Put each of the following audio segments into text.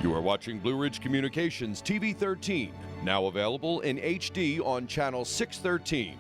You are watching Blue Ridge Communications TV 13, now available in HD on channel 613.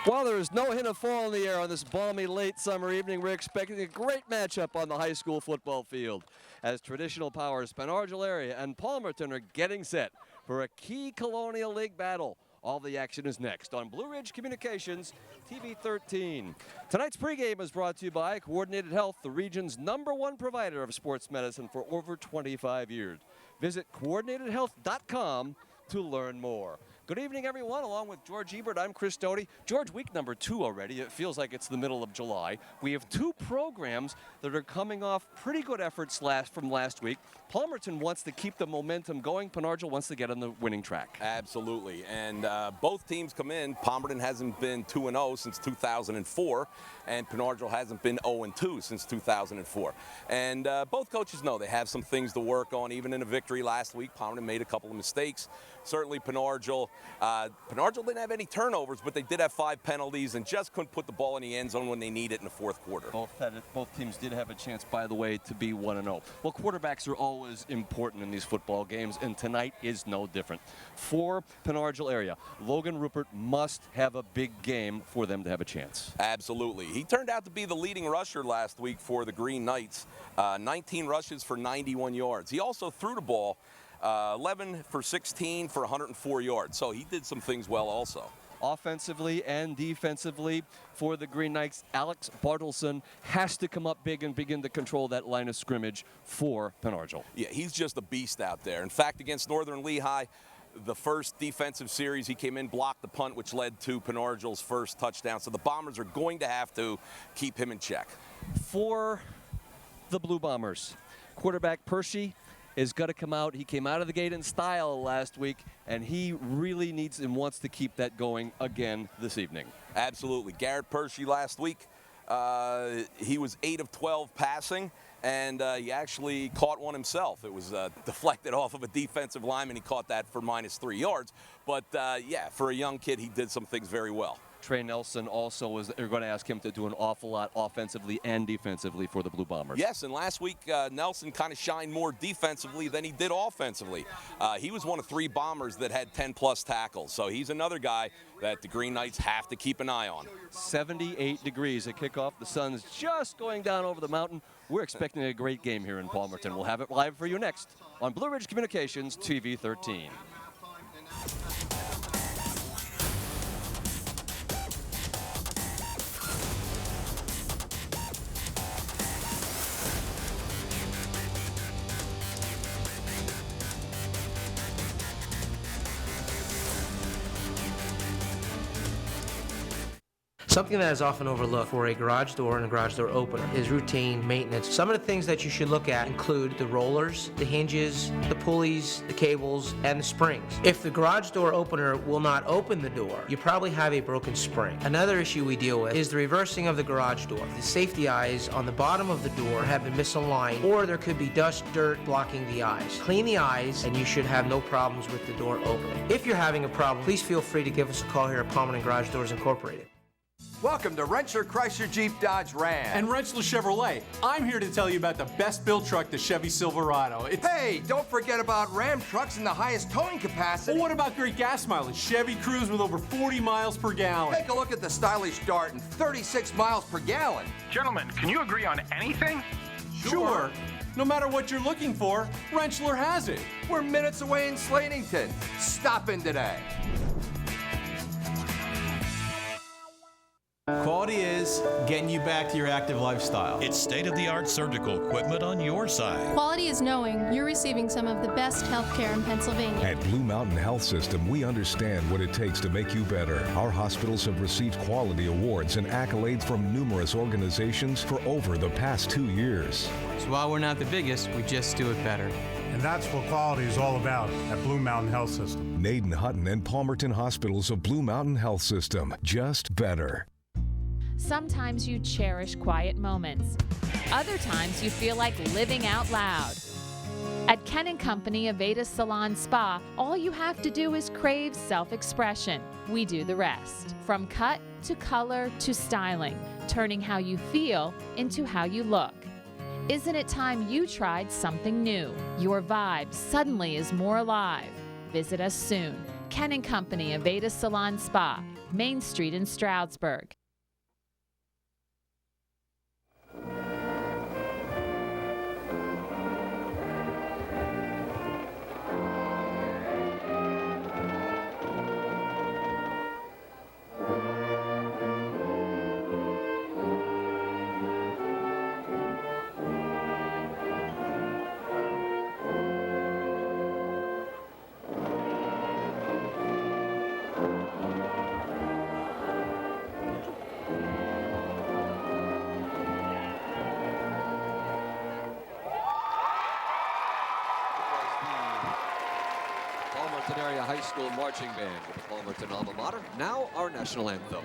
While there is no hint of fall in the air on this balmy late summer evening, we're expecting a great matchup on the high school football field as traditional powers Argyl area and Palmerton are getting set for a key Colonial League battle. All the action is next on Blue Ridge Communications TV 13. Tonight's pregame is brought to you by Coordinated Health, the region's #1 provider of sports medicine for over 25 years. Visit coordinatedhealth.com to learn more. Good evening, everyone. Along with George Ebert, I'm Chris Doty. George, week number 2 already. It feels like it's the middle of July. We have 2 programs that are coming off pretty good efforts from last week. Palmerton wants to keep the momentum going. Argyl wants to get on the winning track. Absolutely. And both teams come in. Palmerton hasn't been 2-0 since 2004, and Argyl hasn't been 0-2 since 2004. And both coaches know they have some things to work on. Even in a victory last week, Palmerton made a couple of mistakes. Certainly Argyl didn't have any turnovers, but they did have 5 penalties and just couldn't put the ball in the end zone when they need it in the fourth quarter. Both teams did have a chance, by the way, to be 1-0. Well, quarterbacks are always important in these football games, and tonight is no different. For Argyl area, Logan Rupert must have a big game for them to have a chance. Absolutely. He turned out to be the leading rusher last week for the Green Knights. 19 rushes for 91 yards. He also threw the ball 11 for 16 for 104 yards. So he did some things well also. Offensively and defensively for the Green Knights, Alex Bartleson has to come up big and begin to control that line of scrimmage for Argyl. Yeah, he's just a beast out there. In fact, against Northern Lehigh, the first defensive series, he came in, blocked the punt, which led to Argyl's first touchdown. So the Bombers are going to have to keep him in check. For the Blue Bombers, quarterback Pershey is going to come out. He came out of the gate in style last week, and he really needs and wants to keep that going again this evening. Absolutely. Garrett Pershey last week, he was 8 of 12 passing, and he actually caught one himself. It was deflected off of a defensive lineman. He caught that for -3 yards. But, yeah, for a young kid, he did some things very well. Trey Nelson also they're going to ask him to do an awful lot offensively and defensively for the Blue Bombers. Yes, and last week Nelson kind of shined more defensively than he did offensively. He was one of 3 Bombers that had 10-plus tackles, so he's another guy that the Green Knights have to keep an eye on. 78 degrees at kickoff. The sun's just going down over the mountain. We're expecting a great game here in Palmerton. We'll have it live for you next on Blue Ridge Communications TV 13. Something that is often overlooked for a garage door and a garage door opener is routine maintenance. Some of the things that you should look at include the rollers, the hinges, the pulleys, the cables, and the springs. If the garage door opener will not open the door, you probably have a broken spring. Another issue we deal with is the reversing of the garage door. The safety eyes on the bottom of the door have been misaligned, or there could be dust, dirt blocking the eyes. Clean the eyes and you should have no problems with the door opening. If you're having a problem, please feel free to give us a call here at Palmerton Garage Doors Incorporated. Welcome to Rentschler Chrysler Jeep Dodge Ram. And Rentschler Chevrolet. I'm here to tell you about the best built truck, the Chevy Silverado. Hey, don't forget about Ram trucks and the highest towing capacity. Well, what about great gas mileage? Chevy Cruze with over 40 miles per gallon. Take a look at the stylish Dart and 36 miles per gallon. Gentlemen, can you agree on anything? Sure. No matter what you're looking for, Rentschler has it. We're minutes away in Slatington. Stop in today. Quality is getting you back to your active lifestyle. It's state-of-the-art surgical equipment on your side. Quality is knowing you're receiving some of the best health care in Pennsylvania. At Blue Mountain Health System, we understand what it takes to make you better. Our hospitals have received quality awards and accolades from numerous organizations for over the past 2 years. So while we're not the biggest, we just do it better. And that's what quality is all about at Blue Mountain Health System. Naden Hutton and Palmerton Hospitals of Blue Mountain Health System. Just better. Sometimes you cherish quiet moments. Other times you feel like living out loud. At Ken & Company Aveda Salon Spa, all you have to do is crave self-expression. We do the rest. From cut to color to styling, turning how you feel into how you look. Isn't it time you tried something new? Your vibe suddenly is more alive. Visit us soon. Ken & Company Aveda Salon Spa, Main Street in Stroudsburg. Palmerton Area High School Marching Band with the Palmerton alma mater. Now our national anthem.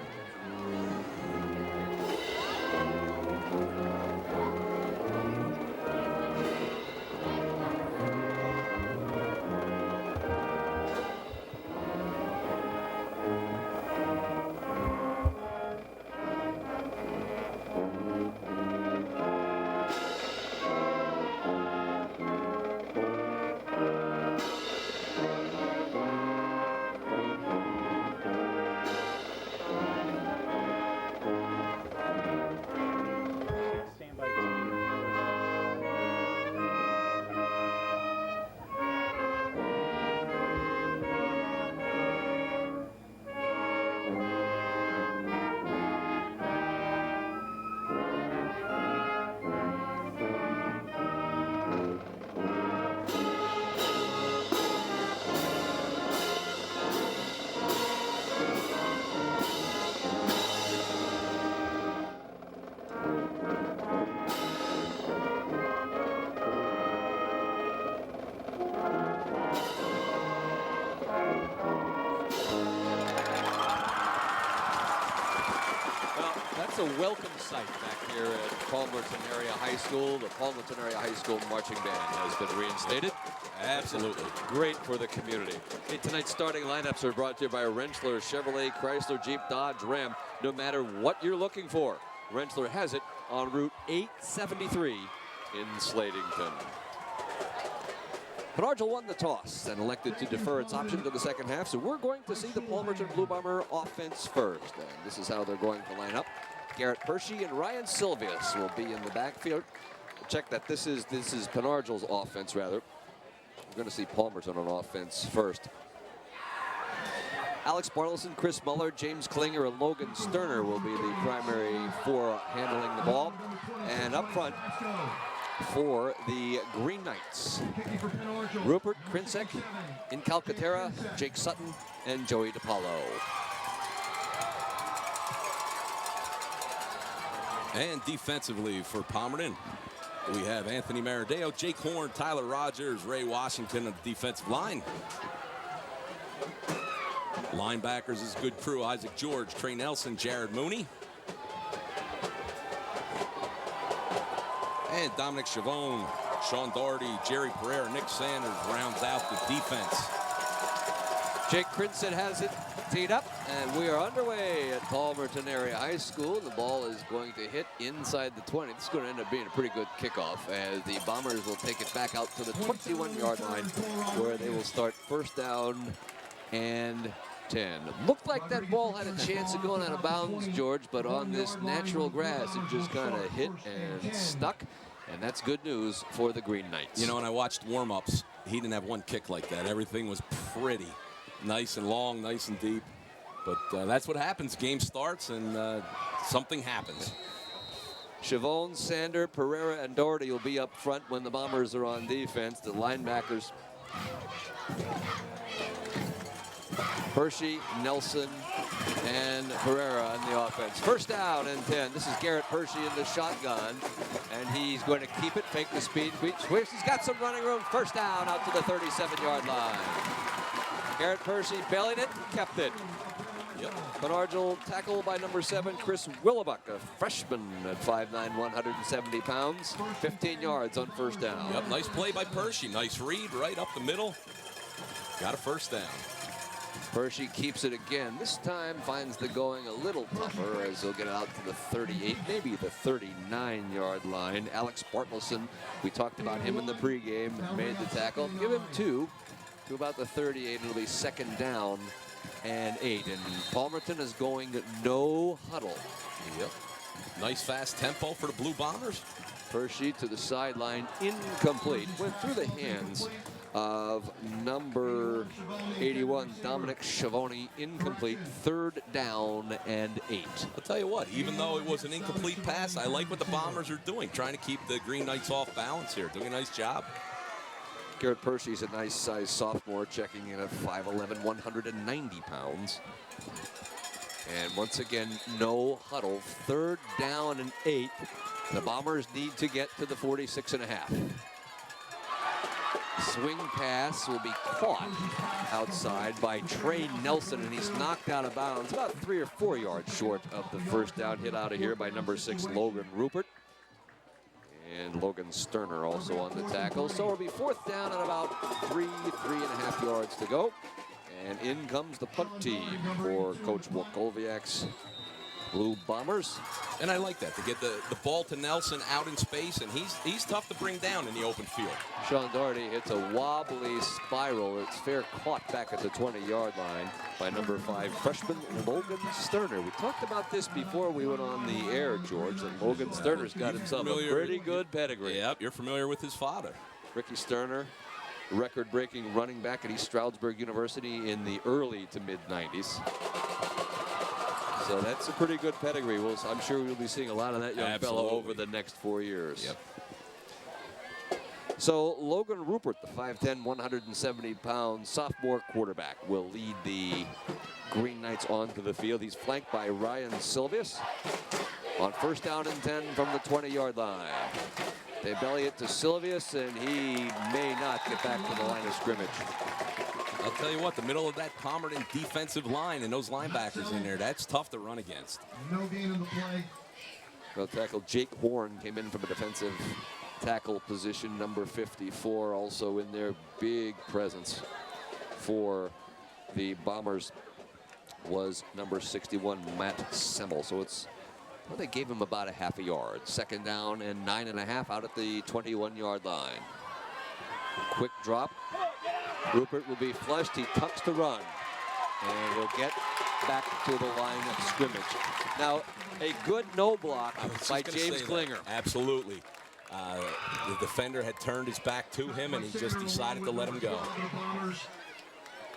That's a welcome sight back here at Palmerton Area High School. The Palmerton Area High School Marching Band has been reinstated. Absolutely. Great for the community. Hey, tonight's starting lineups are brought to you by Rentschler Chevrolet, Chrysler, Jeep, Dodge, Ram. No matter what you're looking for, Rentschler has it on Route 873 in Slatington. Argyl won the toss and elected to defer its option to the second half, so we're going to see the Palmerton Blue Bomber offense first. And this is how they're going to line up. Garrett Hershey and Ryan Silvius will be in the backfield. Check that this is Argyl's offense, rather. We're going to see Palmerton on offense first. Alex Bartleson, Chris Muller, James Klinger, and Logan Sterner will be the primary four handling the ball. And up front for the Green Knights, Rupert Krinsek, in Calcaterra, Jake Sutton, and Joey DiPaolo. And defensively for Palmerton, we have Anthony Maradeo, Jake Horn, Tyler Rogers, Ray Washington on the defensive line. Linebackers is a good crew: Isaac George, Trey Nelson, Jared Mooney. And Dominic Chavone, Sean Doherty, Jerry Pereira, Nick Sanders rounds out the defense. Jake Krinsek has it teed up, and we are underway at Palmerton Area High School. The ball is going to hit inside the 20. This is going to end up being a pretty good kickoff, as the Bombers will take it back out to the 21-yard line, where they will start first down and 10. Looked like that ball had a chance of going out of bounds, George, but on this natural grass, it just kind of hit and stuck. And that's good news for the Green Knights. You know, when I watched warm-ups, he didn't have one kick like that. Everything was pretty nice and long, nice and deep. But that's what happens. Game starts and something happens. Chavone, Sander, Pereira, and Doherty will be up front when the Bombers are on defense. The linebackers, Hershey, Nelson, and Pereira in the offense. First down and 10. This is Garrett Hershey in the shotgun, and he's going to keep it, fake the speed, switch. He's got some running room. First down out to the 37-yard line. Garrett Hershey bellied it, kept it. Yep. Argyl tackled by number 7, Chris Willebuck, a freshman at 5'9", 170 pounds. 15 yards on first down. Yep, nice play by Hershey. Nice read right up the middle. Got a first down. Hershey keeps it again. This time finds the going a little tougher as he'll get out to the 38, maybe the 39-yard line. Alex Bartleson, we talked about him in the pregame, made the tackle. Give him 2 to about the 38. It'll be second down and 8. And Palmerton is going no huddle. Yep. Nice fast tempo for the Blue Bombers. Hershey to the sideline, incomplete. Went through the hands of number 81, Dominic Chavone, incomplete. Third down and 8. I'll tell you what, even though it was an incomplete pass, I like what the Bombers are doing, trying to keep the Green Knights off balance here. Doing a nice job. Garrett Hershey's a nice size sophomore, checking in at 5'11", 190 pounds. And once again, no huddle. Third down and 8. The Bombers need to get to the 46.5. Swing pass will be caught outside by Trey Nelson, and he's knocked out of bounds about 3 or 4 yards short of the first down. Hit out of here by number 6, Logan Rupert. And Logan Sterner also on the tackle. So it'll be fourth down and about 3.5 yards to go. And in comes the punt team for Coach Wolkowiak's Blue Bombers. And I like that, to get the ball to Nelson out in space, and he's tough to bring down in the open field. Sean Doherty hits a wobbly spiral. It's fair caught back at the 20-yard line by number 5, freshman Logan Sterner. We talked about this before we went on the air, George, and Logan Sterner's got himself a pretty good pedigree. Yep, you're familiar with his father. Ricky Sterner, record-breaking running back at East Stroudsburg University in the early to mid-90s. So that's a pretty good pedigree. I'm sure we'll be seeing a lot of that young fellow over the next 4 years. Yep. So Logan Rupert, the 5'10", 170-pound sophomore quarterback, will lead the Green Knights onto the field. He's flanked by Ryan Silvius on first down and 10 from the 20-yard line. They belly it to Silvius, and he may not get back to the line of scrimmage. I'll tell you what, the middle of that Palmerton defensive line and those linebackers in there, that's tough to run against. No gain in the play. Well, tackle Jake Horn came in from a defensive tackle position, number 54, also in their big presence for the Bombers was number 61, Matt Semmel. So well, they gave him about a half a yard. Second down and 9.5 out at the 21-yard line. Quick drop. Rupert will be flushed. He tucks to run. And will get back to the line of scrimmage. Now, a good no block by James Klinger. Absolutely. The defender had turned his back to him, and he just decided to let him go.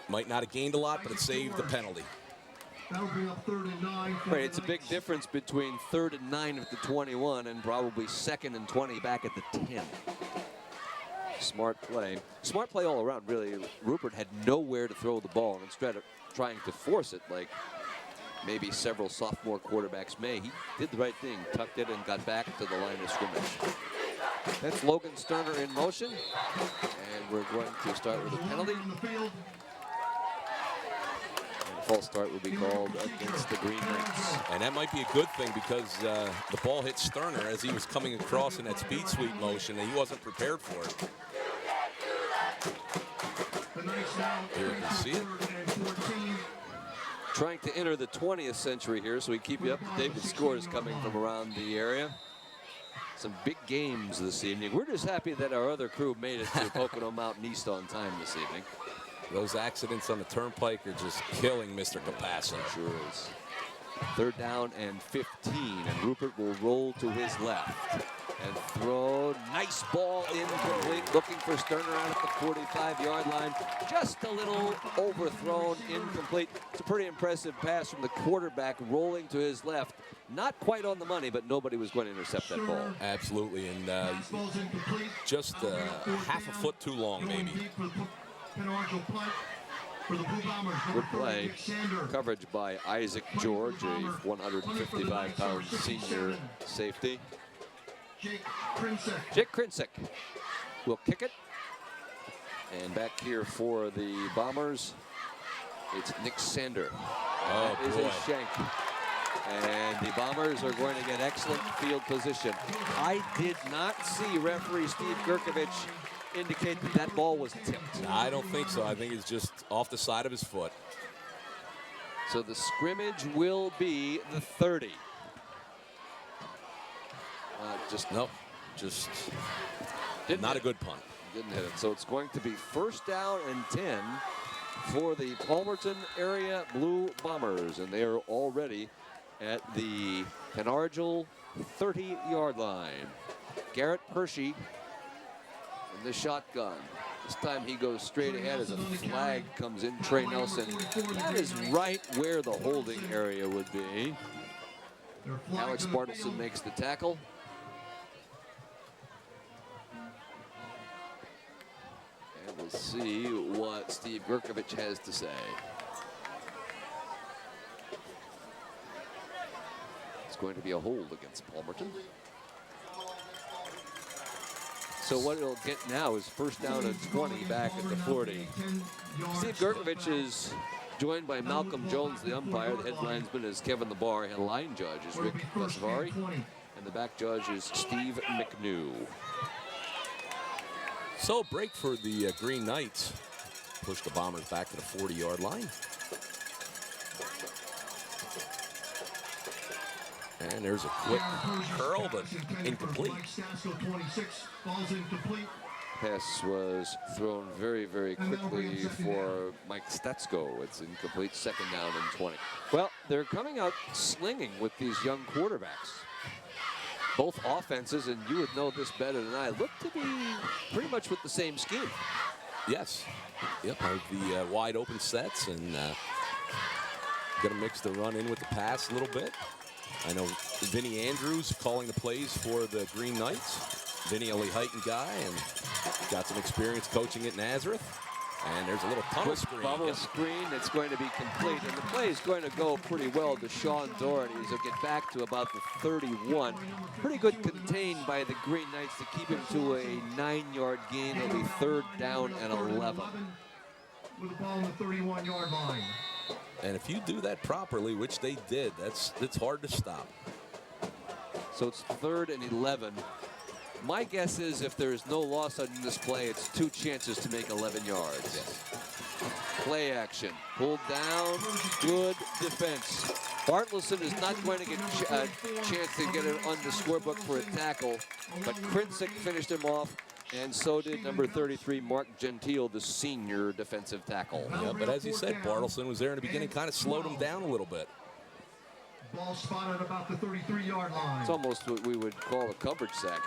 Might not have gained a lot, but it saved the penalty. That'll bring up 3rd and 9. Right, it's a big difference between 3rd and 9 at the 21 and probably 2nd and 20 back at the 10. Smart play. Smart play all around, really. Rupert had nowhere to throw the ball, and instead of trying to force it like maybe several sophomore quarterbacks may, he did the right thing, tucked it and got back to the line of scrimmage. That's Logan Sterner in motion, and we're going to start with a penalty. False start will be called against the Green Knights. And that might be a good thing, because the ball hit Sterner as he was coming across in that speed sweep motion, and he wasn't prepared for it. Here you can see it. Trying to enter the 20th century here, so we keep you up to date with scores coming from around the area. Some big games this evening. We're just happy that our other crew made it to Pocono Mountain East on time this evening. Those accidents on the turnpike are just killing Mr. Capasso. Sure is. 3rd down and 15, and Rupert will roll to his left. And throw, nice ball incomplete, looking for Sterner at the 45-yard line. Just a little overthrown, incomplete. It's a pretty impressive pass from the quarterback rolling to his left. Not quite on the money, but nobody was going to intercept that ball. Absolutely, and just half a foot too long, maybe. Good play. Coverage by Isaac George, a 155-pound senior safety. Jake Krinsick will kick it. And back here for the Bombers, it's Nick Sander. Oh, that is a shank. And the Bombers are going to get excellent field position. I did not see referee Steve Gerkovich indicate that that ball was tipped. I don't think so. I think it's just off the side of his foot. So the scrimmage will be the 30. Just not a good punt. Didn't hit it. So it's going to be 1st down and 10 for the Palmerton area Blue Bombers. And they are already at the Argyl 30-yard line. Garrett Hershey in the shotgun. This time he goes straight ahead as a flag comes in. Trey Nelson. That is right where the holding area would be. Alex Bartleson makes the tackle. And we'll see what Steve Gerkovich has to say. It's going to be a hold against Palmerton. So what it'll get now is 1st down and 20 back at the 40. Steve Gerkovich is joined by Malcolm Jones, the umpire. The head linesman is Kevin the Bar. Head line judge is Rick Vesvari. And the back judge is Steve McNew. So break for the Green Knights. Push the Bombers back to the 40-yard line. And there's a quick curl, but incomplete. Pass was thrown very, very quickly for Mike Stetsko. It's incomplete, 2nd down and 20. Well, they're coming out slinging with these young quarterbacks. Both offenses, and you would know this better than I, look to be pretty much with the same scheme. Yes. Yep, the wide open sets, and going to mix the run in with the pass a little bit. I know Vinny Andrews calling the plays for the Green Knights. Vinny, a Lehighton guy, and got some experience coaching at Nazareth. And there's a little tunnel screen. Bubble screen that's going to be complete. And the play is going to go pretty well to Sean Doherty as he'll get back to about the 31. Pretty good contained by the Green Knights to keep him to a 9-yard gain. It'll be 3rd down and 11. With the ball on the 31-yard line. And if you do that properly, which they did, it's hard to stop. So it's 3rd and 11. My guess is if there's no loss on this play, it's 2 chances to make 11 yards. Yes. Play action. Pulled down. Good defense. Bartleson is not going to get a chance to get it on the scorebook for a tackle, but Krinsick finished him off, and so did number 33, Mark Gentile, the senior defensive tackle. Yeah, but as you said, Bartleson was there in the beginning, kind of slowed him down a little bit. Ball spotted about the 33-yard line. It's almost what we would call a coverage sack.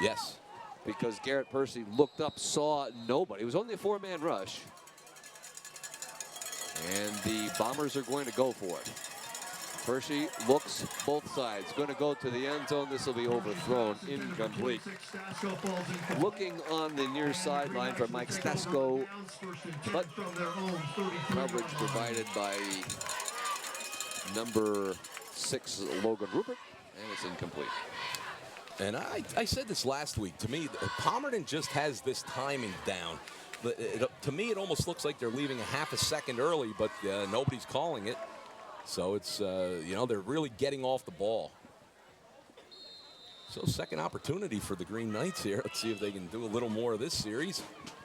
Yes. Because Garrett Percy looked up, saw nobody. It was only a 4-man rush. And the Bombers are going to go for it. Percy looks both sides. Going to go to the end zone. This will be overthrown. Incomplete. Looking on the near sideline for Mike Stetsko. But coverage provided by number 6, Logan Rupert. And it's incomplete. And I said this last week. To me, Palmerton just has this timing down. To me, it almost looks like they're leaving a half a second early, but nobody's calling it. So it's, they're really getting off the ball. So second opportunity for the Green Knights here. Let's see if they can do a little more of this series.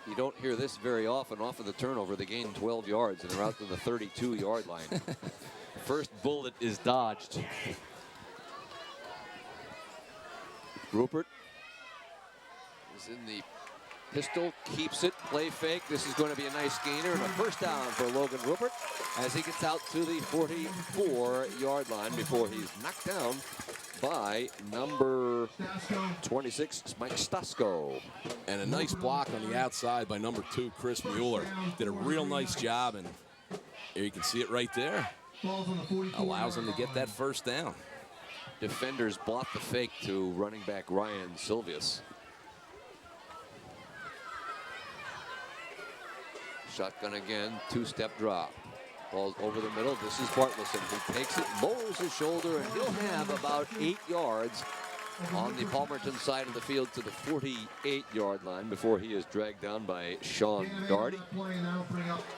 You don't hear this very often. Off of the turnover, they gain 12 yards, and they're out to the 32-yard line. First bullet is dodged. Rupert is in the pistol, keeps it, play fake. This is going to be a nice gainer and a 1st down for Logan Rupert as he gets out to the 44-yard line before he's knocked down by number 26, Mike Stasko. And a nice block on the outside by number 2, Chris Mueller. Did a real nice job, and here you can see it right there. Allows him to get that first down. Defenders bought the fake to running back Ryan Silvius. Shotgun again, two-step drop. Ball over the middle. This is Bartleson who takes it, lowers his shoulder, and he'll have about 8 yards on the Palmerton side of the field to the 48-yard line before he is dragged down by Sean Doherty.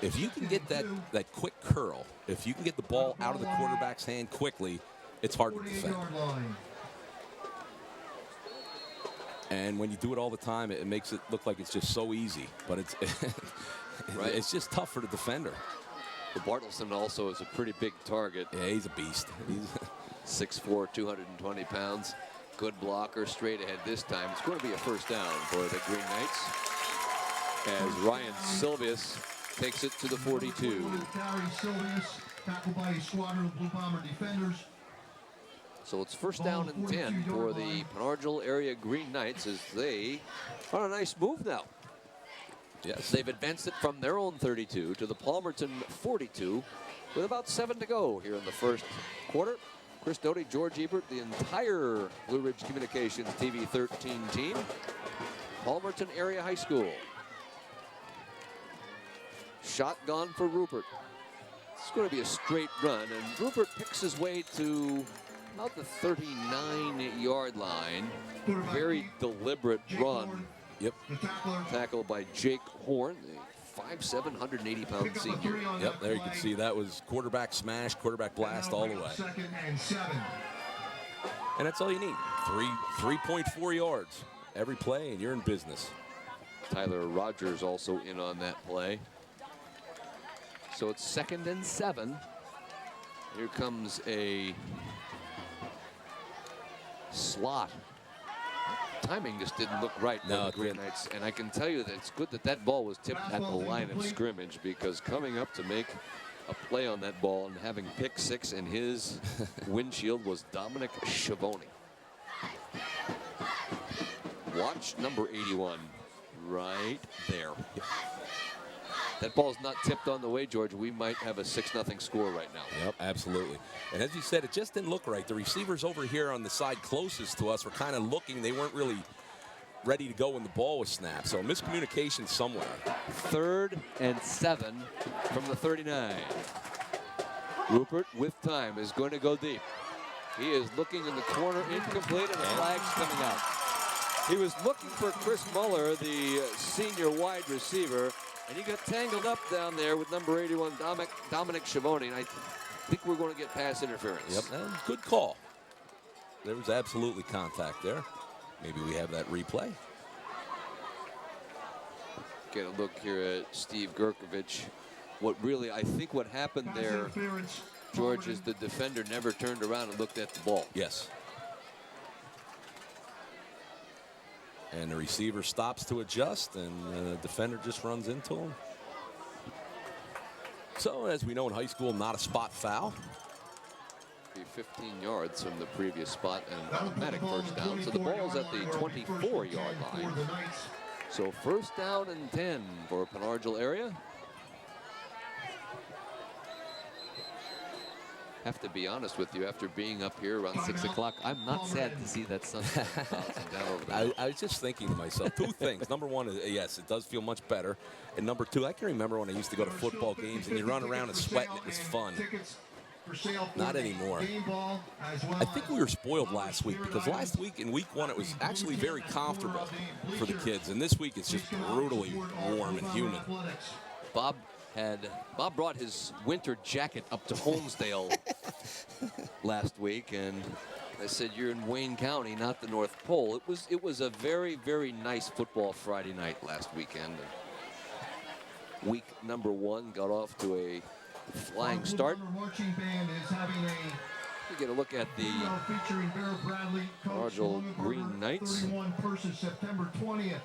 If you can get that quick curl, if you can get the ball out of the quarterback's hand quickly, it's hard to defend. And when you do it all the time, it makes it look like it's just so easy. But it's right. It's just tough for the defender. The Bartleson also is a pretty big target. Yeah, he's a beast. He's 6'4", 220 pounds. Good blocker, straight ahead this time. It's going to be a first down for the Green Knights as Ryan Silvius takes it to the 42. Tackled by a squadron of Blue Bomber defenders. So it's first down and 10 for the Argyl area Green Knights as they are on a nice move now. Yes. They've advanced it from their own 32 to the Palmerton 42 with about 7 to go here in the first quarter. Chris Doty, George Ebert, the entire Blue Ridge Communications TV 13 team. Palmerton Area High School. Shotgun for Rupert. It's going to be a straight run, and Rupert picks his way to about the 39-yard line. Very deliberate run. Yep. Tackled by Jake Horn, the 5'7", 180-pound senior. Yep, there you can see that was quarterback smash, quarterback blast all the way. And that's all you need. 3.4 yards every play, and you're in business. Tyler Rogers also in on that play. So it's 2nd and 7. Here comes a slot. Timing just didn't look right for the Green Knights, and I can tell you that it's good that that ball was tipped at the line of scrimmage, because coming up to make a play on that ball and having pick 6 in his windshield was Dominic Schiavone. Watch number 81 right there. That ball's not tipped on the way, George. We might have a 6-0 score right now. Yep, absolutely. And as you said, it just didn't look right. The receivers over here on the side closest to us were kind of looking. They weren't really ready to go when the ball was snapped. So miscommunication somewhere. 3rd and 7 from the 39. Rupert, with time, is going to go deep. He is looking in the corner, incomplete, and the flag's coming out. He was looking for Chris Muller, the senior wide receiver, and he got tangled up down there with number 81, Dominic Schiavone, and I think we're going to get pass interference. Yep, and good call. There was absolutely contact there. Maybe we have that replay. Get a look here at Steve Gurkovich. I think what happened there, George, is the defender never turned around and looked at the ball. Yes. And the receiver stops to adjust, and the defender just runs into him. So, as we know in high school, not a spot foul. Be 15 yards from the previous spot and an automatic first down. So the ball's at the 24-yard line. So first down and 10 for Argyl area. Have to be honest with you, after being up here around 6 o'clock, I'm not sad to see that sun bouncing down over the I was just thinking to myself, 2 things. Number 1 is, yes, it does feel much better. And number 2, I can remember when I used to go to football games and you run around and sweat and it was fun. Not anymore. I think we were spoiled last week, because last week in week 1 it was actually very comfortable for the kids, and this week it's just brutally warm and humid. Bob brought his winter jacket up to Holmesdale last week, and I said, "You're in Wayne County, not the North Pole." It was a very, very nice football Friday night last weekend. Week number 1 got off to a flying start. We get a look at the Argyl Green Knights. September 20th.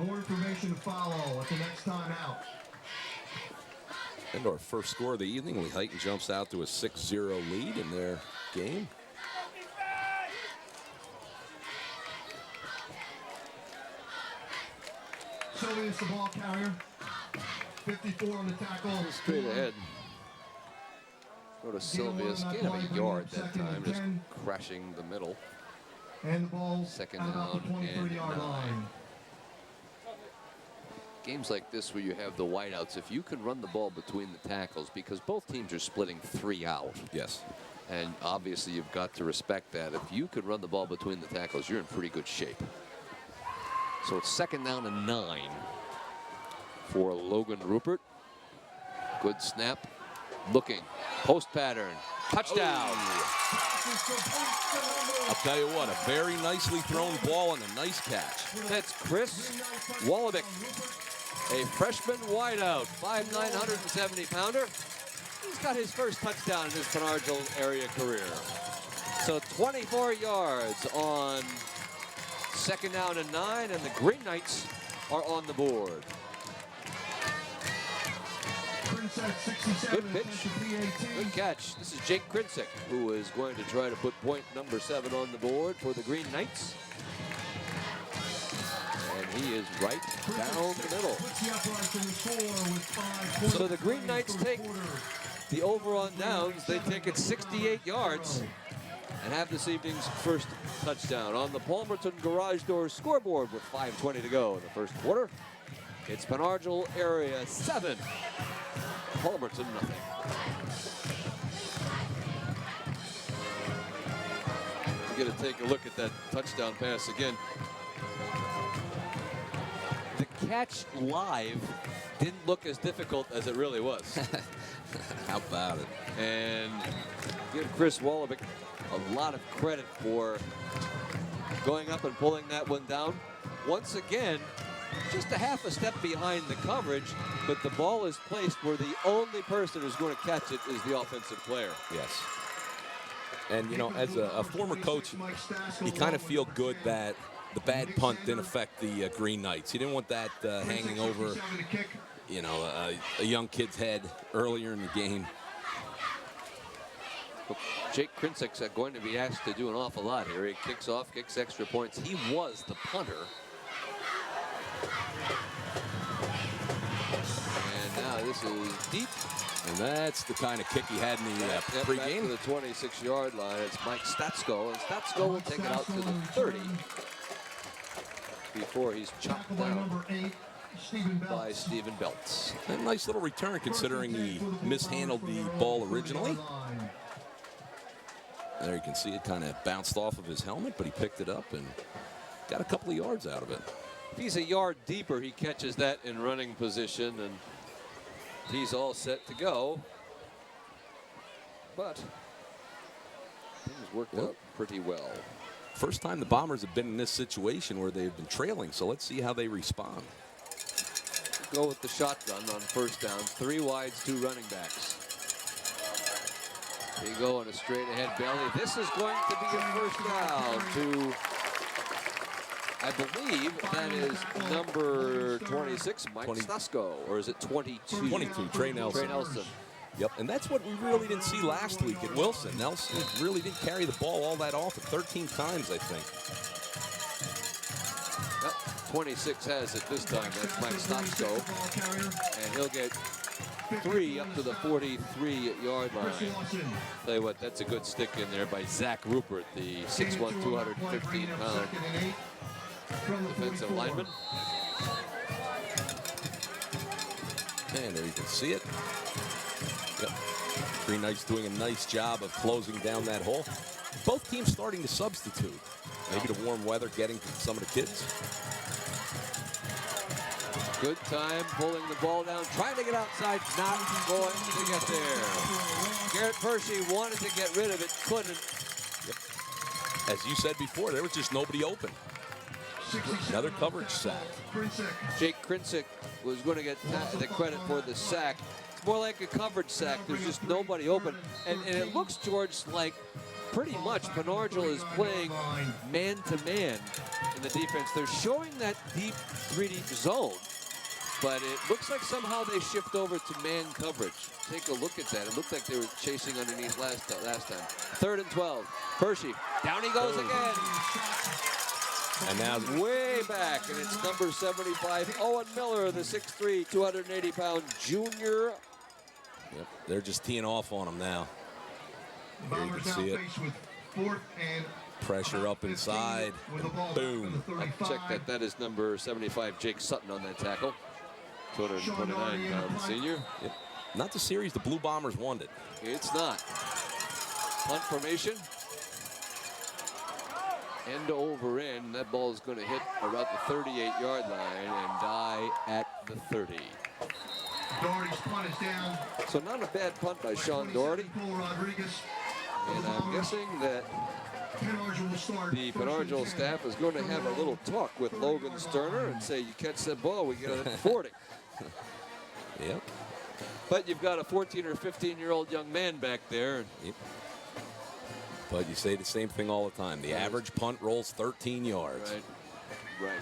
More information to follow at the next time out. And our first score of the evening, Lehighton jumps out to a 6-0 lead in their game. Sylvia's the ball carrier. 54 on the tackle. Straight ahead. Go to Sylvia's. Gain of a yard that time, just crashing the middle. And the ball second at about down the 23-yard and line. Games like this where you have the wideouts, if you can run the ball between the tackles, because both teams are splitting 3 out. Yes. And obviously you've got to respect that. If you could run the ball between the tackles, you're in pretty good shape. So it's 2nd down and 9 for Logan Rupert. Good snap. Looking. Post pattern. Touchdown. I'll tell you what, a very nicely thrown ball and a nice catch. That's Chris Wallabick, a freshman wideout, 5'9", 170-pounder. He's got his first touchdown in his Argyl area career. So 24 yards on 2nd down and 9, and the Green Knights are on the board. Good pitch, good catch. This is Jake Krinsick, who is going to try to put point number 7 on the board for the Green Knights. And he is right down the middle. So the Green Knights take the over on downs. They take it 68 yards and have this evening's first touchdown on the Palmerton Garage Doors scoreboard with 5:20 to go in the first quarter. It's Argyl area 7. Palmerton nothing. We're going to take a look at that touchdown pass again. The catch live didn't look as difficult as it really was. How about it? And give Chris Wallabick a lot of credit for going up and pulling that one down. Once again, just a half a step behind the coverage, but the ball is placed where the only person who's going to catch it is the offensive player. Yes. And, you know, as a former coach, you kind of feel good that the bad punt didn't affect the Green Knights. You didn't want that hanging over, you know, a young kid's head earlier in the game. Jake Krinsick's going to be asked to do an awful lot here. He kicks off, kicks extra points. He was the punter. And now this is deep. And that's the kind of kick he had in the pregame. Back to the 26-yard line. It's Mike Statsko, and Statsko will take it out to the 30 before he's chopped down by Stephen Belts. A nice little return considering he mishandled the ball originally. There you can see it kind of bounced off of his helmet, but he picked it up and got a couple of yards out of it. If he's a yard deeper, he catches that in running position, and he's all set to go. But things worked out pretty well. First time the Bombers have been in this situation where they've been trailing, so let's see how they respond. Go with the shotgun on first down. 3 wides, 2 running backs. They go on a straight ahead belly. This is going to be a first down to, I believe that is number 26, Mike Stasko, or is it 22? 22, Trey Nelson. Trey Nelson. Yep, and that's what we really didn't see last week at Wilson. Nelson really didn't carry the ball all that often, 13 times, I think. Yep, 26 has it this time. That's Mike Stasko, and he'll get 3 up to the 43-yard line. Tell you what, that's a good stick in there by Zach Rupert, the 6'1", 215-pound defensive lineman. And there you can see it. Yep. Green Knights doing a nice job of closing down that hole. Both teams starting to substitute. Maybe the warm weather getting to some of the kids. Good time pulling the ball down, trying to get outside, not going to get there. Garrett Hershey wanted to get rid of it, couldn't. Yep. As you said before, there was just nobody open. Another coverage sack. Jake Krinsick was going to get the credit for the sack. It's more like a coverage sack. There's just nobody open. And it looks, George, like pretty much Argyl is playing man-to-man in the defense. They're showing that deep 3 deep zone. But it looks like somehow they shift over to man coverage. Take a look at that. It looked like they were chasing underneath last time. 3rd and 12. Hershey, down he goes again. And now Way back, and it's number 75, Owen Miller, the 6'3", 280-pound junior. Yep, they're just teeing off on him now. Here you can see it. Pressure up inside. Boom. I'll check that. That is number 75, Jake Sutton, on that tackle. 229-pound senior. Yep. Not the series the Blue Bombers won it. It's not. Punt formation. End over end. That ball is going to hit about the 38-yard line and die at the 30. Doherty's punt is down. So not a bad punt by Sean Doherty. And I'm guessing that the Penargil staff is going to have a little talk with Logan Sterner and say, you catch that ball, we get it at 40. Yep. But you've got a 14 or 15-year-old young man back there. Yep. But you say the same thing all the time. The average punt rolls 13 yards. Right.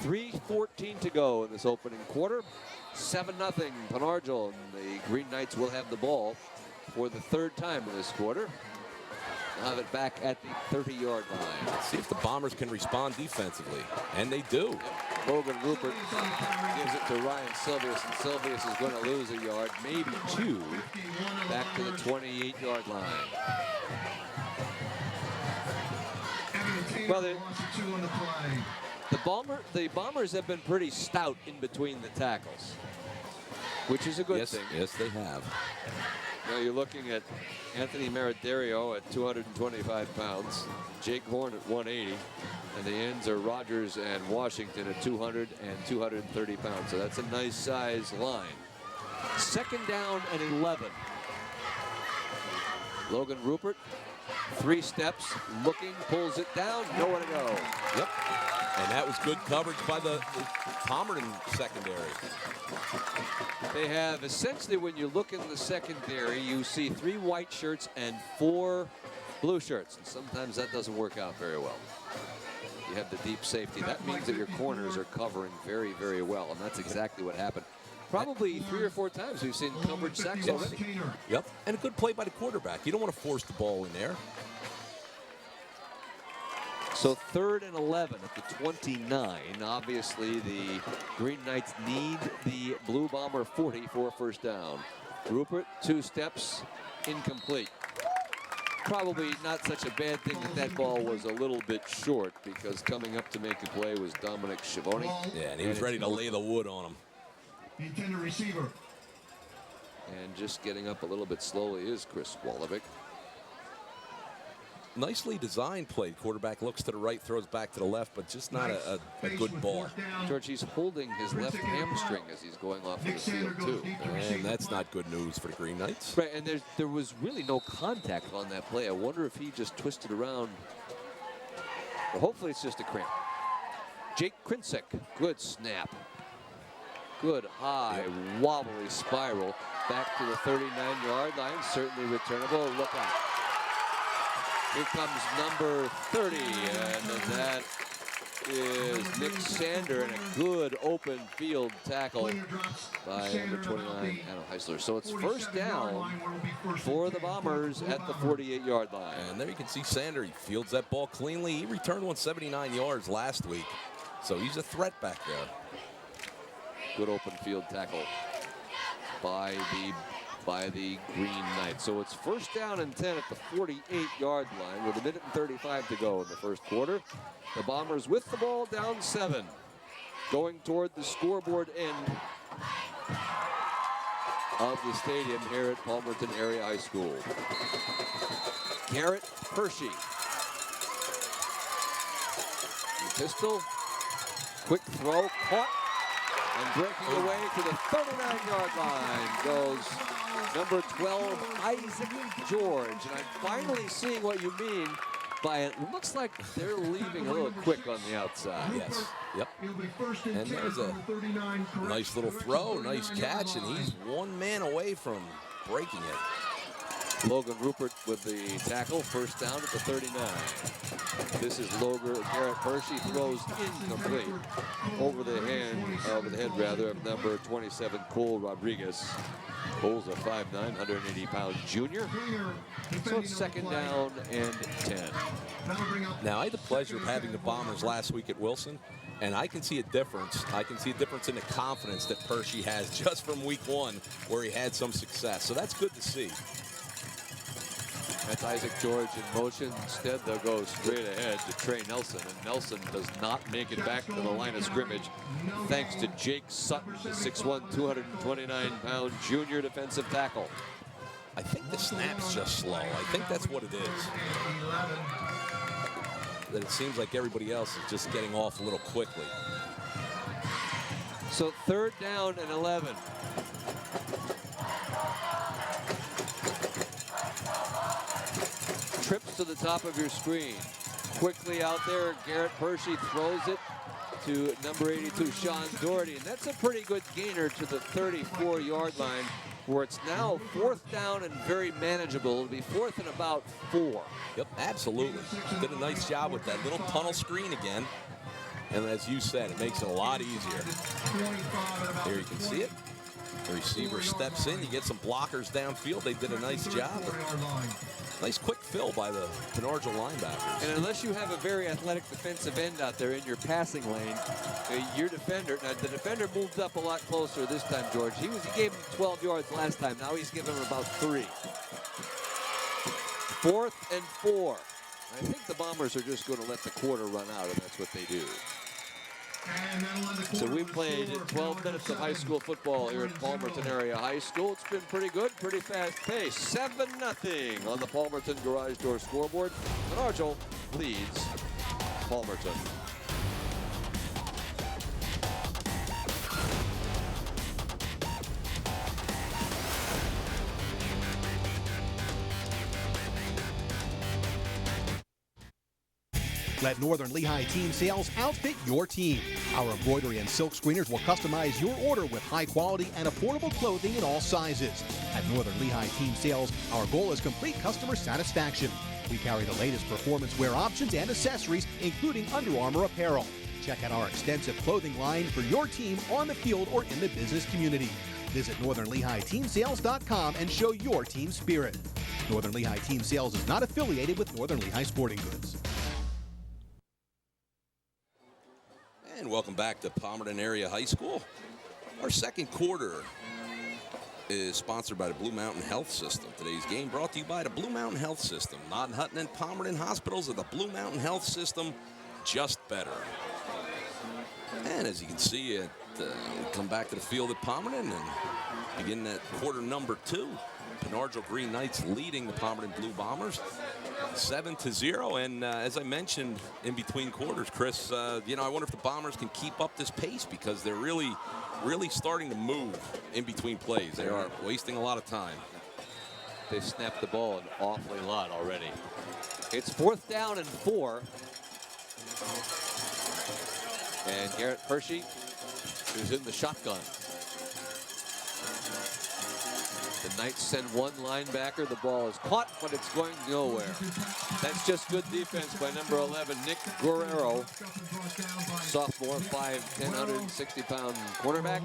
3:14 to go in this opening quarter. 7-0 Penargil, and the Green Knights will have the ball for the 3rd time in this quarter. They'll have it back at the 30-yard line. Let's see if the Bombers can respond defensively, and they do. Logan Rupert gives it to Ryan Silvius, and Silvius is going to lose a yard, maybe 2, back to the 28-yard line. Well, the Bombers have been pretty stout in between the tackles, which is a good thing. Yes, they have. Now you're looking at Anthony Meritario at 225 pounds, Jake Horn at 180, and the ends are Rogers and Washington at 200 and 230 pounds. So that's a nice size line. 2nd down and 11. Logan Rupert, 3 steps, looking, pulls it down, nowhere to go. Yep. And that was good coverage by the Palmerton secondary. They have essentially, when you look in the secondary, you see 3 white shirts and 4 blue shirts. And sometimes that doesn't work out very well. You have the deep safety. That means that your corners are covering very, very well. And that's exactly what happened. Probably 3 or 4 times we've seen coverage sacks already. Yep. And a good play by the quarterback. You don't want to force the ball in there. So 3rd and 11 at the 29. Obviously, the Green Knights need the Blue Bomber 40 for a 1st down. Rupert, 2 steps, incomplete. Probably not such a bad thing that that ball was a little bit short, because coming up to make a play was Dominic Schiavone. Yeah, and he was ready to lay the wood on him. The intended receiver. And just getting up a little bit slowly is Chris Wolovic. Nicely designed play. Quarterback looks to the right, throws back to the left, but just not a good ball. George, he's holding his left hamstring as he's going off the field, too. And that's not good news for the Green Knights. Right, and there was really no contact on that play. I wonder if he just twisted around. Well, hopefully it's just a cramp. Jake Krinsek, good snap. Good high, wobbly spiral back to the 39-yard line. Certainly returnable. Look out. Here comes number 30, and that is Nick Sander, and a good open field tackle by number 29, Adam Heisler. So it's 1st down for the Bombers at the 48-yard line. And there you can see Sander. He fields that ball cleanly. He returned 179 yards last week, so he's a threat back there. Good open field tackle by the Green Knights. So it's 1st down and 10 at the 48-yard line with 1:35 to go in the 1st quarter. The Bombers with the ball down 7, going toward the scoreboard end of the stadium here at Palmerton Area High School. Garrett Hershey. Pistol, quick throw, caught, and breaking away to the 39-yard line goes number 12, Isaac George. And I'm finally seeing what you mean by it. Looks like they're leaving a little quick on the outside. Yes. Yep. And there's a nice little throw, nice catch, and he's 1 man away from breaking it. Logan Rupert with the tackle, first down at the 39. This is Garrett Hershey, throws incomplete over the head of number 27, Cole Rodriguez. Cole's a 5'9", 180-pound junior. So it's second down and 10. Now, I had the pleasure of having the Bombers last week at Wilson, and I can see a difference. I can see a difference in the confidence that Hershey has just from week 1, where he had some success. So that's good to see. That's Isaac George in motion. Instead, they'll go straight ahead to Trey Nelson, and Nelson does not make it back to the line of scrimmage thanks to Jake Sutton, the 6'1", 229-pound junior defensive tackle. I think the snap's just slow. I think that's what it is. That it seems like everybody else is just getting off a little quickly. So third down and 11. Trips to the top of your screen. Quickly out there, Garrett Hershey throws it to number 82, Sean Doherty. And that's a pretty good gainer to the 34-yard line, where it's now fourth down and very manageable. It'll be fourth and about 4. Yep, absolutely. Did a nice job with that little tunnel screen again. And as you said, it makes it a lot easier. There you can see it. The receiver steps in. You get some blockers downfield. They did a nice job. Nice quick fill by the Argyl linebackers. And unless you have a very athletic defensive end out there in your passing lane, your defender, now the defender moved up a lot closer this time, George. He gave him 12 yards last time. Now he's giving him about 3. 4th and 4. I think the Bombers are just going to let the quarter run out, and that's what they do. So we played 12 minutes of high school football here at Palmerton Area High School. It's been pretty good, pretty fast paced. 7-0 on the Palmerton Garage Door scoreboard. And Argyl leads Palmerton. Let Northern Lehigh Team Sales outfit your team. Our embroidery and silk screeners will customize your order with high quality and affordable clothing in all sizes. At Northern Lehigh Team Sales, our goal is complete customer satisfaction. We carry the latest performance wear options and accessories, including Under Armour apparel. Check out our extensive clothing line for your team on the field or in the business community. Visit NorthernLehighTeamSales.com and show your team spirit. Northern Lehigh Team Sales is not affiliated with Northern Lehigh Sporting Goods. And welcome back to Palmerton Area High School. Our second quarter is sponsored by the Blue Mountain Health System. Today's game brought to you by the Blue Mountain Health System. Nottin Hutton and Palmerton Hospitals are the Blue Mountain Health System, just better. And as you can see, we come back to the field at Palmerton and begin that quarter number 2. Argyl Green Knights leading the Palmerton Blue Bombers 7-0. And as I mentioned in between quarters, Chris, I wonder if the Bombers can keep up this pace, because they're really starting to move in between plays. They are wasting a lot of time. They've snapped the ball an awfully lot already. It's 4th down and 4. And Garrett Hershey is in the shotgun. The Knights send one linebacker. The ball is caught, but it's going nowhere. That's just good defense by number 11, Nick Guerrero. Sophomore, 5'10", 160-pound cornerback.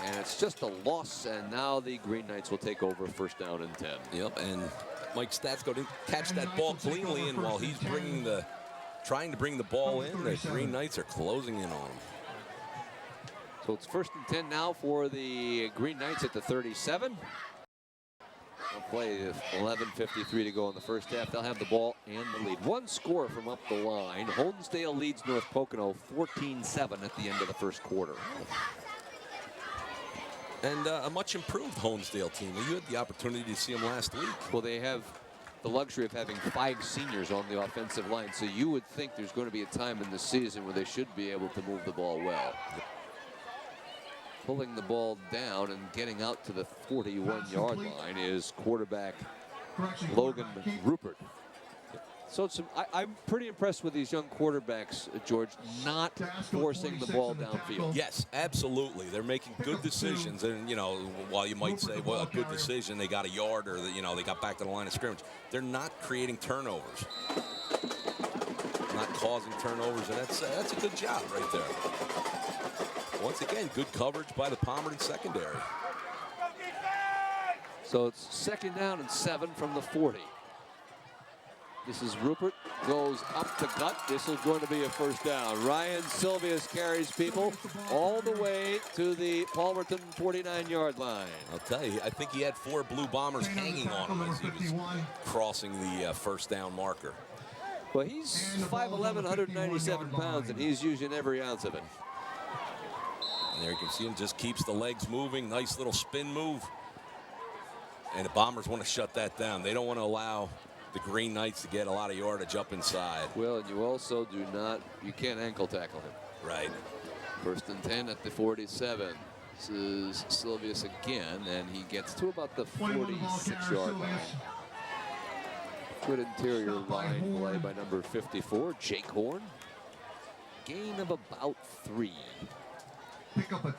And it's just a loss, and now the Green Knights will take over 1st down and 10. Yep, and Mike Statsko didn't catch that ball cleanly, and while he's trying to bring the ball in, the Green Knights are closing in on him. So it's 1st and 10 now for the Green Knights at the 37. They'll play with 11:53 to go in the first half. They'll have the ball and the lead. One score from up the line. Holdensdale leads North Pocono 14-7 at the end of the first quarter. And a much improved Holdensdale team. You had the opportunity to see them last week. Well, they have the luxury of having 5 seniors on the offensive line, so you would think there's going to be a time in the season where they should be able to move the ball well. Pulling the ball down and getting out to the 41-yard line is quarterback Logan Rupert. So I'm pretty impressed with these young quarterbacks, George, not forcing the ball downfield. Yes, absolutely. They're making good decisions. And, you know, while you might say, well, a good decision, they got a yard or, you know, they got back to the line of scrimmage, they're not creating turnovers. Not causing turnovers, and that's a good job right there. Once again, good coverage by the Palmerton secondary. So it's 2nd down and 7 from the 40. This is Rupert, goes up the gut. This is going to be a 1st down. Ryan Silvius carries people all the way to the Palmerton 49-yard line. I'll tell you, I think he had 4 Blue Bombers hanging on him as he was crossing the 1st down marker. Well, he's 5'11", 197 pounds, and he's using every ounce of it. And there you can see him just keeps the legs moving. Nice little spin move. And the Bombers want to shut that down. They don't want to allow the Green Knights to get a lot of yardage up inside. Well, and you also you can't ankle tackle him. Right. 1st and 10 at the 47. This is Silvius again, and he gets to about the 46-yard line. Good interior line play by number 54, Jake Horn. Gain of about 3.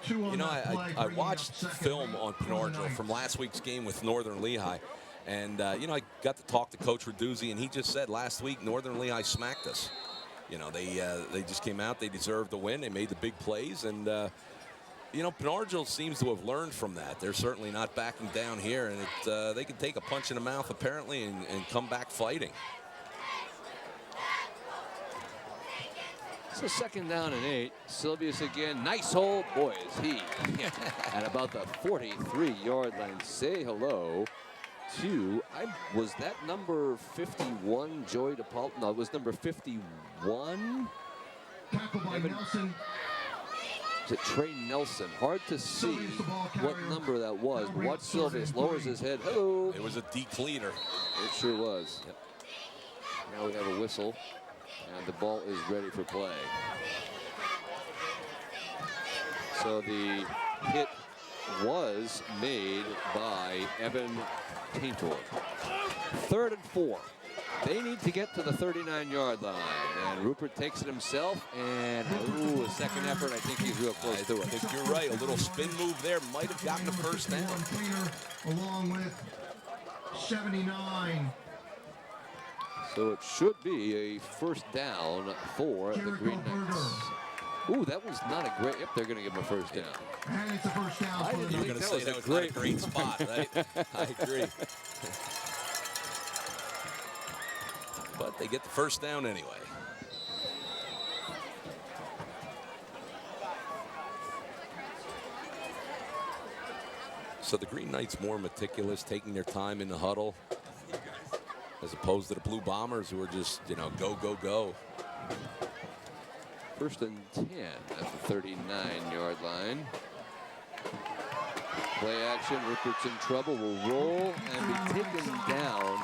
You know, I watched film on Penargil from last week's game with Northern Lehigh. And, you know, I got to talk to Coach Raduzzi, and he just said last week Northern Lehigh smacked us. You know, they just came out. They deserved the win. They made the big plays. And, you know, Penargil seems to have learned from that. They're certainly not backing down here. And they can take a punch in the mouth, apparently, and come back fighting. So 2nd down and 8. Silvius again. Nice hold. Boy, is he at about the 43-yard line. Say hello to, was that number 51, Joey DePaul? No, it was number 51. Nelson. Is it Trey Nelson? Hard to see what number that was. But watch Silvius lowers his head. Hello. It was a decleater. It sure was. Yep. Now we have a whistle, and the ball is ready for play. So the hit was made by Evan Taintor. 3rd and 4. They need to get to the 39-yard line, and Rupert takes it himself, and a second effort. I think he's real close to it. I think you're right. A little spin move there might have gotten the 1st down. Along with 79. So it should be a 1st down for the Green Knights. Ooh, that was not a great. Yep, they're going to give him a 1st down. And it's a 1st down. I didn't You were going to say that was not a great spot, right? I agree. But they get the 1st down anyway. So the Green Knights more meticulous, taking their time in the huddle, as opposed to the Blue Bombers, who are just, you know, go, go, go. 1st and 10 at the 39-yard line. Play action. Rupert's in trouble. Will roll and be taken down,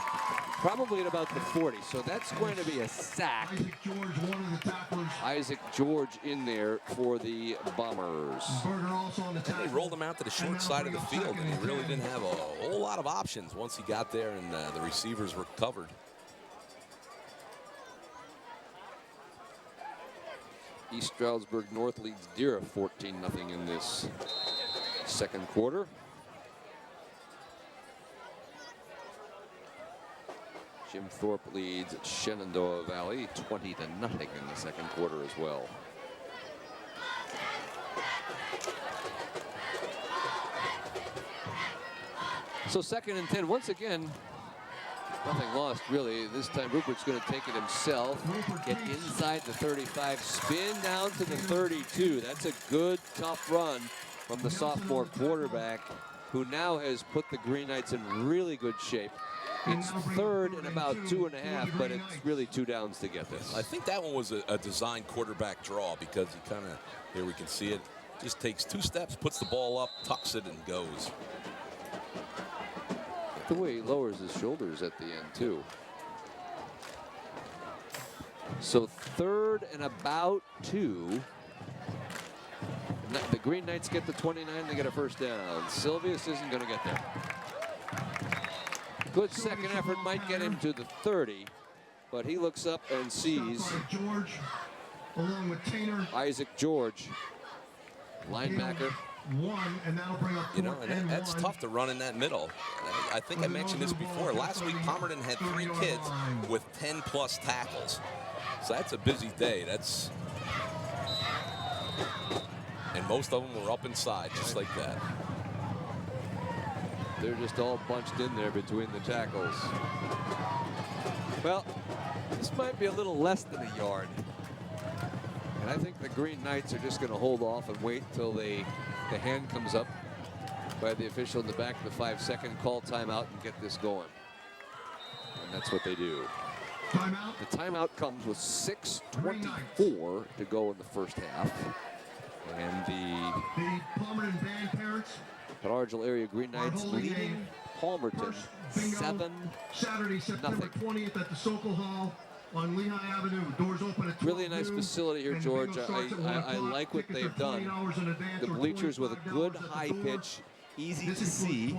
probably at about the 40. So that's going to be a sack. Isaac George, one of the tacklers. Isaac George in there for the Bombers. Berger also on the tackle. And they rolled him out to the short side of the field, and he really didn't have a whole lot of options once he got there, and the receivers were covered. East Stroudsburg North leads Deera 14-0 in this 2nd quarter. Jim Thorpe leads Shenandoah Valley 20-0 in the 2nd quarter as well. So 2nd and 10, once again, nothing lost, really. This time Rupert's going to take it himself, get inside the 35, spin down to the 32. That's a good, tough run from the sophomore quarterback, who now has put the Green Knights in really good shape. It's 3rd and about 2.5, but it's really 2 downs to get this. I think that one was a design quarterback draw, because he kind of, here we can see it, just takes 2 steps, puts the ball up, tucks it, and goes. The way he lowers his shoulders at the end, too. So 3rd and about 2. The Green Knights get the 29, they get a 1st down. Silvius isn't going to get there. Good second effort might get him to the 30. but he looks up and sees George, along with Tainer. Isaac George, linebacker. One, and that'll bring up and that's tough to run in that middle. I think I mentioned this before. Last week, Palmerton had 3 kids with 10+ tackles. So that's a busy day. And most of them were up inside, just like that. They're just all bunched in there between the tackles. Well, this might be a little less than a yard. And I think the Green Knights are just going to hold off and wait till the hand comes up by the official in the back of the 5-second, call timeout and get this going. And that's what they do. Timeout. The timeout comes with 6:24 to go in the first half. And the Palmerton band parents. Argyl area Green Knights leading Palmerton 7-0. Saturday, September 20th at the Sokol Hall on Lehigh Avenue. Doors open at 12 Really nice facility here, George. I like what they've done. The bleachers with a good high pitch, easy to see.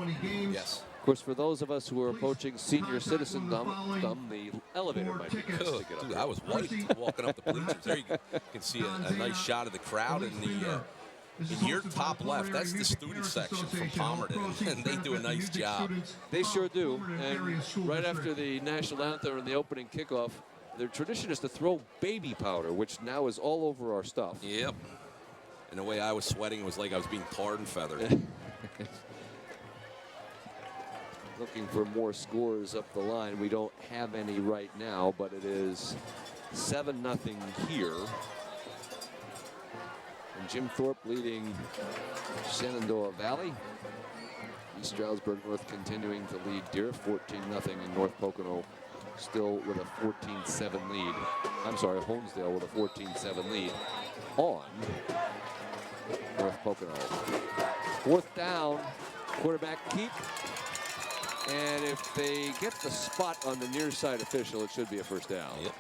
Yes. Of course, for those of us who are approaching senior citizendom, the elevator might be nice to get up. Dude, I was white walking up the bleachers. There you can see a nice shot of the crowd in your top left. That's the student section from Palmerton, and they do a nice job. They sure do. And right after the national anthem and the opening kickoff, their tradition is to throw baby powder, which now is all over our stuff. Yep. And the way I was sweating was like I was being tarred and feathered. Looking for more scores up the line. We don't have any right now, but it is 7-0 here. And Jim Thorpe leading Shenandoah Valley. East Stroudsburg North continuing to lead Deer 14-0, and North Pocono still with a 14-7 lead. I'm sorry, Honesdale with a 14-7 lead on North Pocono. 4th down, quarterback keep. And if they get the spot on the near side official, it should be a first down. Yep.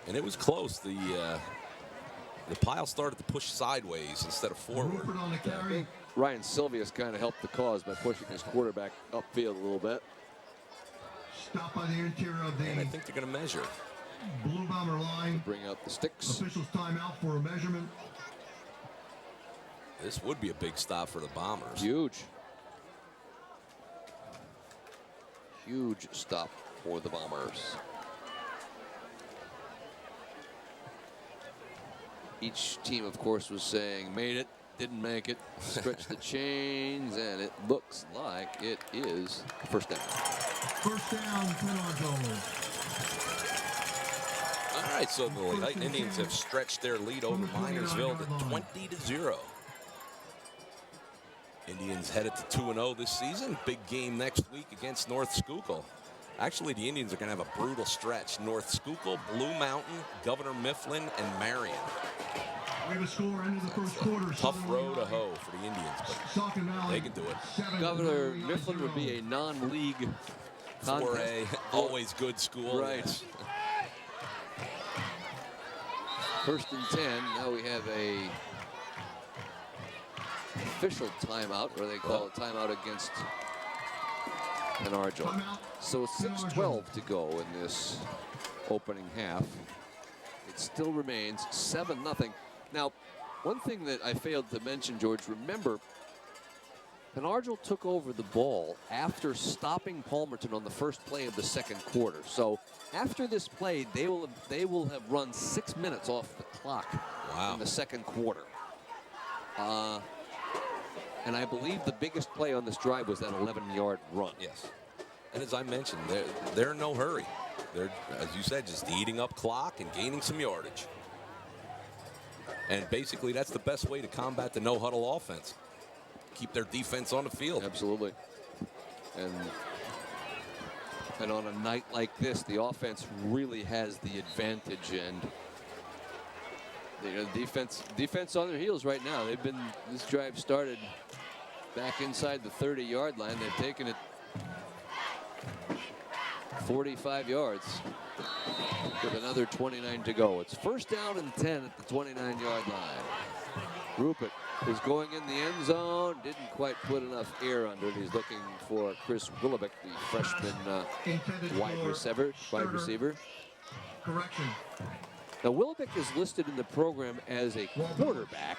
And it was close. The pile started to push sideways instead of forward. Ryan Silvius kind of helped the cause by pushing his quarterback upfield a little bit. Stop by the interior of the. And I think they're going to measure. Blue Bomber line. Bring out the sticks. Officials timeout for a measurement. This would be a big stop for the Bombers. Huge. Huge stop for the Bombers. Each team, of course, was saying, made it, didn't make it, stretch the chains, and it looks like it is first down. First down, Penarville. All right, so the Lehigh Indians have stretched their lead over Minersville to 20-0. Indians headed to 2-0 this season. Big game next week against North Schuylkill. Actually, the Indians are going to have a brutal stretch. North Schuylkill, Blue Mountain, Governor Mifflin, and Marion. We have a score into the first quarter. Tough row to hoe for the Indians, but they can do it. Governor Mifflin would be a non-league 4A, always good school. Right. Yes. First and 10. Now we have a official timeout, or they call it timeout against Argyl. So 6:12 to go in this opening half. It still remains 7-0. Now, one thing that I failed to mention, George, remember, Argyl took over the ball after stopping Palmerton on the first play of the second quarter. So after this play, they will have run 6 minutes off the clock in the second quarter. And I believe the biggest play on this drive was that 11-yard run. Yes. And as I mentioned, they're in no hurry. They're, as you said, just eating up clock and gaining some yardage. And basically, that's the best way to combat the no-huddle offense. Keep their defense on the field. Absolutely. And on a night like this, the offense really has the advantage. And the defense on their heels right now. This drive started back inside the 30-yard line. They've taken it 45 yards with another 29 to go. It's first down and 10 at the 29-yard line. Rupert is going in the end zone. Didn't quite put enough air under it. He's looking for Chris Willoughby, the freshman wide receiver. correction. Now, Wilbeck is listed in the program as a quarterback,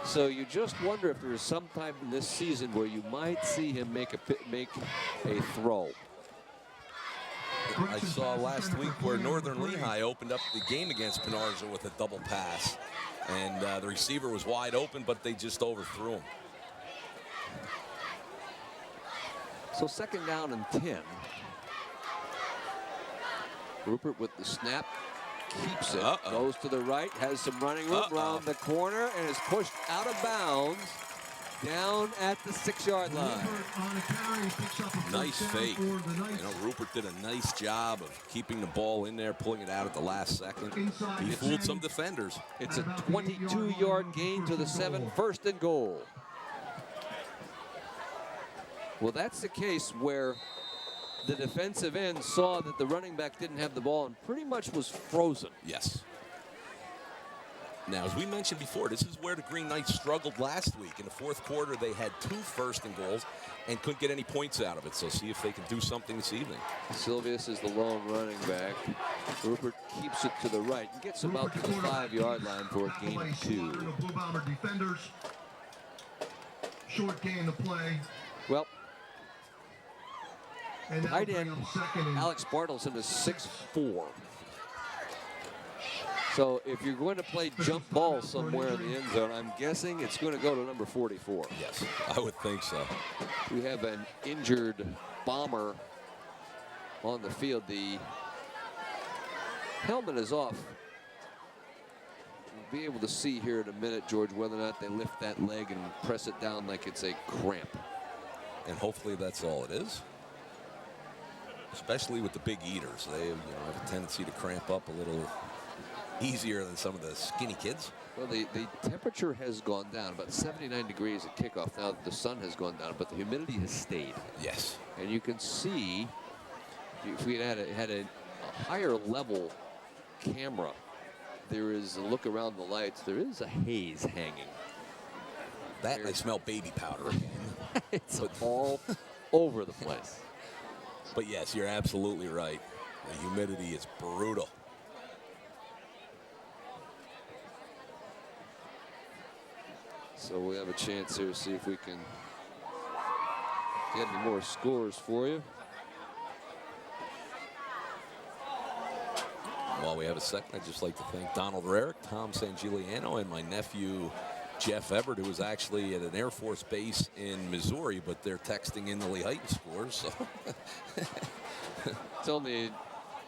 so you just wonder if there is some time in this season where you might see him make a throw. I saw last week where Northern Lehigh opened up the game against Penarza with a double pass, and the receiver was wide open, but they just overthrew him. So 2nd down and 10. Rupert with the snap, keeps it, goes to the right, has some running room around the corner, and is pushed out of bounds down at the 6-yard line. Nice fake. You know, Rupert did a nice job of keeping the ball in there, pulling it out at the last second. He fooled some defenders. It's a 22-yard gain to the 7, 1st and goal. Well, that's the case where the defensive end saw that the running back didn't have the ball and pretty much was frozen. Yes. Now, as we mentioned before, this is where the Green Knights struggled last week. In the 4th quarter, they had 2 1st and goals and couldn't get any points out of it. So see if they can do something this evening. Silvius is the lone running back. Rupert keeps it to the right and gets about to the 5-yard line for a gain of 2. Blue Bomber defenders. Short gain to play. Well, tight end Alex Bartleson is 6'4". So if you're going to play jump ball somewhere in the end zone, I'm guessing it's going to go to number 44. Yes, I would think so. We have an injured Bomber on the field. The helmet is off. We'll be able to see here in a minute, George, whether or not they lift that leg and press it down like it's a cramp. And hopefully that's all it is. Especially with the big eaters. They have a tendency to cramp up a little easier than some of the skinny kids. Well, the temperature has gone down about 79 degrees at kickoff. Now the sun has gone down, but the humidity has stayed. Yes. And you can see, if we had a higher level camera, there is a look around the lights. There is a haze hanging. That I smell baby powder. It's all over the place. But yes, you're absolutely right. The humidity is brutal. So we have a chance here to see if we can get any more scores for you. While we have a second, I'd just like to thank Donald Rarick, Tom Sangiuliano, and my nephew Jeff Ebert, who was actually at an Air Force base in Missouri, but they're texting in the Lehighton scores. So it's only a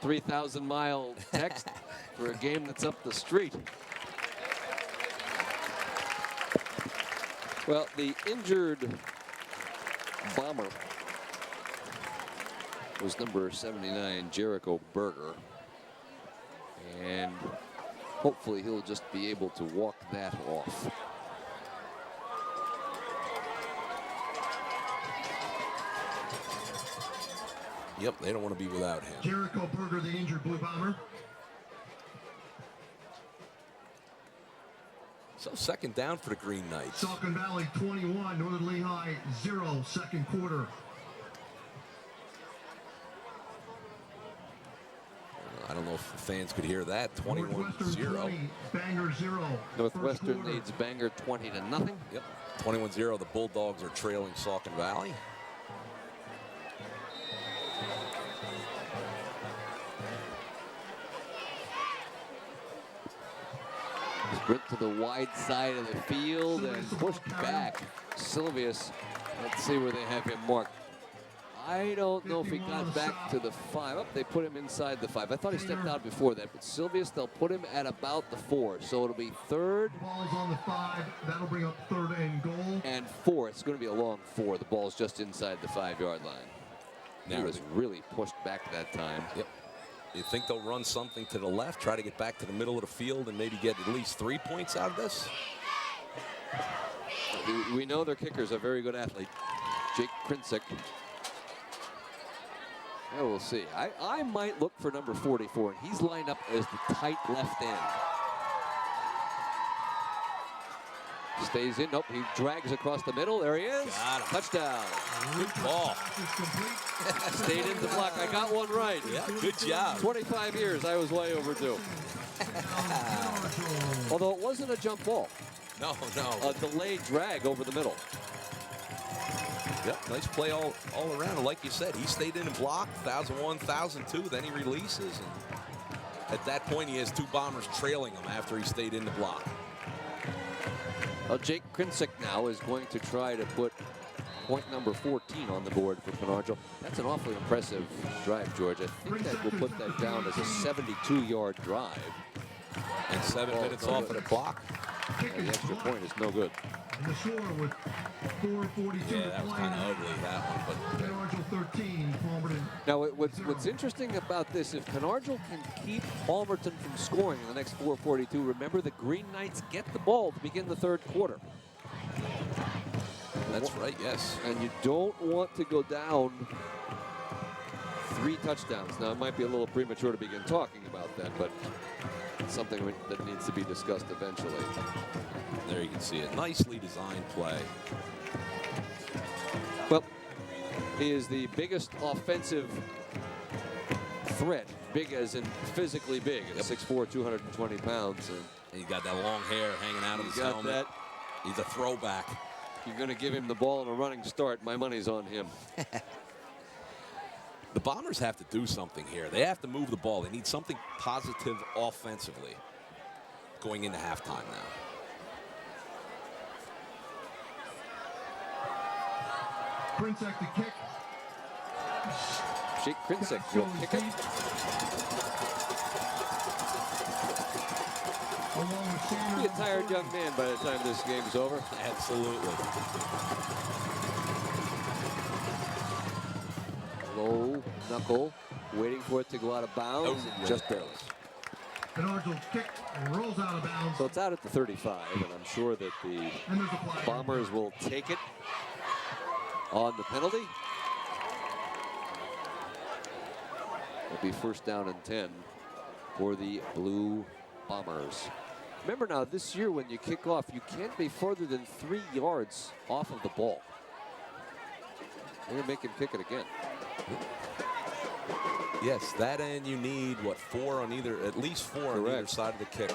3,000-mile text for a game that's up the street. Well, the injured Bomber was number 79, Jericho Berger. And hopefully he'll just be able to walk that off. Yep, they don't want to be without him. Jericho Berger, the injured Blue Bomber. So 2nd down for the Green Knights. Saucon Valley 21, Northern Lehigh 0, 2nd quarter. I don't know if the fans could hear that. 21-0. Bangor 0. Northwestern leads Bangor 20-0. Yep, 21-0. The Bulldogs are trailing Saucon Valley. Sprint to the wide side of the field and pushed back. Silvius, let's see where they have him marked. I don't know if he got back to the 5. They put him inside the 5. I thought he stepped out before that, but Silvius, they'll put him at about the 4. So it'll be 3rd. Ball's on the 5. That'll bring up 3rd and goal. And 4. It's going to be a long 4. The ball's just inside the 5-yard line. He was really pushed back that time. Yep. You think they'll run something to the left, try to get back to the middle of the field and maybe get at least 3 points out of this? We know their kicker's a very good athlete, Jake Krinsick. Yeah, we'll see. I might look for number 44, and he's lined up as the tight left end. Stays in. Nope, he drags across the middle. There he is. Got him. Touchdown. Good ball. Stayed in the block. I got one right. Yeah, good job. 25 years. I was way overdue. Although it wasn't a jump ball. No. A delayed drag over the middle. Yep, nice play all around. And like you said, he stayed in and blocked. 1,001, 1,002. Then he releases. And at that point, he has two Bombers trailing him after he stayed in the block. Well, Jake Krinsick now is going to try to put point number 14 on the board for Argyl. That's an awfully impressive drive, George. I think that will put that down as a 72-yard drive. And 7 minutes off of the clock. And the extra point is no good. And the score with 4:42 Yeah, that was kind of ugly, that one. Argyl 13, Palmerton. Now, what's interesting about this, if Argyl can keep Palmerton from scoring in the next 4:42, remember the Green Knights get the ball to begin the third quarter. That's right, yes. And you don't want to go down 3 touchdowns. Now, it might be a little premature to begin talking about that, but it's something that needs to be discussed eventually. There you can see it. Nicely designed play. Well, he is the biggest offensive threat, big as in physically big, at 6'4", 220 pounds. And he's got that long hair hanging out of his helmet. That. He's a throwback. You're going to give him the ball in a running start, my money's on him. The Bombers have to do something here. They have to move the ball. They need something positive offensively going into halftime now. Krinsick to kick. Jake Krinsick will kick it. Be a tired young man by the time this game's over. Absolutely. Low knuckle, waiting for it to go out of bounds, and just barely. And Argyl kick and rolls out of bounds. So it's out at the 35, and I'm sure that the Bombers will take it on the penalty. It'll be first down and 10 for the Blue Bombers. Remember now, this year when you kick off, you can't be further than 3 yards off of the ball. They're going to make him kick it again. Yes, that end you need, what, 4 on either, at least 4 on either side of the kicker.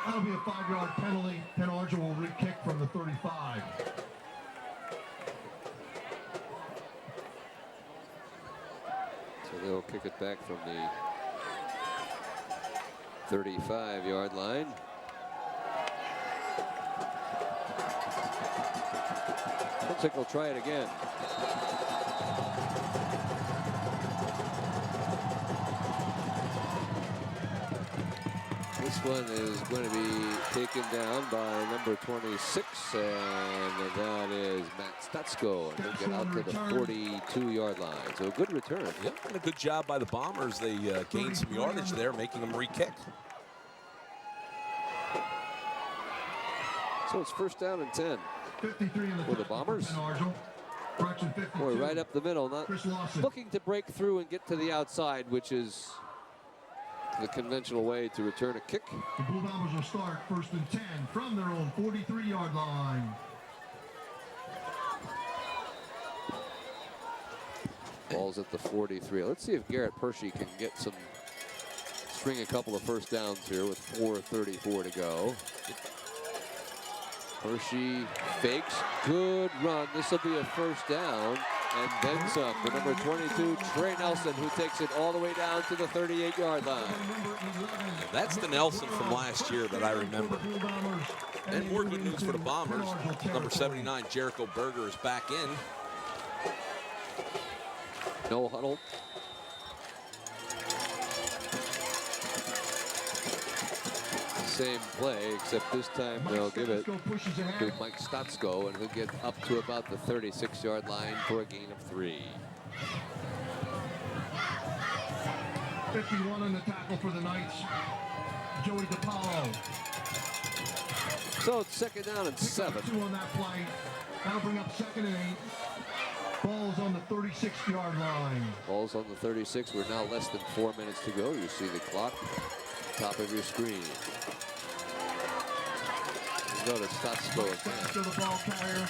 That'll be a 5-yard penalty. Argyl will re-kick from the 35. So they'll kick it back from the 35-yard line. Krinsick will try it again. This one is going to be taken down by number 26, and that is Matt Stutsko. And he'll get out to the 42-yard line. So a good return. Yep, and a good job by the Bombers. They gained some yardage there, making them re-kick. So it's first down and 10 for the Bombers. Boy, right up the middle, not looking to break through and get to the outside, which is the conventional way to return a kick. The Blue Bombers will start first and 10 from their own 43-yard line. Ball's at the 43. Let's see if Garrett Pershey can get string a couple of first downs here with 4:34 to go. Hershey fakes, good run. This will be a first down, and then some for number 22, Trey Nelson, who takes it all the way down to the 38-yard line. That's the Nelson from last year that I remember. And more good news for the Bombers. Number 79, Jericho Berger, is back in. No huddle. Same play, except this time they'll give it to Mike Stotsko, and he'll get up to about the 36-yard line for a gain of 3. 51 on the tackle for the Knights. Joey DePaulo. So it's second down and 7. 2 on that play. That'll bring up second and 8. Ball's on the 36-yard line. Ball's on the 36. We're now less than 4 minutes to go. You see the clock top of your screen. You go to Stotsko again. The ball carrier.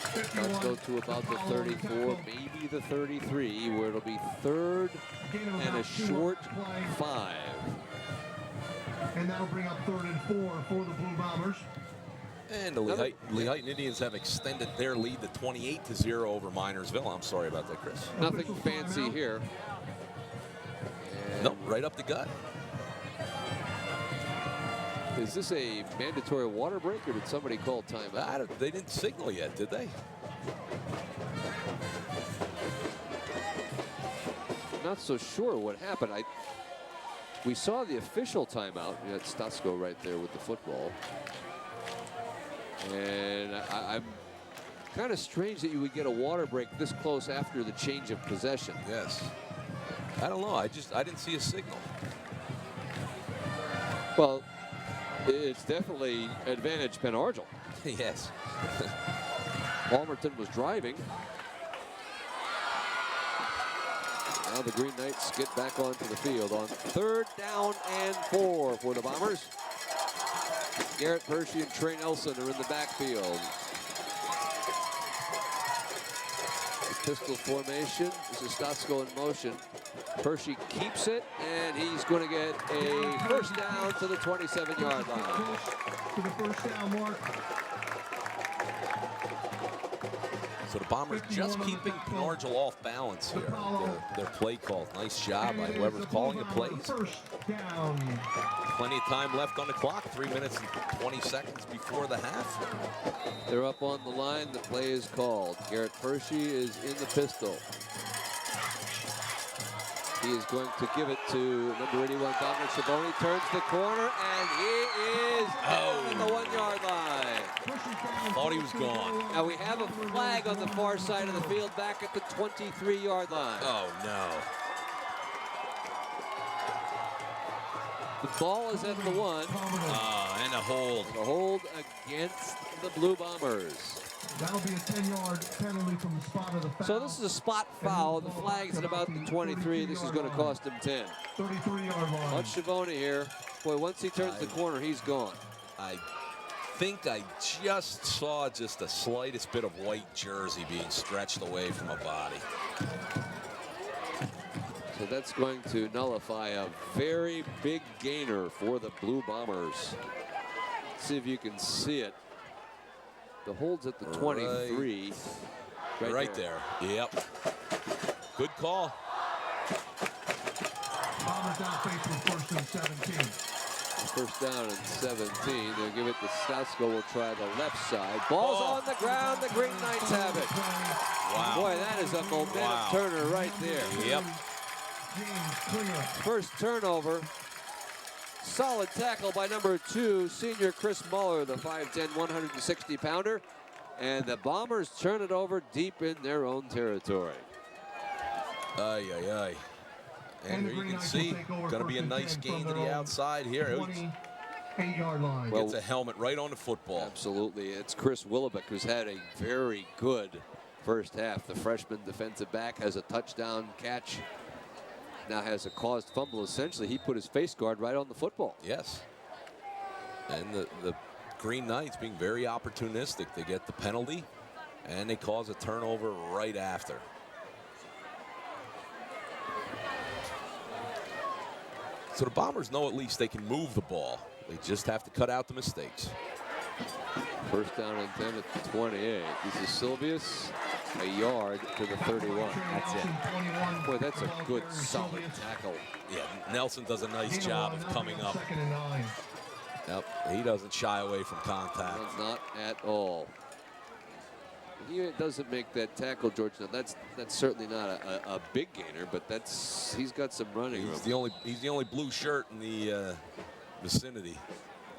Stotsko to about the 34, maybe the 33, where it'll be third and a short 5. And that'll bring up 3rd and 4 for the Blue Bombers. And the Lehighton Indians have extended their lead to 28-0 over Minersville. I'm sorry about that, Chris. Nothing fancy here. Nope, right up the gut. Is this a mandatory water break, or did somebody call timeout? They didn't signal yet, did they? Not so sure what happened. We saw the official timeout. You had Stotsko right there with the football. And I'm kind of strange that you would get a water break this close after the change of possession. Yes. I don't know. I didn't see a signal. Well, it's definitely advantage Penn Argyl. Yes. Palmerton was driving. Now the Green Knights get back onto the field on 3rd down and 4 for the Bombers. Garrett Hershey and Trey Nelson are in the backfield. The pistol formation. This is Stotsko in motion. Hershey keeps it, and he's going to get a first down to the 27-yard line. To the first down mark. So the Bombers just keeping Penn Argyl off balance here. Their play call. Nice job by whoever's calling the plays. Plenty of time left on the clock. 3 minutes and 20 seconds before the half. They're up on the line. The play is called. Garrett Hershey is in the pistol. He is going to give it to number 81, Dominic Schiavone. Turns the corner, and he is on the 1-yard line. Thought he was gone. Now we have a flag on the far side of the field back at the 23-yard line. Oh, no. The ball is at the 1. And a hold. A hold against the Blue Bombers. That'll be a 10-yard penalty from the spot of the foul. So this is a spot foul. The flag's at about the 23. This is going to cost him 10. 33-yard line. Watch Schiavone here. Boy, once he turns the corner, he's gone. I think I just saw just the slightest bit of white jersey being stretched away from a body. So that's going to nullify a very big gainer for the Blue Bombers. Let's see if you can see it. The hold's at the 23. Right there. Yep. Good call. Bombers now facing 1st and 17. First down and 17. They'll give it to Stotsko. Will try the left side. Ball's on the ground. The Green Knights have it. Wow. Boy, that is a momentum turner right there. Yep. First turnover. Solid tackle by number 2, senior Chris Muller, the 5'10", 160-pounder. And the Bombers turn it over deep in their own territory. Ay, ay, ay. And here you can see, going to be a nice gain to the outside here. 28-yard line. Gets a helmet right on the football. Absolutely. It's Chris Willebeck, who's had a very good first half. The freshman defensive back has a touchdown catch. Now has a caused fumble. Essentially, he put his face guard right on the football. Yes. And the Green Knights being very opportunistic. They get the penalty, and they cause a turnover right after. So the Bombers know at least they can move the ball. They just have to cut out the mistakes. First down and 10 at the 28. This is Silvius. A yard to the 31. That's it. Boy, that's a good, solid tackle. Yeah, Nelson does a nice job of coming up. Yep, he doesn't shy away from contact. Not at all. He doesn't make that tackle, George. Now that's certainly not a big gainer, but he's got some running room. He's the only blue shirt in the vicinity.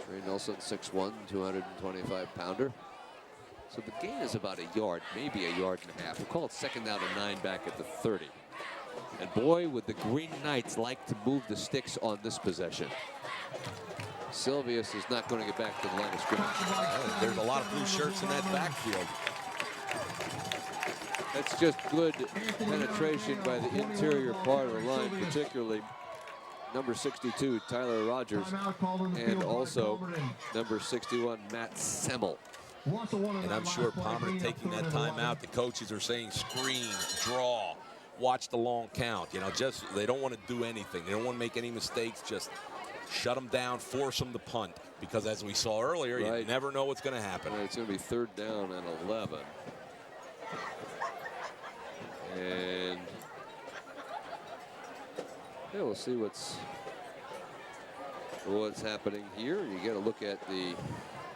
Trey Nelson, 6'1", 225-pounder. So the gain is about a yard, maybe a yard and a half. We'll call it 2nd down and 9 back at the 30. And boy, would the Green Knights like to move the sticks on this possession. Silvius is not going to get back to the line of scrimmage. There's a lot of blue shirts in that backfield. That's just good penetration by the interior part of the line, particularly number 62, Tyler Rogers, and also number 61, Matt Semmel. And I'm sure Palmerton taking that timeout, the coaches are saying screen, draw, watch the long count. You know, just they don't want to do anything. They don't want to make any mistakes. Just shut them down, force them to punt. Because as we saw earlier, you never know what's going to happen. It's going to be 3rd down and 11. And yeah, we'll see what's happening here. You got to look at the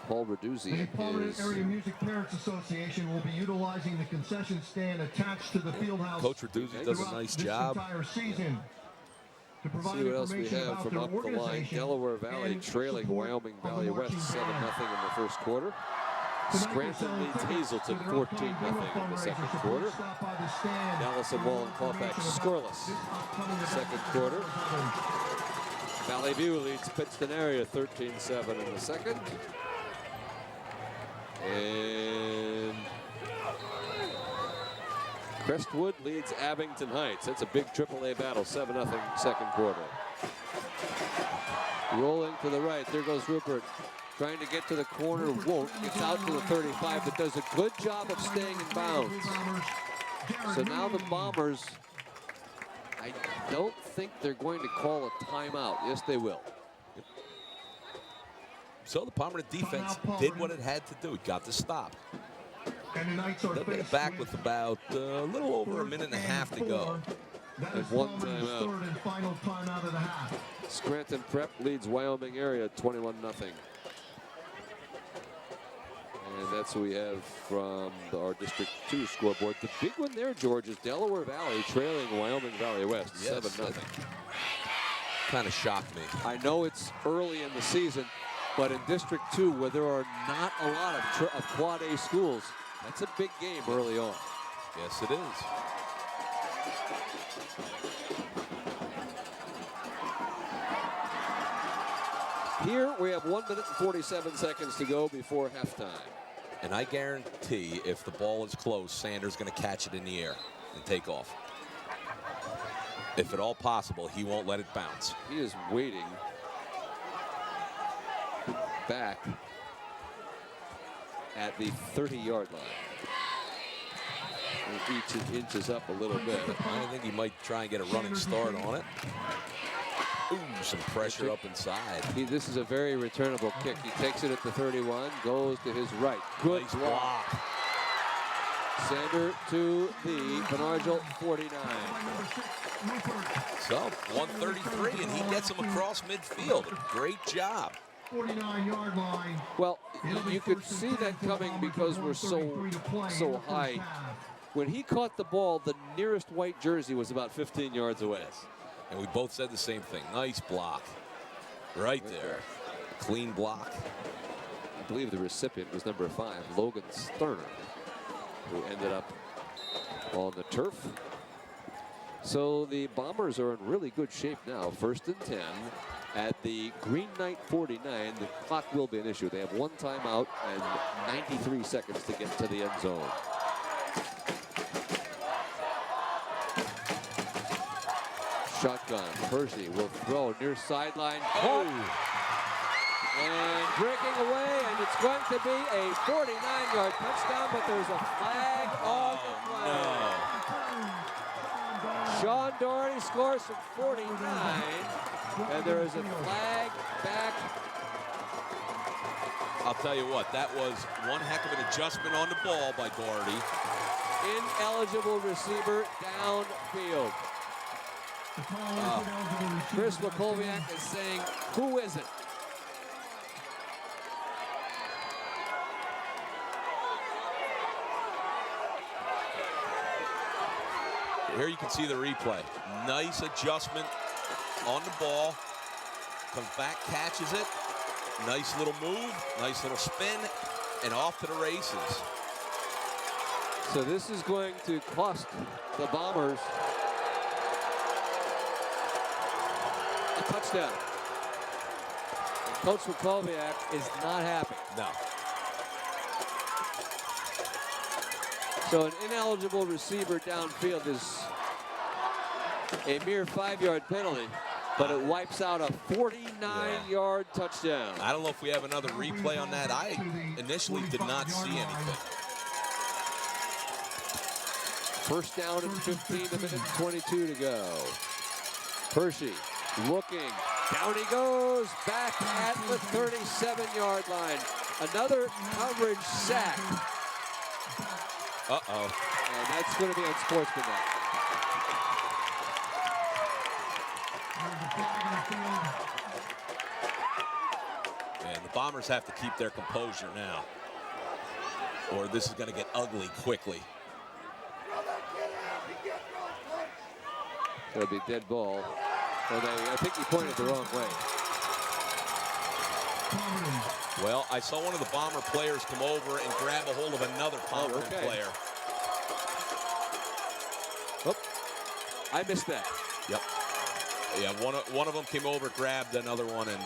Paul Raduzzi. The Palmerton Area Music Parents Association will be utilizing the concession stand attached to the field house. Coach Raduzzi does a nice job. Entire season. To provide see what else we have from up the line. Delaware Valley trailing Wyoming Valley West 7-0 in the first quarter. Scranton leads Hazleton 14-0 in the second quarter. Dallas and Wallenkaufach scoreless in the second quarter. Valley View leads Pittston area 13-7 in the second. And Crestwood leads Abington Heights. That's a big AAA battle, 7-0 second quarter. Rolling to the right, there goes Rupert. Trying to get to the corner, won't. Gets out to the 35, but does a good job of staying in bounds. So now the Bombers, I don't think they're going to call a timeout. Yes, they will. So the Palmerton defense did what it had to do. It got to stop. They'll get back with about a little over a minute and a half to go. With one timeout. Scranton Prep leads Wyoming area 21-0. And that's what we have from our District 2 scoreboard. The big one there, George, is Delaware Valley trailing Wyoming Valley West 7-0. Kind of shocked me. I know it's early in the season, but in District 2, where there are not a lot of Quad A schools, that's a big game early on. Yes, it is. Here we have 1 minute and 47 seconds to go before halftime. And I guarantee if the ball is close, Sanders going to catch it in the air and take off. If at all possible, he won't let it bounce. He is waiting back at the 30-yard line. He inches up a little bit. I think he might try and get a running start on it. Ooh, some pressure up inside. This is a very returnable kick. He takes it at the 31, goes to his right. Good nice block. Sander to the Argyl 49. So 133, and he gets him across midfield. Great job. 49-yard line. Well, you could see that coming because we're so high. When he caught the ball, the nearest white jersey was about 15 yards away. And we both said the same thing. Nice block. Right there. Clean block. I believe the recipient was number 5, Logan Sterner, who ended up on the turf. So the Bombers are in really good shape now. 1st and 10 at the Green Knight 49. The clock will be an issue. They have 1 timeout and 93 seconds to get to the end zone. Shotgun. Percy will throw near sideline. Oh! And breaking away, and it's going to be a 49-yard touchdown, but there's a flag on the play. No. Sean Doherty scores from 49, and there is a flag back. I'll tell you what, that was one heck of an adjustment on the ball by Doherty. Ineligible receiver downfield. Chris Wakowiak is saying, who is it? Here you can see the replay. Nice adjustment on the ball. Comes back, catches it. Nice little move, nice little spin, and off to the races. So this is going to cost the Bombers a touchdown. And Coach Wakowiak is not happy. No. So an ineligible receiver downfield is a mere 5-yard penalty, but it wipes out a 49-yard touchdown. I don't know if we have another replay on that. I initially did not see anything. First down and 15, a minute and 22 to go. Percy looking. Down he goes, back at the 37-yard line. Another coverage sack. Uh-oh. And that's going to be unsportsmanlike. And the Bombers have to keep their composure now, or this is going to get ugly quickly. It'll be dead ball. Well, I think he pointed the wrong way. Well, I saw one of the Bomber players come over and grab a hold of another Palmerton player. Oh, I missed that. Yep. Yeah, one of them came over, grabbed another one, and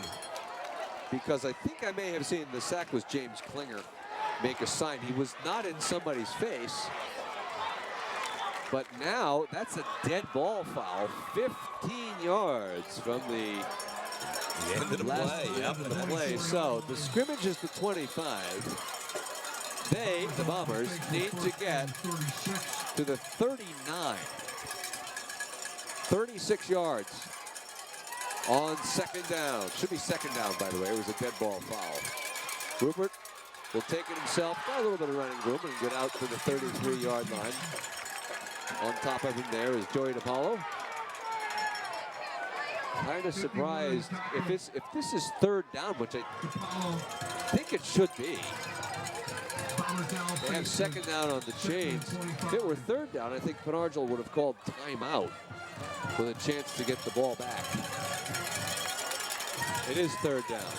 because I think I may have seen the sack was James Klinger make a sign. He was not in somebody's face. But now that's a dead ball foul, 15 yards from the end of the play. Yep, the play. So the scrimmage is the 25. They, the Bombers, need to get to the 39. 36 yards on second down. Should be second down, by the way. It was a dead ball foul. Rupert will take it himself. Got a little bit of running room and get out to the 33-yard line. On top of him there is Joey DePaulo. Kind of surprised if this is third down, which I think it should be. They have second down on the chains. If it were third down, I think Argyl would have called timeout with a chance to get the ball back. It is third down.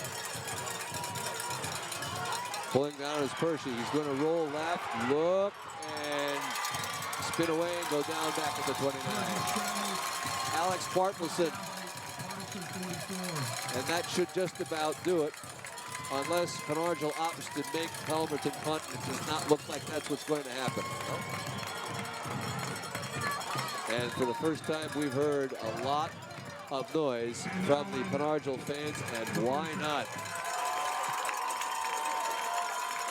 Pulling down is Percy. He's going to roll left, look, and spin away and go down back at the 29. Alex Bartleson. And that should just about do it, unless Argyl opts to make Palmerton punt. It does not look like that's what's going to happen. And for the first time, we've heard a lot of noise from the Argyl fans, and why not?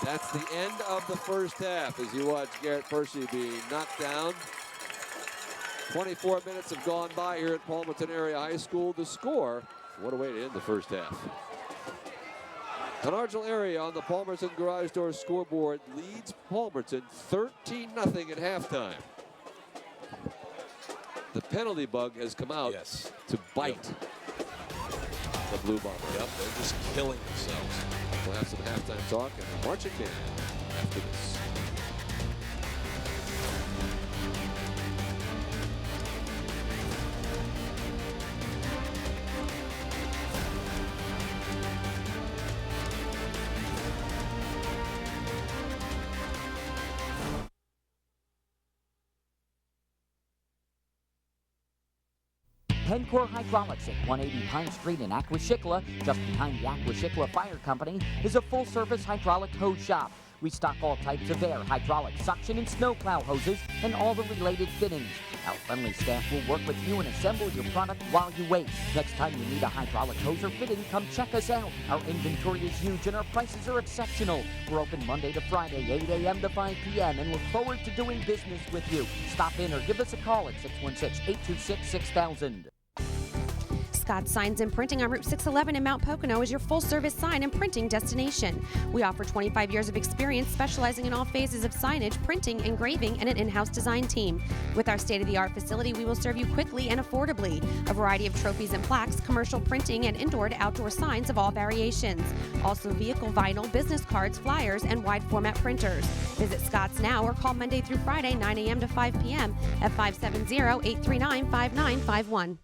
That's the end of the first half as you watch Garrett Percy being knocked down. 24 minutes have gone by here at Palmerton Area High School. The score, what a way to end the first half. Argyl area on the Palmerton Garage Door scoreboard leads Palmerton 13-0 at halftime. The penalty bug has come out to bite the Blue Bombers. Yep, they're just killing themselves. We'll have some halftime talk and a marching band after this. Pencor Hydraulics at 180 Pine Street in Aquashikla, just behind the Aquashikla Fire Company, is a full-service hydraulic hose shop. We stock all types of air, hydraulic, suction, and snowplow hoses, and all the related fittings. Our friendly staff will work with you and assemble your product while you wait. Next time you need a hydraulic hose or fitting, come check us out. Our inventory is huge and our prices are exceptional. We're open Monday to Friday, 8 a.m. to 5 p.m., and look forward to doing business with you. Stop in or give us a call at 616-826-6000. Scott Signs and Printing on Route 611 in Mount Pocono is your full-service sign and printing destination. We offer 25 years of experience specializing in all phases of signage, printing, engraving, and an in-house design team. With our state-of-the-art facility, we will serve you quickly and affordably. A variety of trophies and plaques, commercial printing, and indoor to outdoor signs of all variations. Also vehicle vinyl, business cards, flyers, and wide-format printers. Visit Scott's now or call Monday through Friday, 9 a.m. to 5 p.m. at 570-839-5951.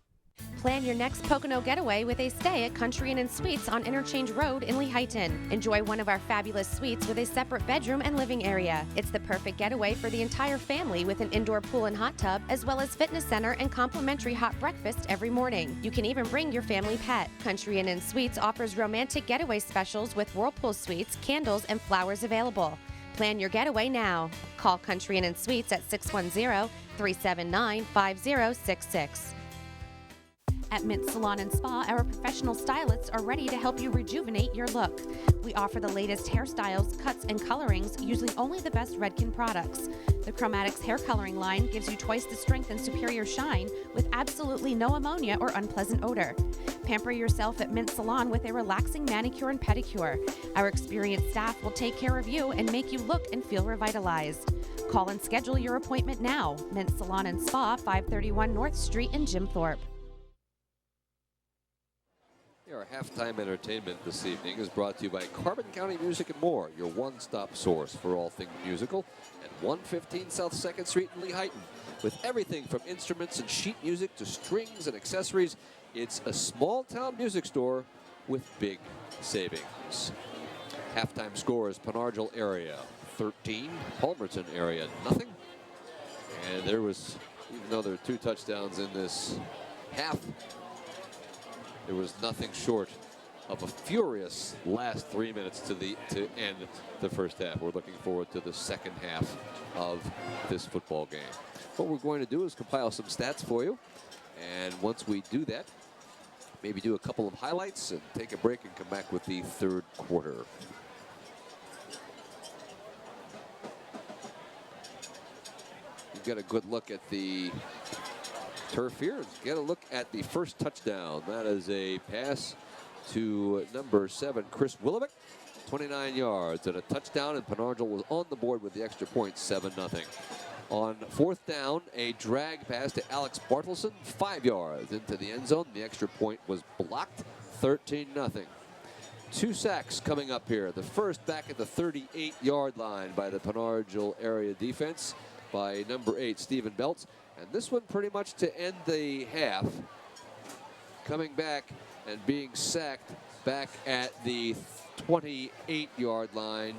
Plan your next Pocono getaway with a stay at Country Inn & Suites on Interchange Road in Lehighton. Enjoy one of our fabulous suites with a separate bedroom and living area. It's the perfect getaway for the entire family with an indoor pool and hot tub, as well as fitness center and complimentary hot breakfast every morning. You can even bring your family pet. Country Inn & Suites offers romantic getaway specials with whirlpool suites, candles, and flowers available. Plan your getaway now. Call Country Inn & Suites at 610-379-5066. At Mint Salon and Spa, our professional stylists are ready to help you rejuvenate your look. We offer the latest hairstyles, cuts, and colorings using only the best Redken products. The Chromatics hair coloring line gives you twice the strength and superior shine with absolutely no ammonia or unpleasant odor. Pamper yourself at Mint Salon with a relaxing manicure and pedicure. Our experienced staff will take care of you and make you look and feel revitalized. Call and schedule your appointment now. Mint Salon and Spa, 531 North Street in Jim Thorpe. Our halftime entertainment this evening is brought to you by Carbon County Music and More, your one-stop source for all things musical at 115 South 2nd Street in Lehighton. With everything from instruments and sheet music to strings and accessories, it's a small-town music store with big savings. Halftime score is Argyl area 13, Palmerton area nothing. And there was, even though there were 2 touchdowns in this half, there was nothing short of a furious last 3 minutes to end the first half. We're looking forward to the second half of this football game. What we're going to do is compile some stats for you. And once we do that, maybe do a couple of highlights and take a break and come back with the third quarter. You've got a good look at the turf here. Get a look at the first touchdown. That is a pass to number 7, Chris Willovick, 29 yards and a touchdown, and Argyl was on the board with the extra point, 7-0. On 4th down, a drag pass to Alex Bartelson, 5 yards into the end zone. The extra point was blocked, 13-0. 2 sacks coming up here. The first back at the 38-yard line by the Argyl area defense by number 8, Stephen Belts. And this one pretty much to end the half, coming back and being sacked back at the 28-yard line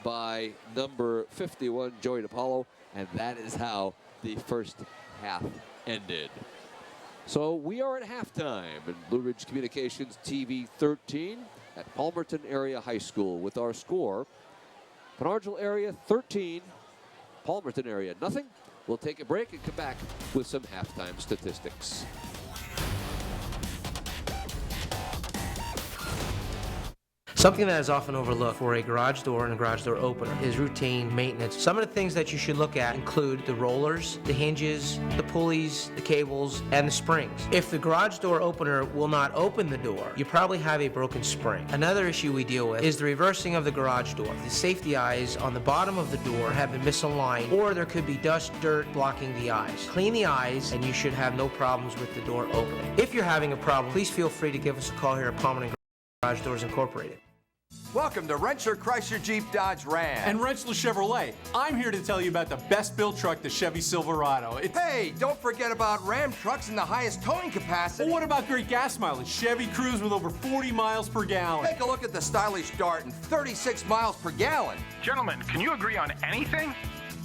by number 51, Joey DiPaolo, and that is how the first half ended. So we are at halftime in Blue Ridge Communications TV 13 at Palmerton Area High School with our score, Argyl area 13, Palmerton area nothing. We'll take a break and come back with some halftime statistics. Something that is often overlooked for a garage door and a garage door opener is routine maintenance. Some of the things that you should look at include the rollers, the hinges, the pulleys, the cables, and the springs. If the garage door opener will not open the door, you probably have a broken spring. Another issue we deal with is the reversing of the garage door. The safety eyes on the bottom of the door have been misaligned, or there could be dust, dirt blocking the eyes. Clean the eyes and you should have no problems with the door opening. If you're having a problem, please feel free to give us a call here at Palmerton Garage Doors Incorporated. Welcome to Rentschler Chrysler Jeep Dodge Ram. And Rentschler Chevrolet. I'm here to tell you about the best built truck, the Chevy Silverado. Hey, don't forget about Ram trucks and the highest towing capacity. Well, what about great gas mileage? Chevy Cruze with over 40 miles per gallon. Take a look at the stylish Dart and 36 miles per gallon. Gentlemen, can you agree on anything?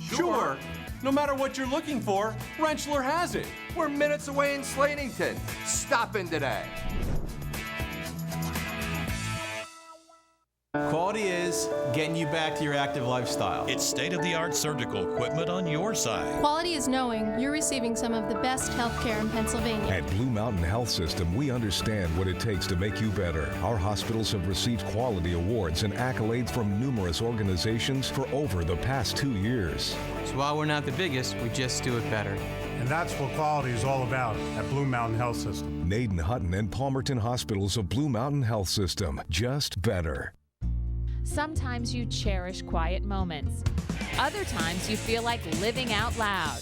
Sure. No matter what you're looking for, Rentschler has it. We're minutes away in Slatington. Stop in today. Quality is getting you back to your active lifestyle. It's state-of-the-art surgical equipment on your side. Quality is knowing you're receiving some of the best health care in Pennsylvania. At Blue Mountain Health System, we understand what it takes to make you better. Our hospitals have received quality awards and accolades from numerous organizations for over the past 2 years. So while we're not the biggest, we just do it better. And that's what quality is all about at Blue Mountain Health System. Naden Hutton and Palmerton Hospitals of Blue Mountain Health System. Just better. Sometimes you cherish quiet moments. Other times you feel like living out loud.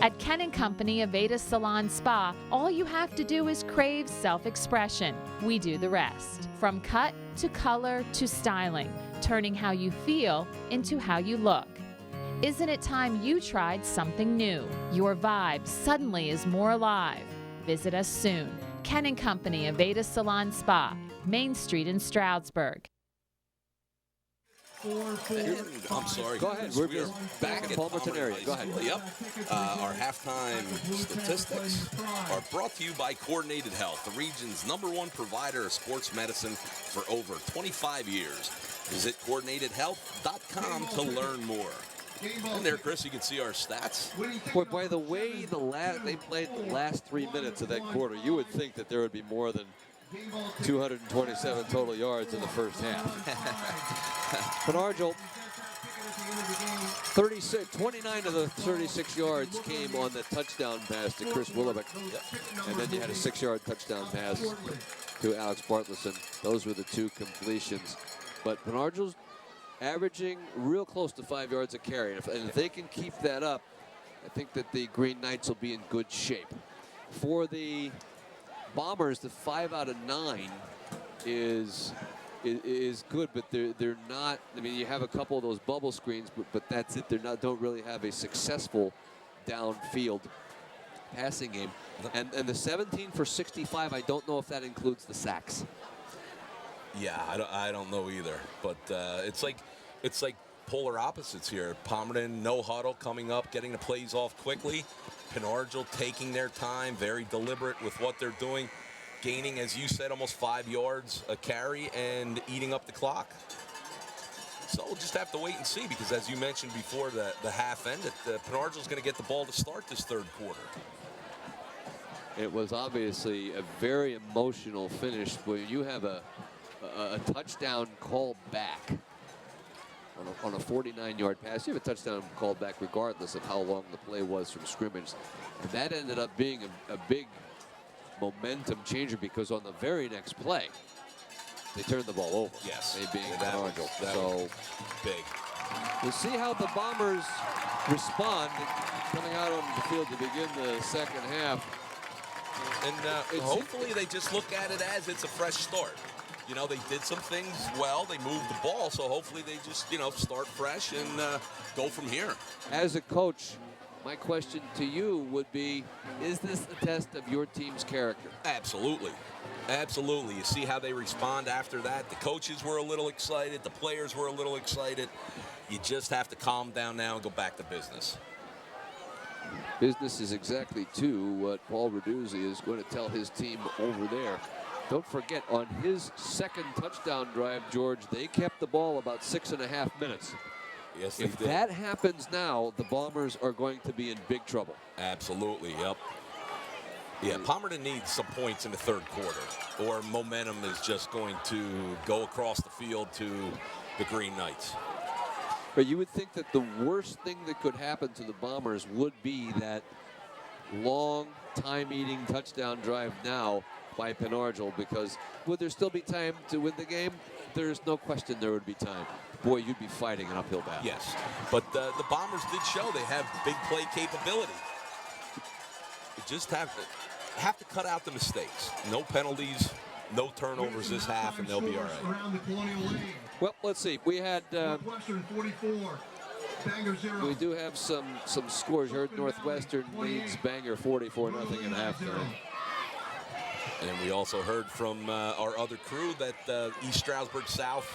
At Ken & Company Aveda Salon Spa, all you have to do is crave self-expression. We do the rest. From cut to color to styling, turning how you feel into how you look. Isn't it time you tried something new? Your vibe suddenly is more alive. Visit us soon. Ken & Company Aveda Salon Spa, Main Street in Stroudsburg. I'm sorry. Go ahead. We We're are back at Palmerton area. Go ahead. Yep. Our halftime statistics are brought to you by Coordinated Health, the region's #1 provider of sports medicine for over 25 years. Visit coordinatedhealth.com to learn more. And there, Chris, you can see our stats. Boy, by the way they played the last 3 minutes of that quarter, you would think that there would be more than 227 total yards in the first half. Argyl, 29 of the 36 yards came on the touchdown pass to Chris Willoughby. And then you had a 6-yard touchdown pass to Alex Bartleson. Those were the 2 completions. But Argyl's averaging real close to 5 yards a carry. And if they can keep that up, I think that the Green Knights will be in good shape. For the Bombers, the 5 out of 9 is good, but they're not. I mean, you have a couple of those bubble screens, but that's it. Don't really have a successful downfield passing game. And the 17 for 65, I don't know if that includes the sacks. Yeah, I don't know either. But it's like polar opposites here. Palmerton, no huddle, coming up, getting the plays off quickly. Argyl taking their time, very deliberate with what they're doing, gaining, as you said, almost 5 yards a carry and eating up the clock. So we'll just have to wait and see, because as you mentioned before the half ended, Argyl's going to get the ball to start this third quarter. It was obviously a very emotional finish where you have a touchdown called back on a 49-yard pass. You have a touchdown called back regardless of how long the play was from scrimmage. And that ended up being a big momentum changer, because on the very next play, they turned the ball over. Yes. They being Argyl. So big. We'll see how the Bombers respond coming out on the field to begin the second half. And hopefully they just look at it as it's a fresh start. You know, they did some things well. They moved the ball, so hopefully they just, start fresh and go from here. As a coach, my question to you would be, is this a test of your team's character? Absolutely. Absolutely. You see how they respond after that. The coaches were a little excited. The players were a little excited. You just have to calm down now and go back to business. Business is exactly what Paul Raduzzi is going to tell his team over there. Don't forget, on his second touchdown drive, George, they kept the ball about 6.5 minutes. Yes, they If did. that happens now, the Bombers are going to be in big trouble. Absolutely, yep. Yeah, Palmerton needs some points in the third quarter, or momentum is just going to go across the field to the Green Knights. But you would think that the worst thing that could happen to the Bombers would be that long, time-eating touchdown drive now by Argyl, because would there still be time to win the game? There's no question there would be time. Boy, you'd be fighting an uphill battle. Yes, but the Bombers did show they have big play capability. You just have to cut out the mistakes. No penalties, no turnovers this half, and they'll be all right. Well, let's see. We had Northwestern 44, Bangor 0. we do have some scores here. Northwestern leads Bangor 44-0 at halftime. And we also heard from our other crew that East Stroudsburg South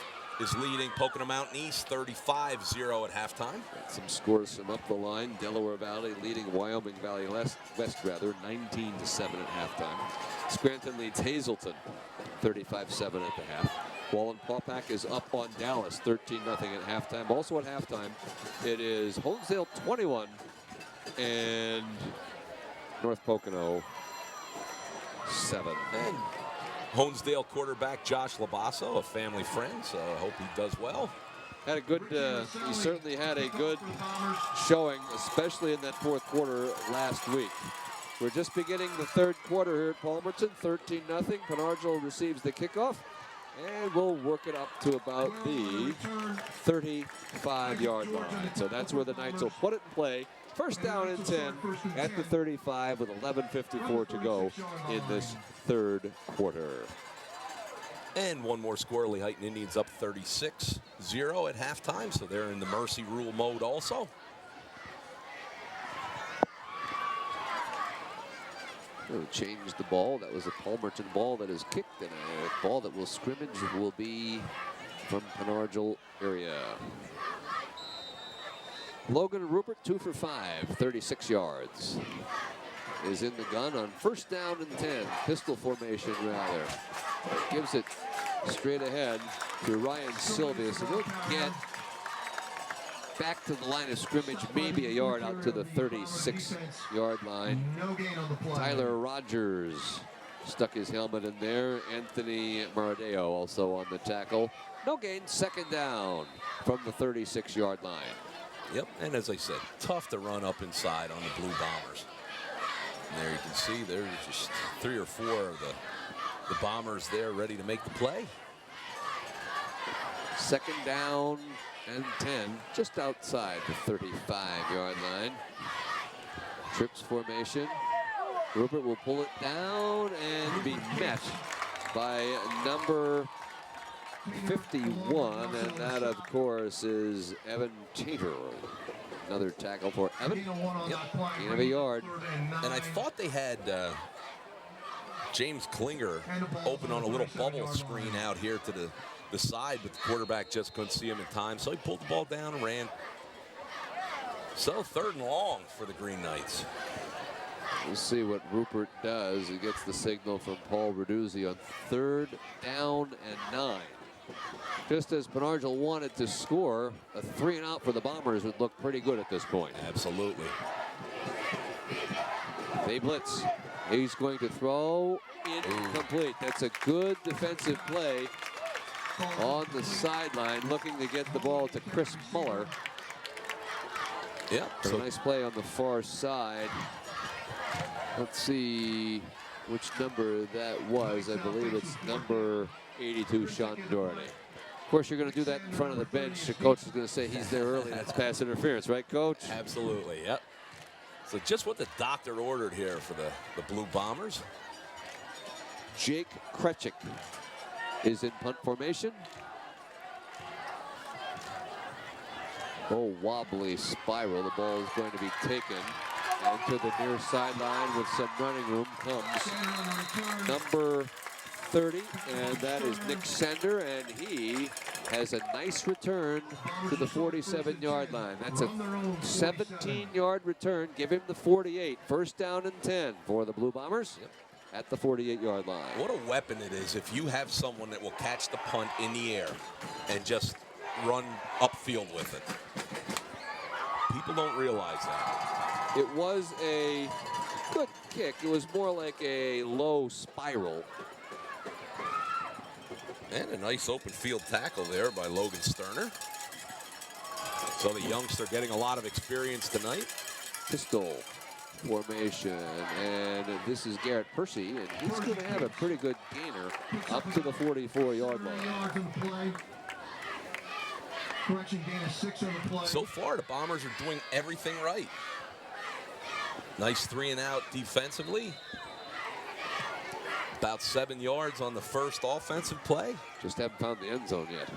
is leading Pocono Mountain East 35-0 at halftime. Some scores from up the line. Delaware Valley leading Wyoming Valley West 19-7 at halftime. Scranton leads Hazleton 35-7 at the half. Wallen-Paupack is up on Dallas 13-0 at halftime. Also at halftime, it is Honesdale 21 and North Pocono 7. And Honesdale quarterback Josh Labasso, a family friend, so I hope he does well. Had a good, he certainly had a good showing, especially in that fourth quarter last week. We're just beginning the third quarter here at Palmerton, 13-0. Argyl receives the kickoff, and we'll work it up to about the 35-yard line. So that's where the Knights will put it in play. First down and 10 at the 35 with 11:54 to go in this third quarter. And one more score, Lehighton Indians up 36-0 at halftime, so they're in the mercy rule mode also. They'll change the ball. That was a Palmerton ball that is kicked, and a ball that will scrimmage will be from Argyl area. Logan Rupert, 2 for 5, 36 yards. Is in the gun on first down and 10. Pistol formation, rather. Gives it straight ahead to Ryan Sylvia. So he'll get back to the line of scrimmage, maybe a yard out to the 36-yard line. Tyler Rogers stuck his helmet in there. Anthony Maradeo also on the tackle. No gain, second down from the 36-yard line. Yep, and as I said, tough to run up inside on the Blue Bombers. And there you can see there's just 3 or 4 of the Bombers there ready to make the play. Second down and 10, just outside the 35-yard line. Trips formation. Rupert will pull it down and be met by number 51, and that, of course, is Evan Tater. Another tackle for Evan. Yep. Gain of a yard. And I thought they had James Klinger open on a little bubble screen out here to the side, but the quarterback just couldn't see him in time, so he pulled the ball down and ran. So 3rd and long for the Green Knights. We'll see what Rupert does. He gets the signal from Paul Raduzzi on 3rd down and 9. Just as Argyl wanted to score, a 3 and out for the Bombers would look pretty good at this point. Absolutely. They blitz. He's going to throw incomplete. That's a good defensive play on the sideline, looking to get the ball to Chris Muller. Yeah. So nice play on the far side. Let's see which number that was. I believe it's number 82, Sean Doherty. Of course, you're going to do that in front of the bench. The coach is going to say he's there early. That's pass interference, right, Coach? Absolutely, yep. So just what the doctor ordered here for the Blue Bombers. Jake Kretschik is in punt formation. Oh, wobbly spiral. The ball is going to be taken. And to the near sideline with some running room comes number 30, and that is Nick Sender, and he has a nice return to the 47-yard line. That's a 17-yard return. Give him the 48. First down and 10 for the Blue Bombers at the 48-yard line. What a weapon it is if you have someone that will catch the punt in the air and just run upfield with it. People don't realize that. It was a good kick. It was more like a low spiral. And a nice open field tackle there by Logan Sterner. So the youngster getting a lot of experience tonight. Pistol formation, and this is Garrett Percy, and he's going to have a pretty good gainer up to the 44-yard line. Correction, gain of 6 on the play. So far, the Bombers are doing everything right. Nice 3 and out defensively. About 7 yards on the first offensive play. Just haven't found the end zone yet.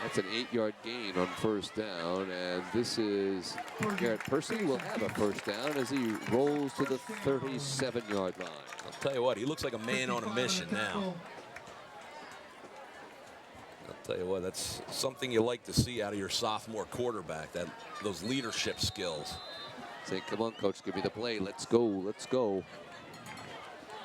That's an 8-yard gain on first down, and this is Garrett Percy will have a first down as he rolls to the 37-yard line. I'll tell you what, he looks like a man on a mission now. I'll tell you what, that's something you like to see out of your sophomore quarterback, those leadership skills. Say, come on, coach, give me the play. Let's go, let's go.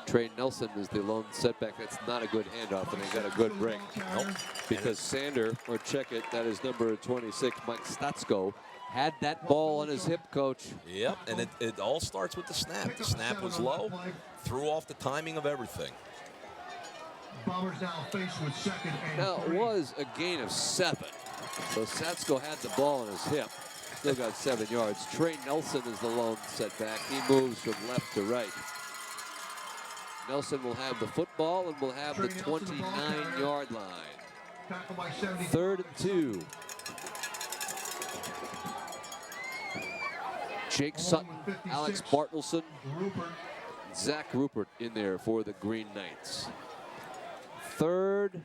Trey Nelson is the lone setback. That's not a good handoff, and they got a good break. Nope. Because Sander, or check it, that is number 26, Mike Statsko, had that ball on his hip, coach. Yep, and it all starts with the snap. The snap was low, threw off the timing of everything. Bombers now faced with 2nd and Now, 3. it was a gain of 7. So Statsko had the ball on his hip. Still got 7 yards. Trey Nelson is the lone setback. He moves from left to right. Nelson will have the football and will have the 29-yard line. 3rd and 2. Jake Sutton, Alex Bartleson, Zach Rupert in there for the Green Knights. 3rd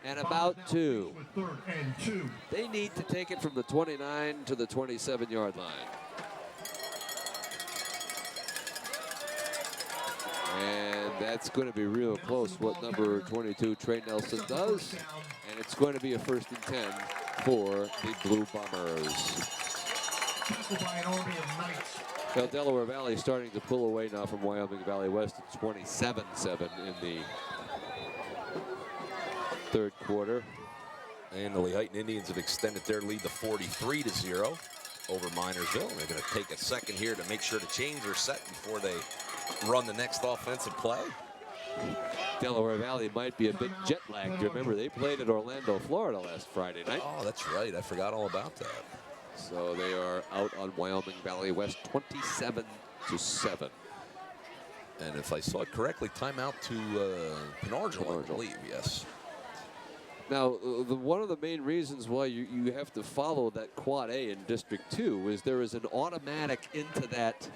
and about 2. They need to take it from the 29 to the 27-yard line. And that's going to be real close what number 22 Trey Nelson does. And it's going to be a 1st and 10 for the Blue Bombers. Well, Delaware Valley starting to pull away now from Wyoming Valley West at 27-7 in the 3rd quarter. And the Lehighton Indians have extended their lead to 43-0 over Minersville. They're going to take a second here to make sure to change their set before they run the next offensive play. Delaware Valley might be a bit jet lagged. Remember, they played at Orlando, Florida last Friday night. Oh, that's right. I forgot all about that. So they are out on Wyoming Valley West 27-7. And if I saw it correctly, timeout to Penargil, I believe, yes. Now, one of the main reasons why you have to follow that Quad A in District 2 is there is an automatic into that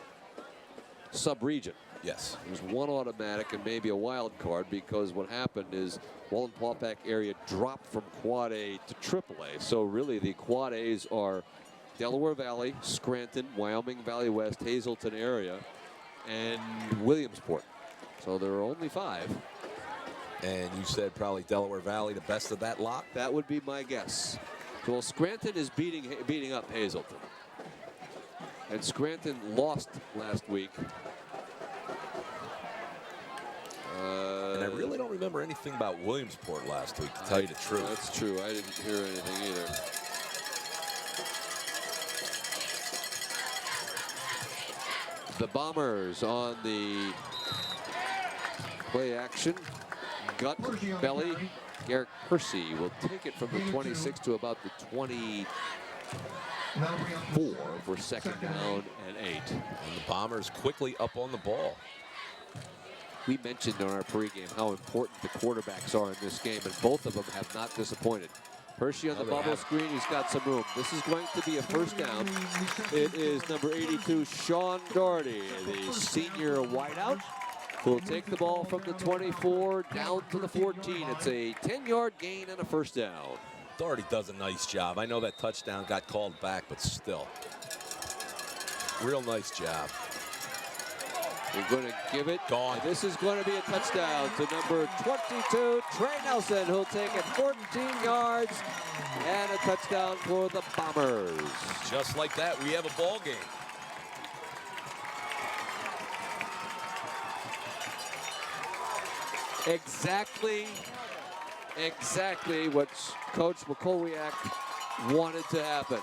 sub-region. Yes. There's one automatic and maybe a wild card, because what happened is Wallen-Paupack area dropped from Quad A to AAA. So really the Quad A's are Delaware Valley, Scranton, Wyoming Valley West, Hazleton area, and Williamsport. So there are only 5. And you said probably Delaware Valley the best of that lot? That would be my guess. Well, Scranton is beating up Hazleton. And Scranton lost last week. And I really don't remember anything about Williamsport last week, to tell you the truth. That's true. I didn't hear anything either. The Bombers on the play action. Gut, belly. Garrett Percy will take it from the 26 to about the 24 for 2nd down and 8. And the Bombers quickly up on the ball. We mentioned in our pregame how important the quarterbacks are in this game, and both of them have not disappointed. Percy on the bubble screen, he's got some room. This is going to be a 1st down. It is number 82, Sean Doherty, the senior wideout, who will take the ball from the 24 down to the 14. It's a 10-yard gain and a 1st down. Doherty does a nice job. I know that touchdown got called back, but still. Real nice job. We're going to give it. Gone. This is going to be a touchdown to number 22, Trey Nelson, who'll take it 14 yards and a touchdown for the Bombers. Just like that, we have a ball game. Exactly what Coach McColwiak wanted to happen.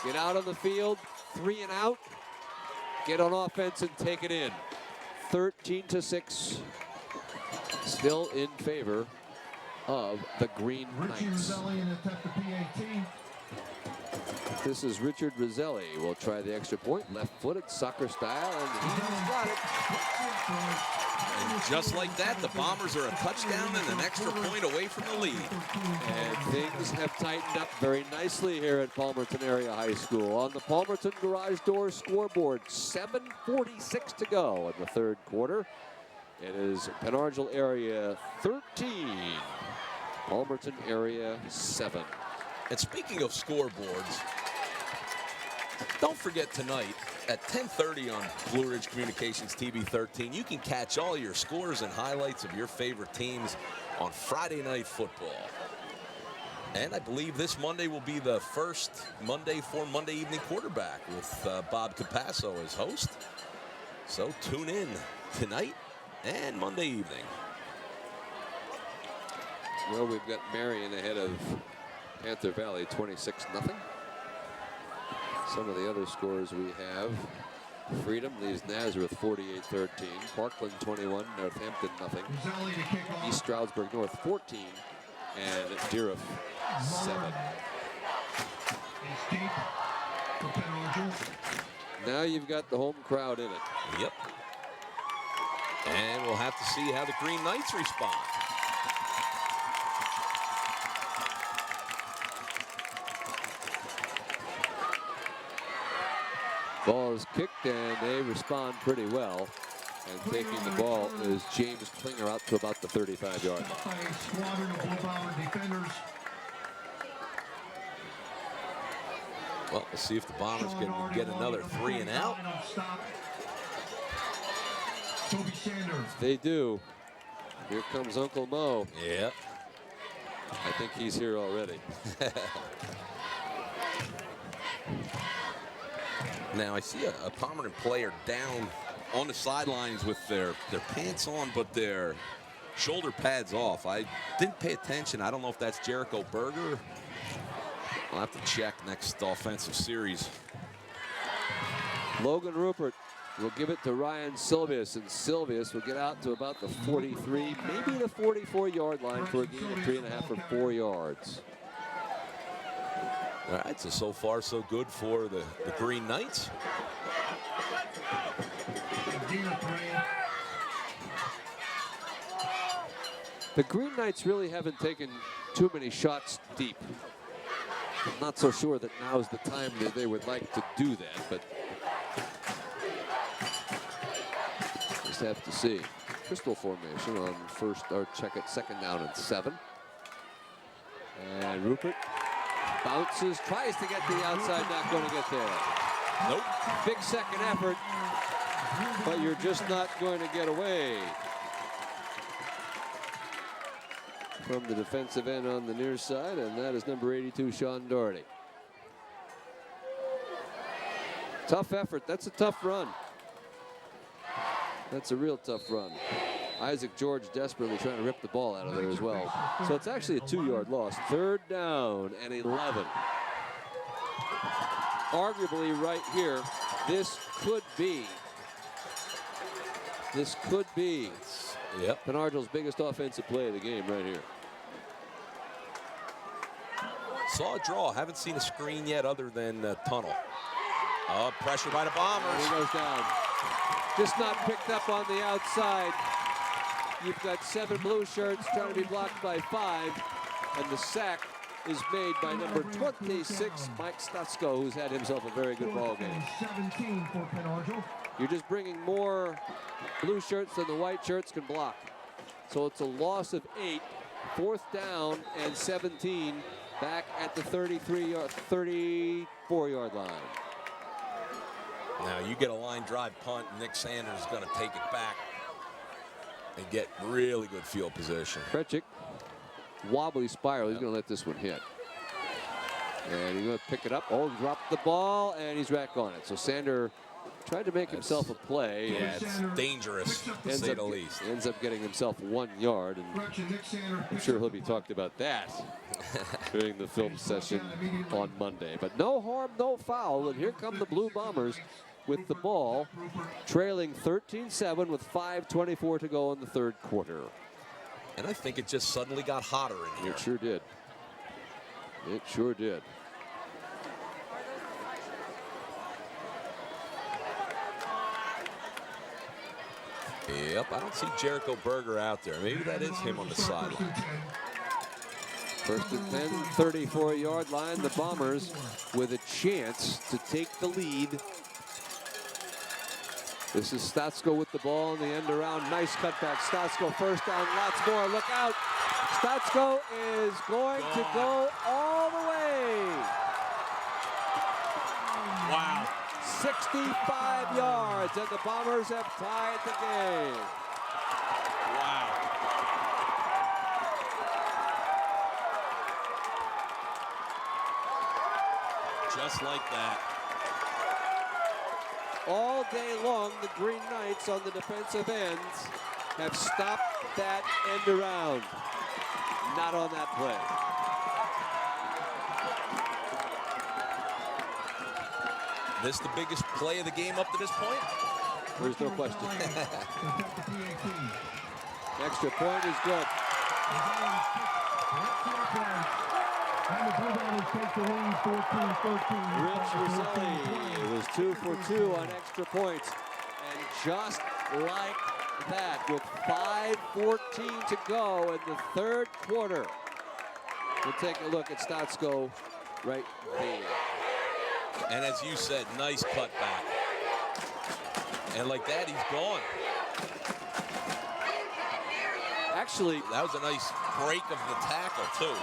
Get out on the field, 3 and out. Get on offense and take it in. 13-6. Still in favor of the Green Knights. This is Richard Roselli. Will try the extra point. Left-footed, soccer style, and he's got it. And just like that, the Bombers are a touchdown and an extra point away from the lead. And things have tightened up very nicely here at Palmerton Area High School. On the Palmerton Garage Door scoreboard, 7:46 to go in the 3rd quarter. It is Penargil area 13, Palmerton area 7. And speaking of scoreboards, don't forget tonight at 10:30 on Blue Ridge Communications TV 13, you can catch all your scores and highlights of your favorite teams on Friday Night Football. And I believe this Monday will be the first Monday for Monday Evening Quarterback with Bob Capasso as host. So tune in tonight and Monday evening. Well, we've got Marion ahead of Panther Valley, 26-0. Some of the other scores we have. Freedom leads Nazareth 48-13. Parkland 21, Northampton nothing. East Stroudsburg North 14, and Deerfield 7. Now you've got the home crowd in it. Yep. And we'll have to see how the Green Knights respond. Ball is kicked, and they respond pretty well. And taking the ball is James Klinger out to about the 35-yard line. Well, we'll see if the Bombers can get another 3 and out. Toby Sander. They do. Here comes Uncle Mo. Yeah. I think he's here already. Now I see a Palmerton player down on the sidelines with their pants on, but their shoulder pads off. I didn't pay attention. I don't know if that's Jericho Berger. I'll have to check next offensive series. Logan Rupert will give it to Ryan Silvius, and Silvius will get out to about the 43, maybe the 44-yard line for a gain of 3.5 or 4 yards. All right, so far so good for the Green Knights. The Green Knights really haven't taken too many shots deep. I'm not so sure that now is the time that they would like to do that, but just have to see. Crystal formation on first, or check it, 2nd down and 7. And Rupert bounces, tries to get to the outside, not going to get there. Nope. Big second effort, but you're just not going to get away from the defensive end on the near side, and that is number 82, Sean Doherty. Tough effort. That's a tough run. That's a real tough run. Isaac George desperately trying to rip the ball out of there as well. So it's actually a 2-yard loss. 3rd down and 11. Arguably right here, this could be Penargel's biggest offensive play of the game right here. Saw a draw. Haven't seen a screen yet other than tunnel. Pressure by the Bombers. He goes down. Just not picked up on the outside. You've got 7 blue shirts trying to be blocked by 5. And the sack is made by number 26, Mike Stotsko, who's had himself a very good ball game. 17 for Penargel. You're just bringing more blue shirts than the white shirts can block. So it's a loss of 8. 4th down and 17 back at the 34-yard line. Now you get a line drive punt. Nick Sanders is going to take it back and get really good field position. Krechik, wobbly spiral. He's going to let this one hit. And he's going to pick it up. Oh, dropped the ball, and he's back on it. So Sander tried to make himself a play. Yeah, it's dangerous, to say the least. Ends up getting himself 1 yard, and I'm sure he'll be talked about that during the film session on Monday. But no harm, no foul, and here come the Blue Bombers with the ball, trailing 13-7 with 5:24 to go in the 3rd quarter. And I think it just suddenly got hotter in here. It sure did. It sure did. Yep, I don't see Jericho Berger out there. Maybe that is him on the sideline. 1st and 10, 34-yard line. The Bombers with a chance to take the lead. This is Stotsko with the ball in the end around. Nice cutback. Stotsko 1st down, lots more. Look out. Stotsko is going to go all the way. Wow. 65 yards, and the Bombers have tied the game. Wow. Just like that. All day long, the Green Knights on the defensive ends have stopped that end around. Not on that play. This the biggest play of the game up to this point? There's no question. Extra point is good. Rich Roselli was 2 for 2 on extra points. And just like that, with 5:14 to go in the 3rd quarter, we'll take a look at Stotsko right there. And as you said, nice cutback. And like that, he's gone. Actually, that was a nice break of the tackle, too.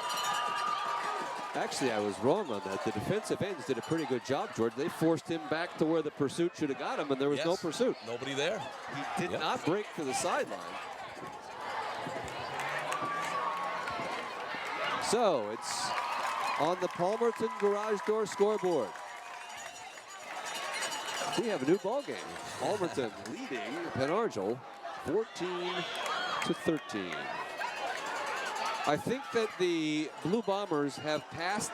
Actually, I was wrong on that. The defensive ends did a pretty good job, George. They forced him back to where the pursuit should have got him, and there was no pursuit. Nobody there. He did not break to the sideline. So it's on the Palmerton garage door scoreboard. We have a new ball game. Palmerton leading Penn Argyl 14-13. I think that the Blue Bombers have passed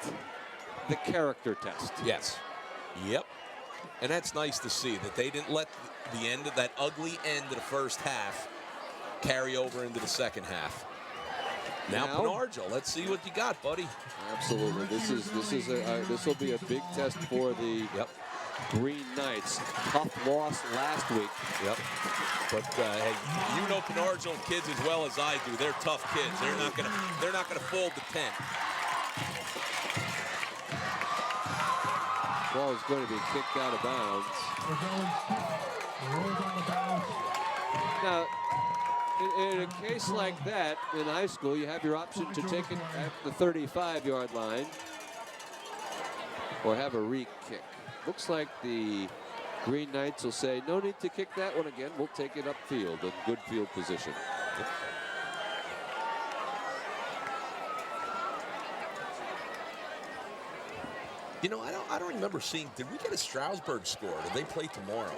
the character test. Yes. Yep. And that's nice to see that they didn't let the end of that ugly end of the first half carry over into the second half. Now Penn Argyl, let's see what you got, buddy. Absolutely. This will be a big test for the Green Knights. Tough loss last week. Yep. But hey, you know Penn Argyl kids as well as I do. They're tough kids. They're not gonna fold the tent. Ball is going to be kicked out of bounds. Now, in a case like that in high school, you have your option to take it at the 35-yard line or have a re-kick. Looks like the Green Knights will say, no need to kick that one again. We'll take it upfield in good field position. You know, I don't remember seeing, did we get a Stroudsburg score? Did they play tomorrow?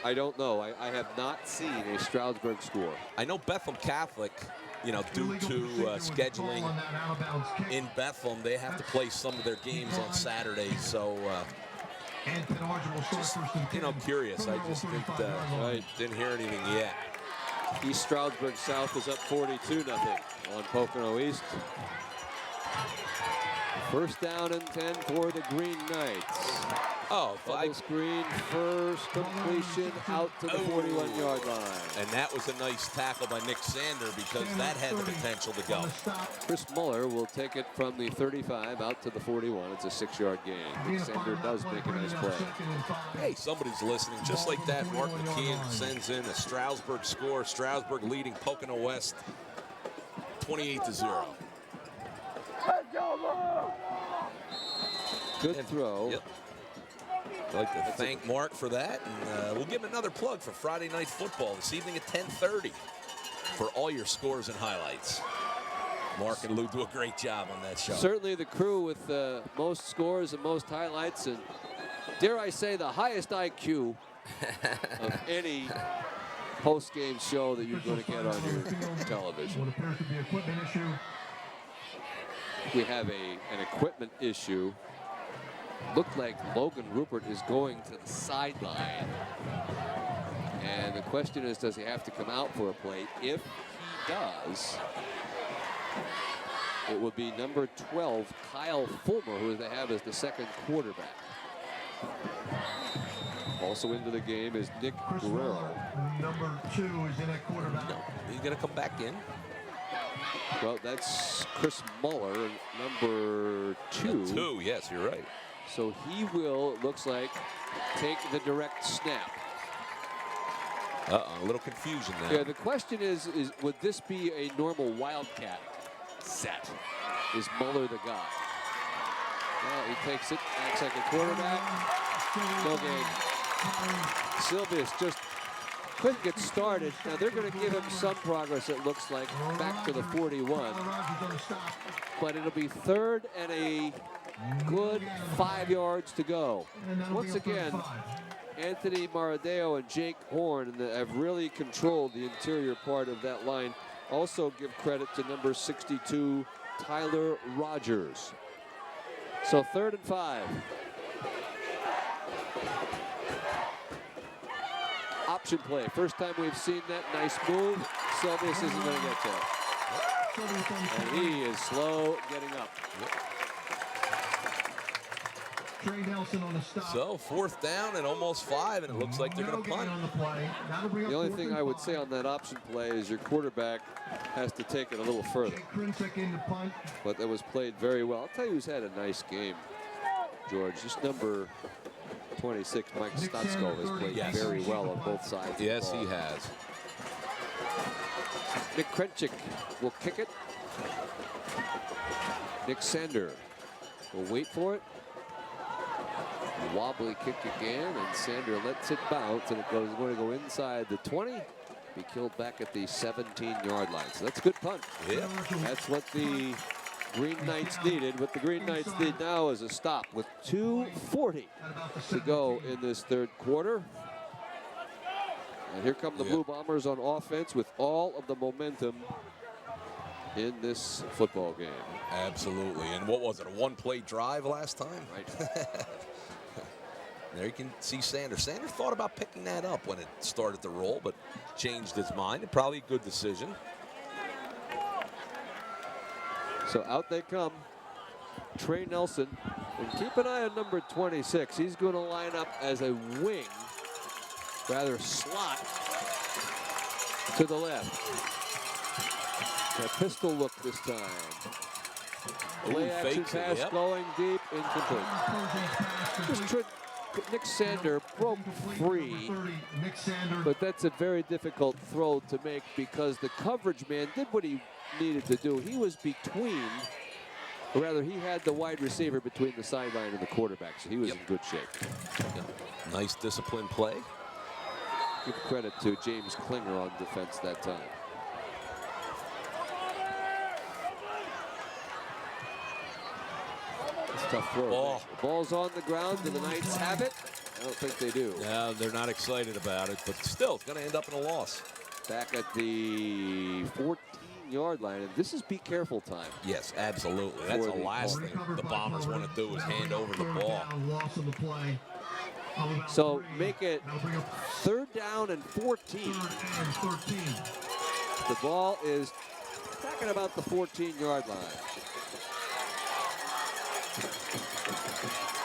I don't know. I have not seen a Stroudsburg score. I know Bethlehem Catholic, you know, due to scheduling in Bethlehem, they have to play some of their games on Saturday. So, just, you know, curious. I just didn't hear anything yet. East Stroudsburg South is up 42-0 on Pocono East. First down and 10 for the Green Knights. Oh, double screen, first completion out to the 41-yard line. And that was a nice tackle by Nick Sander because that had the potential to go. Chris Muller will take it from the 35 out to the 41. It's a 6-yard gain. Nick Sander does make a nice play. Hey, somebody's listening. Just like that, Mark McKeon sends in a Stroudsburg score. Stroudsburg leading Pocono West 28-0. Good throw. Yep. I'd like to thank Mark for that, and we'll give him another plug for Friday Night Football this evening at 10:30 for all your scores and highlights. Mark and Lou do a great job on that show. Certainly the crew with most scores and most highlights, and dare I say the highest IQ of any post-game show that you're going to get on your television. We have an equipment issue. Looked like Logan Rupert is going to the sideline. And the question is, does he have to come out for a play? If he does, it would be number 12, Kyle Fulmer, who they have as the second quarterback. Also into the game is Nick Guerrero. Number 2 is in at quarterback. No, he's going to come back in. Well, that's Chris Muller, number 2. 2, yes, you're right. So he will, it looks like, take the direct snap. A little confusion there. Yeah, the question is would this be a normal Wildcat set? Is Muller the guy? Well, he takes it, acts like a quarterback. No gain. Silvius just couldn't get started. Now they're going to give him some progress, it looks like, back to the 41. But it'll be third and a good 5 yards to go. Once again, Anthony Maradeo and Jake Horn have really controlled the interior part of that line. Also give credit to number 62, Tyler Rogers. So 3rd and 5. Option play. First time we've seen that. Nice move. Silvius isn't going to get there. And he is slow getting up. So 4th down and almost 5, and it looks like they're going to punt. The only thing I would say on that option play is your quarterback has to take it a little further. But that was played very well. I'll tell you who's had a nice game, George. This number 26, Mike Stotsko, has played very well on both sides. Yes, he has. Nick Krenchik will kick it. Nick Sander We'll wait for it. Wobbly kick again, and Sander lets it bounce, and it goes going to go inside the 20. Be killed back at the 17-yard line. So that's a good punt. Yeah. That's what the Green Knights needed. What the Green Knights need now is a stop with 2:40 to go in this third quarter. And here come the Blue Bombers on offense with all of the momentum in this football game. Absolutely. And what was it, a one-play drive last time? Right. There you can see Sanders. Sanders thought about picking that up when it started to roll, but changed his mind. And probably a good decision. So out they come. Trey Nelson. And keep an eye on number 26. He's going to line up as a wing, rather slot to the left. A pistol look this time. Play action pass going deep, incomplete. Nick Sander broke free, but that's a very difficult throw to make because the coverage man did what he needed to do. He was between, or rather he had the wide receiver between the sideline and the quarterback, so he was in good shape. Nice disciplined play. Give credit to James Klinger on defense that time. Tough throw. The ball's on the ground. Do the Knights have it? I don't think they do. Yeah, they're not excited about it, but still, it's going to end up in a loss. Back at the 14-yard line, and this is be careful time. Yes, absolutely. That's the last thing the Bombers want to do is hand over the ball. So make it 3rd down and 14. The ball is back at about the 14-yard line.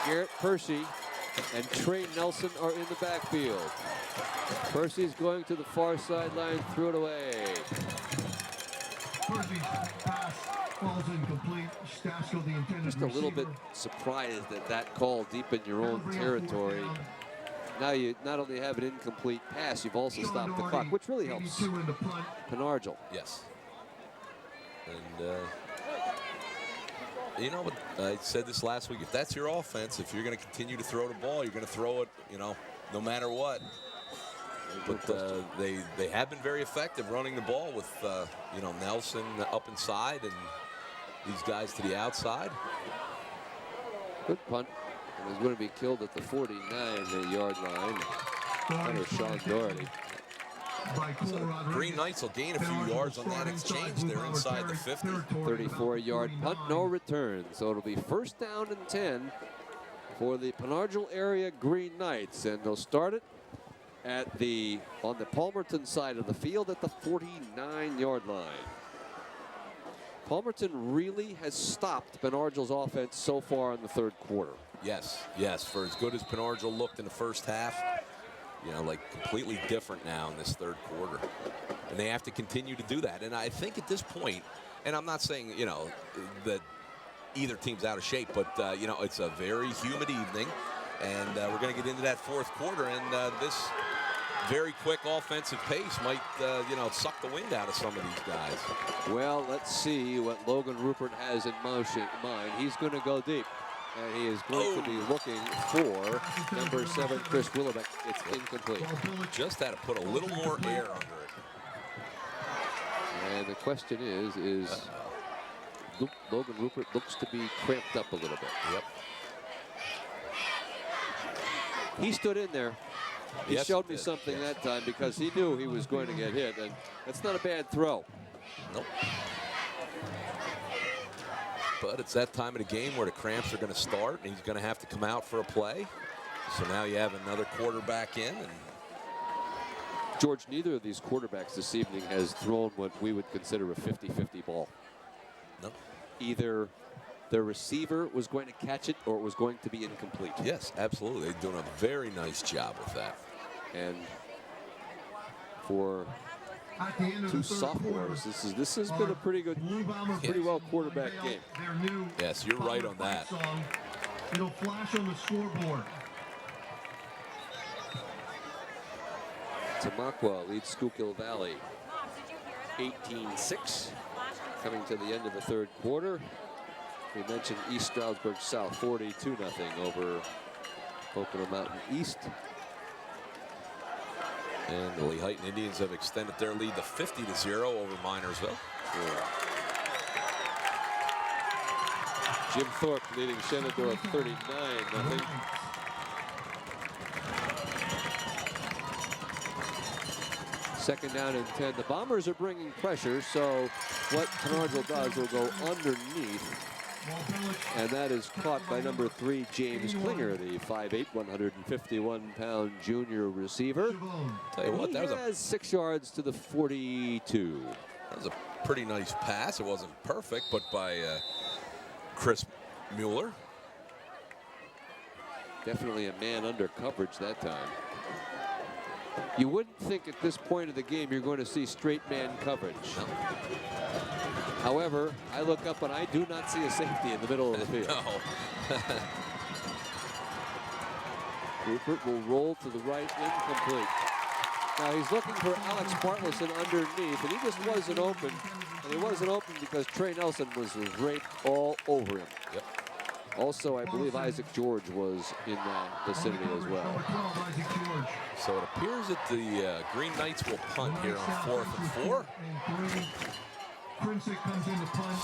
Garrett Percy and Trey Nelson are in the backfield. Percy's going to the far sideline, threw it away. Just a little bit surprised at that call deep in your own territory. Now you not only have an incomplete pass, you've also stopped the clock, which really helps Argyl. Yes. And you know, I said this last week, if that's your offense, if you're going to continue to throw the ball, you're going to throw it, you know, no matter what. But they have been very effective running the ball with, you know, Nelson up inside and these guys to the outside. Good punt. And he's going to be killed at the 49-yard line. Under Sean Doherty. So Green Knights will gain a few yards on that exchange. They're inside the 50. 34-yard punt, no return. So it'll be 1st down and 10 for the Argyl area Green Knights. And they'll start it at on the Palmerton side of the field at the 49-yard line. Palmerton really has stopped Argyl's offense so far in the third quarter. Yes, yes. For as good as Argyl looked in the first half, you know, like completely different now in this third quarter. And they have to continue to do that. And I think at this point, and I'm not saying, you know, that either team's out of shape, but, you know, it's a very humid evening. And we're going to get into that fourth quarter. And this very quick offensive pace might, you know, suck the wind out of some of these guys. Well, let's see what Logan Rupert has in mind. He's going to go deep. And he is going to be looking for number 7, Chris Willebeck. It's incomplete. Just had to put a little more air under it. And the question is Logan Rupert looks to be cramped up a little bit. Yep. He stood in there. He showed me something that time because he knew he was going to get hit. And that's not a bad throw. Nope. But it's that time of the game where the cramps are going to start, and he's going to have to come out for a play. So now you have another quarterback in. And George, neither of these quarterbacks this evening has thrown what we would consider a 50-50 ball. No. Either the receiver was going to catch it or it was going to be incomplete. Yes, absolutely. They're doing a very nice job with that. And for two sophomores, this has been a pretty good, pretty well quarterback game. Yes, you're right on that. It'll flash on the scoreboard. Tamaqua leads Schuylkill Valley 18-6. Coming to the end of the third quarter. We mentioned East Stroudsburg South, 42-0 over Pocono Mountain East. And the Lehighton Indians have extended their lead to 50-0 over Minersville. Jim Thorpe leading Shenandoah 39-0. Second down and 10. The Bombers are bringing pressure, so what Penargil does will go underneath. And that is caught by number 3, James Klinger, the 5'8", 151-pound junior receiver. Tell you what, that was 6 yards to the 42. That was a pretty nice pass. It wasn't perfect, but by Chris Mueller. Definitely a man under coverage that time. You wouldn't think at this point of the game you're going to see straight man coverage. No. However, I look up and I do not see a safety in the middle of the field. No. Rupert will roll to the right, incomplete. Now he's looking for Alex Bartleson underneath, and he just wasn't open. And he wasn't open because Trey Nelson was right all over him. Yep. Also, I believe Isaac George was in that vicinity as well. So it appears that the Green Knights will punt here on 4th and 4.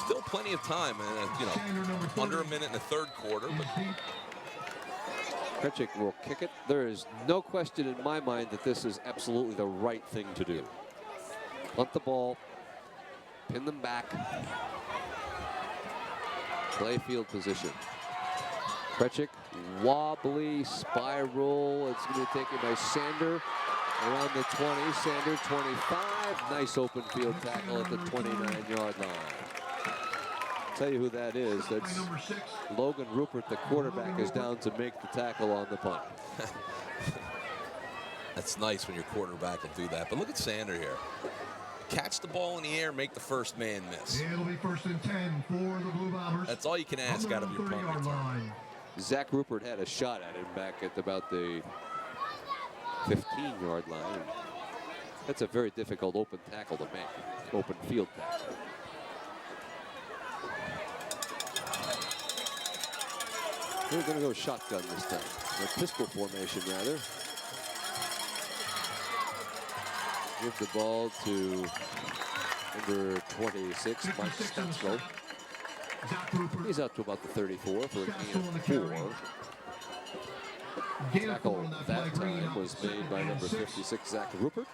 Still plenty of time, and under a minute in the third quarter. But Krechik will kick it. There is no question in my mind that this is absolutely the right thing to do. Punt the ball, pin them back, play field position. Krechik, wobbly spiral. It's going to be taken by Sander around the 20. Sander 25. Nice open field tackle at the 29-yard line. I'll tell you who that is. That's Logan Rupert, the quarterback, is down to make the tackle on the punt. That's nice when your quarterback will do that. But look at Sander here. Catch the ball in the air, make the first man miss. It'll be 1st and 10 for the Blue Bombers. That's all you can ask out of your punt return. Zach Rupert had a shot at him back at about the 15-yard line. That's a very difficult open tackle to make, open field tackle. They're going to go shotgun this time, or pistol formation rather. Give the ball to number 26, Mike Stanslow. He's out to about the 34 for a gain of 4. Tackle that time was made by number 56, Zach Rupert.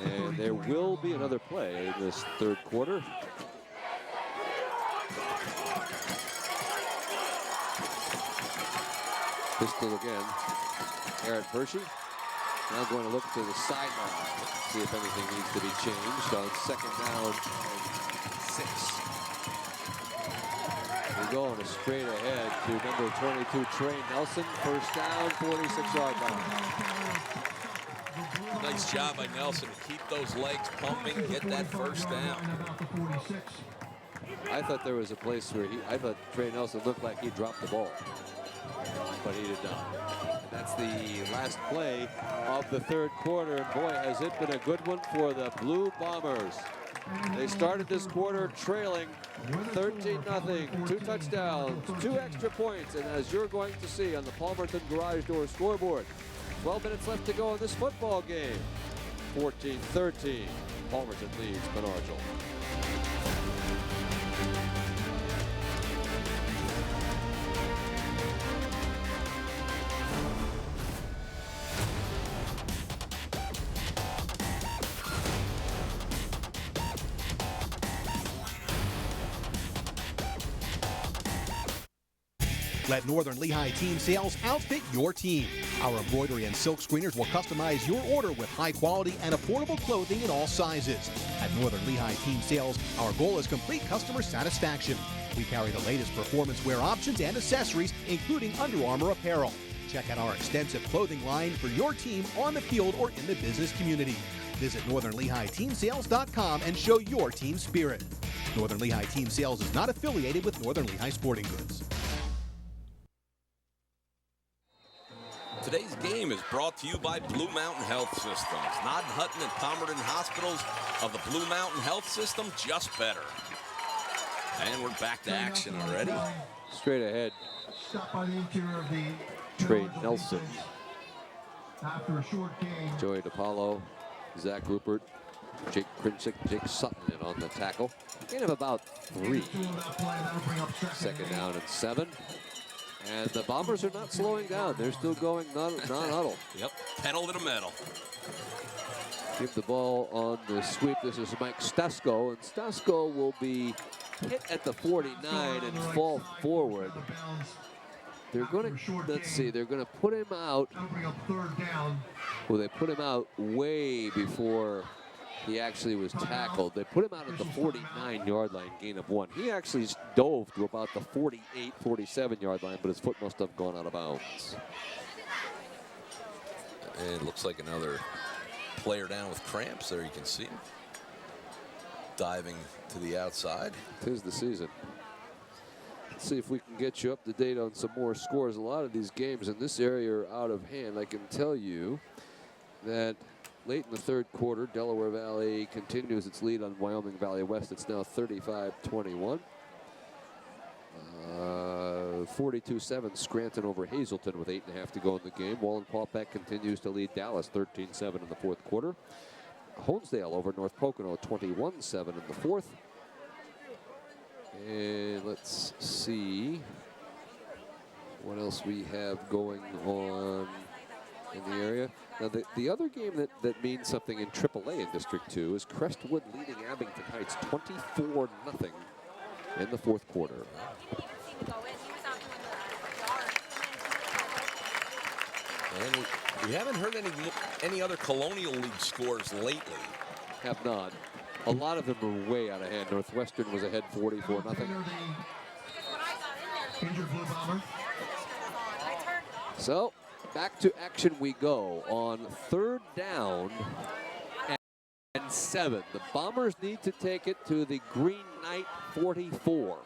And there will be another play in this third quarter. Pistol again. Aaron Hershey. Now going to look to the sideline, see if anything needs to be changed on 2nd down and 6. We're going straight ahead to number 22, Trey Nelson. 1st down, 46-yard line. Nice job by Nelson to keep those legs pumping, get that 1st down. I thought there was a place where I thought Trey Nelson looked like he dropped the ball, but he did not. That's the last play of the third quarter, and boy, has it been a good one for the Blue Bombers. They started this quarter trailing 13-0, 2 touchdowns, 2 extra points, and as you're going to see on the Palmerton Garage Door scoreboard, 12 minutes left to go in this football game. 14-13, Palmerton leads Penargil. Let Northern Lehigh Team Sales outfit your team. Our embroidery and silk screeners will customize your order with high quality and affordable clothing in all sizes. At Northern Lehigh Team Sales, our goal is complete customer satisfaction. We carry the latest performance wear options and accessories, including Under Armour apparel. Check out our extensive clothing line for your team on the field or in the business community. Visit NorthernLehighTeamSales.com and show your team spirit. Northern Lehigh Team Sales is not affiliated with Northern Lehigh Sporting Goods. Today's game is brought to you by Blue Mountain Health Systems. Nod, Hutton, and Palmerton Hospitals of the Blue Mountain Health System, just better. And we're back to action already. Straight ahead. Shot by the interior of the Trey Nelson. After a short game. Joey DiPaolo, Zach Rupert, Jake Krincic, Jake Sutton in on the tackle. Gain of about 3. Second down and 7. And the Bombers are not slowing down. They're still going non-huddle. Yep, pedal to the metal. Give the ball on the sweep. This is Mike Stasko, and Stasko will be hit at the 49 and fall forward. They're going to, let's see, they're going to put him out. Well, they put him out way before he actually was tackled. They put him out at the 49-yard line, gain of 1. He actually dove to about the 48, 47-yard line, but his foot must have gone out of bounds. And it looks like another player down with cramps there. You can see him diving to the outside. 'Tis the season. Let's see if we can get you up to date on some more scores. A lot of these games in this area are out of hand. I can tell you that late in the third quarter, Delaware Valley continues its lead on Wyoming Valley West. It's now 35-21. 42-7 Scranton over Hazleton with 8.5 to go in the game. Wallenpaupack continues to lead Dallas 13-7 in the fourth quarter. Honesdale over North Pocono 21-7 in the fourth. And let's see what else we have going on in the area. Now, the other game that means something in AAA in District 2 is Crestwood leading Abington Heights 24-0 in the fourth quarter. And we haven't heard any other Colonial League scores lately. Have not. A lot of them are way out of hand. Northwestern was ahead 44-0. So back to action we go on 3rd down and 7. The Bombers need to take it to the Green Knight 44.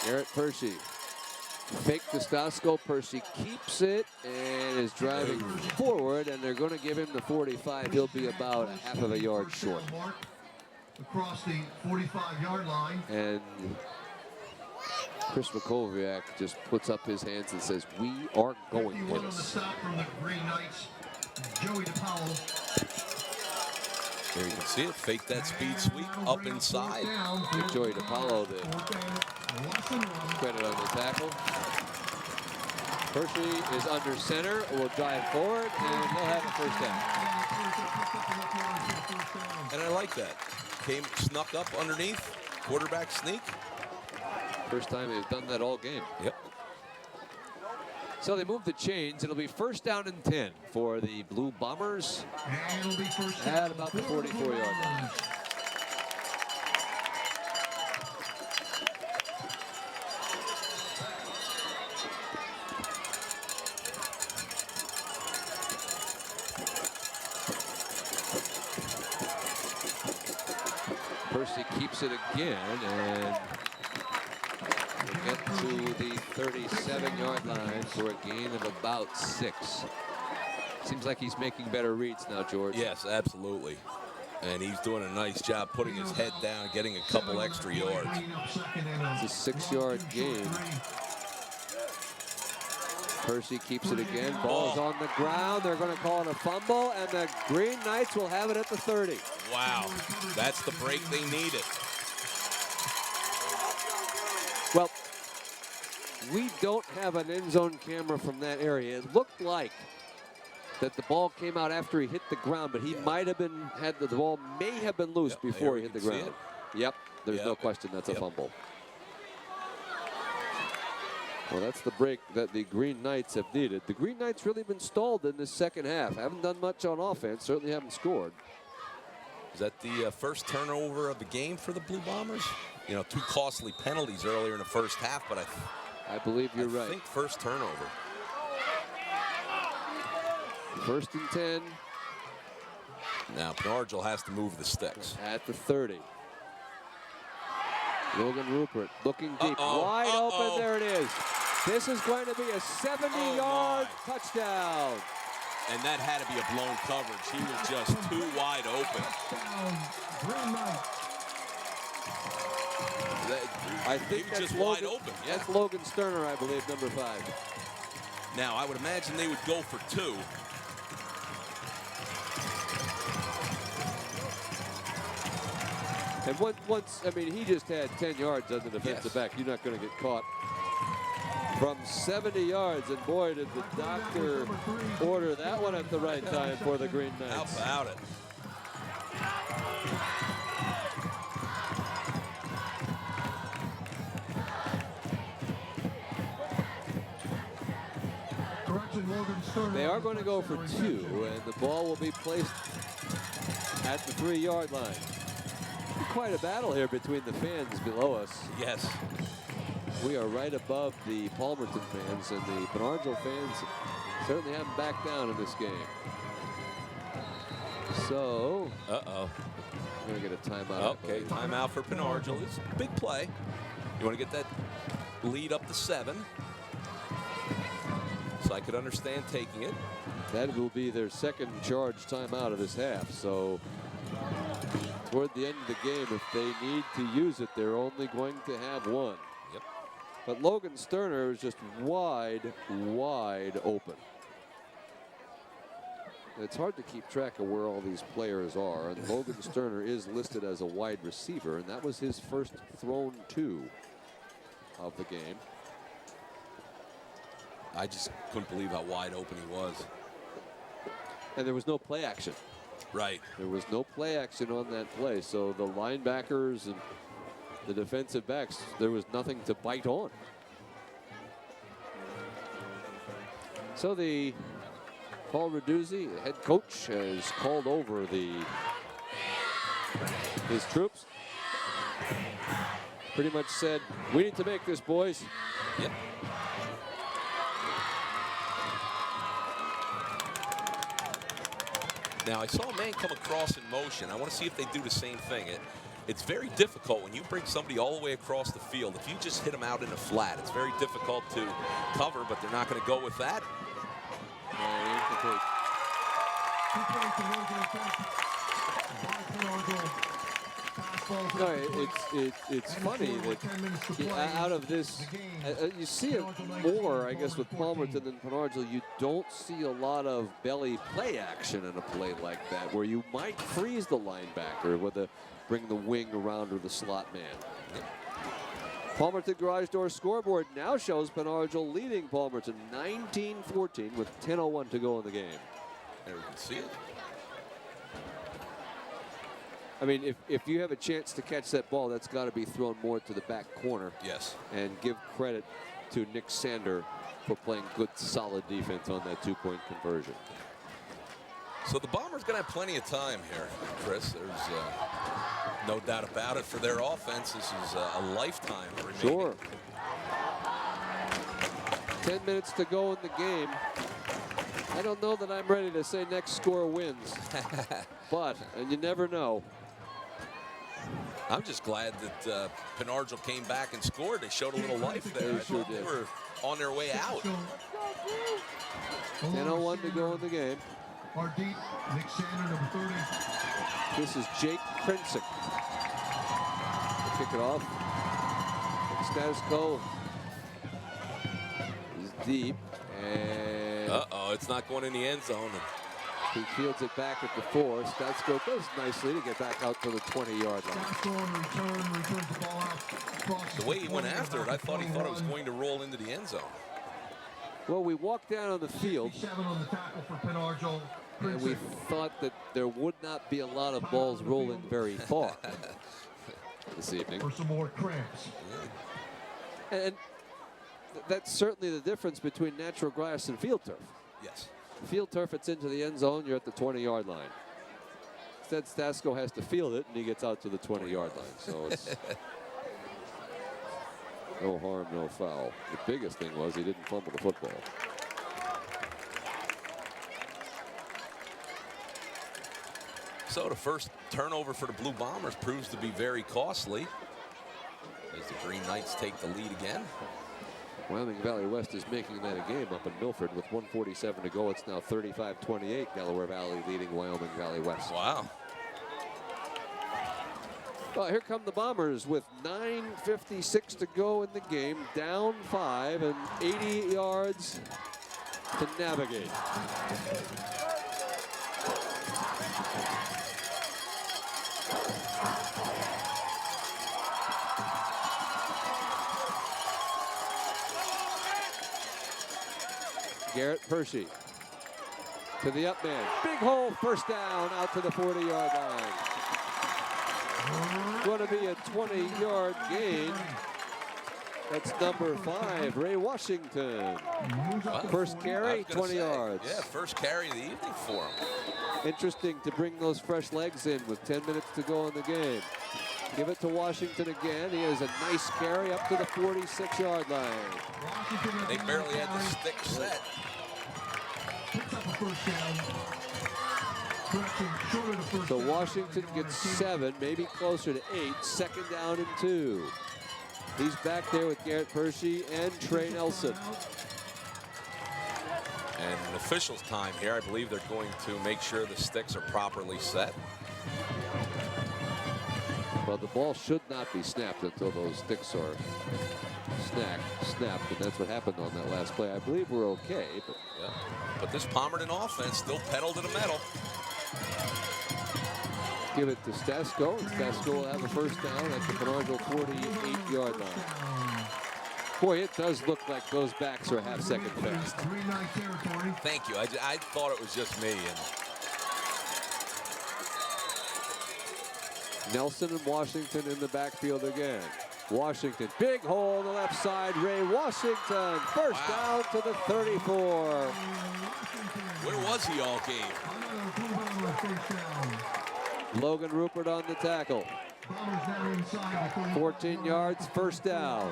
Garrett Percy. Fake to Stasko. Percy keeps it and is driving forward, and they're going to give him the 45. He'll be about a half of a yard short. Across the 45-yard line. And Chris Makoviak just puts up his hands and says, "We are going with on the us." stop from the Green Knights, Joey DiPaolo. There you can see it. Fake that speed sweep up inside. Give Joey DiPaolo the credit on the tackle. Percy is under center, will drive forward, and he'll have a first down. And I like that. Snuck up underneath, quarterback sneak. First time they've done that all game. Yep. So they move the chains. It'll be 1st down and 10 for the Blue Bombers at about the 44-yard line. Percy keeps it again, and we'll get to the 37-yard line for a gain of about 6. Seems like he's making better reads now, George. Yes, absolutely. And he's doing a nice job putting his head down, getting a couple extra yards. It's a 6-yard gain. Percy keeps it again. Ball is on the ground. They're going to call it a fumble, and the Green Knights will have it at the 30. Wow, that's the break they needed. Well, we don't have an end zone camera from that area. It looked like that the ball came out after he hit the ground, but he might have been, the ball may have been loose before he hit the ground. Yep, there's no question that's a fumble. Well, that's the break that the Green Knights have needed. The Green Knights really been stalled in this second half. Haven't done much on offense, certainly haven't scored. Is that the first turnover of the game for the Blue Bombers? You know, 2 costly penalties earlier in the first half, but I believe you're right. I think first turnover. 1st and 10. Now, Argyl has to move the sticks. At the 30. Logan Rupert looking deep. Wide open. There it is. This is going to be a 70-yard touchdown. And that had to be a blown coverage. He was just too wide open. I think he was that's just Logan, wide open. Yeah. That's Logan Sterner, I believe, number 5. Now, I would imagine they would go for 2. And once, I mean, he just had 10 yards on the defensive back. You're not going to get caught from 70 yards. And boy, did the doctor order that one at the right time for the Green Knights. How about it? They are going to go for 2, and the ball will be placed at the 3-yard line. Quite a battle here between the fans below us. Yes. We are right above the Palmerton fans, and the Argyl fans certainly haven't backed down in this game. So, uh-oh. We're going to get a timeout. Okay, timeout for Argyl. It's a big play. You want to get that lead up to 7. So I could understand taking it. That will be their second charge timeout of this half. So toward the end of the game, if they need to use it, they're only going to have 1. Yep. But Logan Sterner is just wide open. And it's hard to keep track of where all these players are. And Logan Sterner is listed as a wide receiver, and that was his first thrown to of the game. I just couldn't believe how wide open he was. And there was no play action. Right. There was no play action on that play. So the linebackers and the defensive backs, there was nothing to bite on. So the Paul Raduzzi, head coach, has called over his troops. Pretty much said, we need to make this, boys. Yep. Now, I saw a man come across in motion. I want to see if they do the same thing. It's very difficult when you bring somebody all the way across the field. If you just hit them out in a flat, it's very difficult to cover, but they're not going to go with that. No, it's funny that out of this, you see it more, I guess, with Palmerton than Argyl. You don't see a lot of belly play action in a play like that, where you might freeze the linebacker with bring the wing around or the slot man. Palmerton Garage Door scoreboard now shows Argyl leading Palmerton 19-14 with 10:01 to go in the game. There we can see it. I mean, if you have a chance to catch that ball, that's got to be thrown more to the back corner. Yes. And give credit to Nick Sander for playing good, solid defense on that 2-point conversion. So the Bombers going to have plenty of time here, Chris. There's no doubt about it. For their offense, this is a lifetime remaining. Sure. 10 minutes to go in the game. I don't know that I'm ready to say next score wins. But, and you never know. I'm just glad that Argyl came back and scored. They showed a little life there. They sure did. They were on their way out. 10:01 to go in the game. Nick Sander, number 30. This is Jake Prinsick. Kick it off. Stasco is deep. And uh-oh, it's not going in the end zone. He fields it back at the 4. Stasco does nicely to get back out to the 20-yard line. The way he went after it, I thought it was going to roll into the end zone. Well, we walked down on the field, and we thought that there would not be a lot of balls rolling very far this evening. For some more cramps. And that's certainly the difference between natural grass and field turf. Yes. Field turf, it's into the end zone, you're at the 20-yard line. Instead, Stasco has to field it, and he gets out to the 20-yard line. So it's no harm, no foul. The biggest thing was he didn't fumble the football. So the first turnover for the Blue Bombers proves to be very costly as the Green Knights take the lead again. Wyoming Valley West is making that a game up in Milford with 1:47 to go. It's now 35-28. Delaware Valley leading Wyoming Valley West. Wow. Well, here come the Bombers with 9:56 to go in the game, down 5 and 80 yards to navigate. Garrett Percy to the up man. Big hole, first down, out to the 40-yard line. Going to be a 20-yard gain. That's number 5, Ray Washington. First carry, 20 yards. Yeah, first carry of the evening for him. Interesting to bring those fresh legs in with 10 minutes to go in the game. Give it to Washington again. He has a nice carry up to the 46-yard line. They barely had the stick set. So Washington gets 7, maybe closer to 8. Second down and 2. He's back there with Garrett Percy and Trey Nelson. And in officials' time here, I believe they're going to make sure the sticks are properly set. Well, the ball should not be snapped until those sticks are snapped, and that's what happened on that last play. I believe we're okay. But, yeah. But this Palmerton offense still pedal to the metal. Give it to Stasko, and Stasko will have a first down at the Argyl 48-yard line. Boy, it does look like those backs are a half-second fast. Thank you. I thought it was just me. And Nelson and Washington in the backfield again. Washington, big hole on the left side. Ray Washington, first down to the 34. Where was he all game? Logan Rupert on the tackle. 14 yards, first down.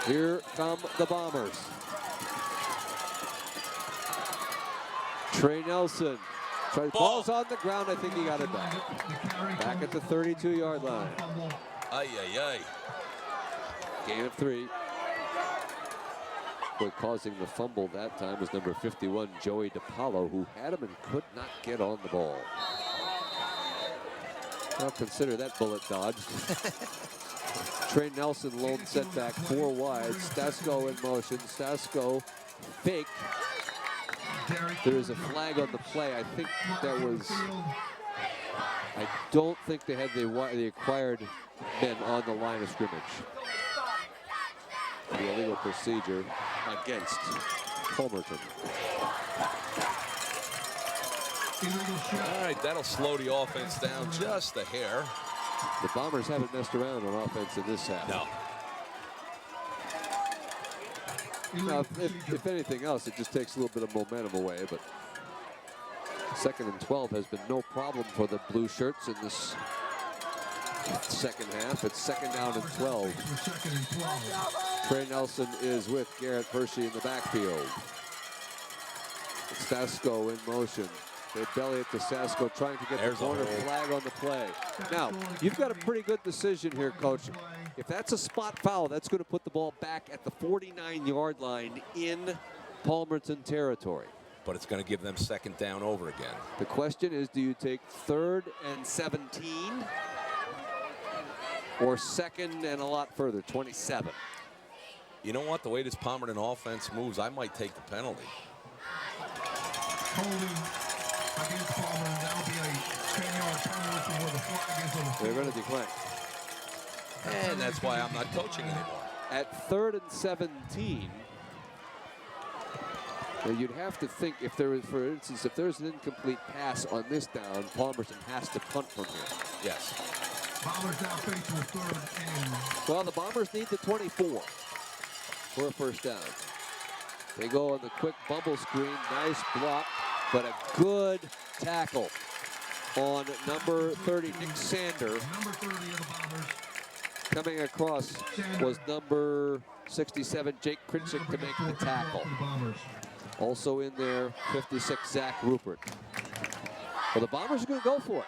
Here come the Bombers. Trey Nelson. Ball's on the ground. I think he got it back. Back at the 32-yard line. Ay, ay, ay. Gain of 3. Boy, causing the fumble that time was number 51, Joey DiPaolo, who had him and could not get on the ball. Well, consider that bullet dodged. Trey Nelson, lone setback, 4 wide. Stasko in motion. Stasko fake. There is a flag on the play. I think that was... I don't think they had the acquired men on the line of scrimmage. The illegal procedure against Palmerton. All right, that'll slow the offense down just a hair. The Bombers haven't messed around on offense in this half. No. Now, if anything else, it just takes a little bit of momentum away, but 2nd and 12 has been no problem for the blue shirts in this second half. It's 2nd down and 12. Trey Nelson is with Garrett Percy in the backfield. Stasko in motion. They belly it to Stasko, trying to get the corner flag on the play. Now, you've got a pretty good decision here, Coach. If that's a spot foul, that's going to put the ball back at the 49-yard line in Palmerton territory. But it's going to give them 2nd down over again. The question is, do you take 3rd and 17 or 2nd and a lot further, 27? You know what? The way this Palmerton offense moves, I might take the penalty. Against Palmerton, that'll be a 10-yard penalty where the flag is on the field. They're going to decline. And that's why I'm not coaching anymore. At 3rd and 17, you'd have to think if there is, for instance, if there's an incomplete pass on this down, Palmerton has to punt from here. Yes. Bombers now facing the 3rd and... Well, the Bombers need the 24 for a first down. They go on the quick bubble screen. Nice block, but a good tackle on number 30, Nick Sander. Number 30 of the Bombers. Coming across was number 67, Jake Krinchik, to make the tackle. Also in there, 56, Zach Rupert. Well, the Bombers are going to go for it.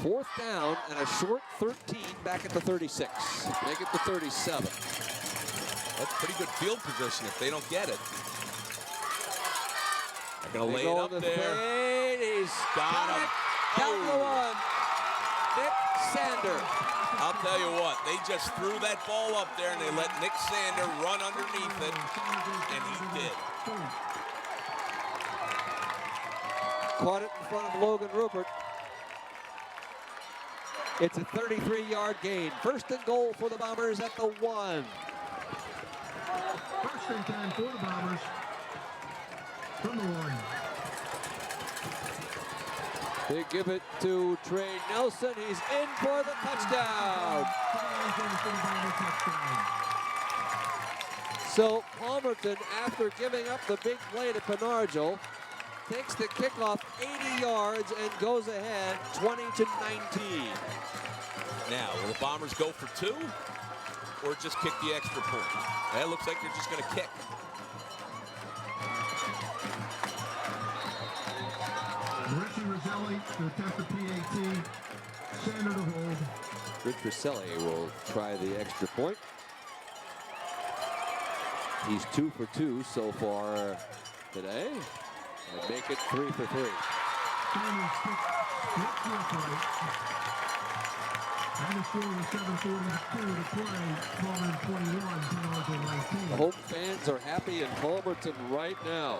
4th down and a short 13 back at the 36. Make it the 37. That's pretty good field position if they don't get it. They're going to lay it up there. Fade. He's got him. Down the one. Nick Sander. I'll tell you what, they just threw that ball up there and they let Nick Sander run underneath it, and he did. Caught it in front of Logan Rupert. It's a 33-yard gain. 1st and goal for the Bombers at the 1. 1st and 10 for the Bombers from the 1. They give it to Trey Nelson. He's in for the touchdown. So Palmerton, after giving up the big play to Penargyl, takes the kickoff 80 yards and goes ahead 20-19. Now, will the Bombers go for 2 or just kick the extra point? It looks like they're just going to kick. Richie Roselli to attempt the PAT. Sander to hold. Rich Roselli will try the extra point. He's 2 for 2 so far today. And make it 3 for 3. And the score was 7:42 to play. Palmerton 21, Penargyl 19. The home fans are happy in Palmerton right now.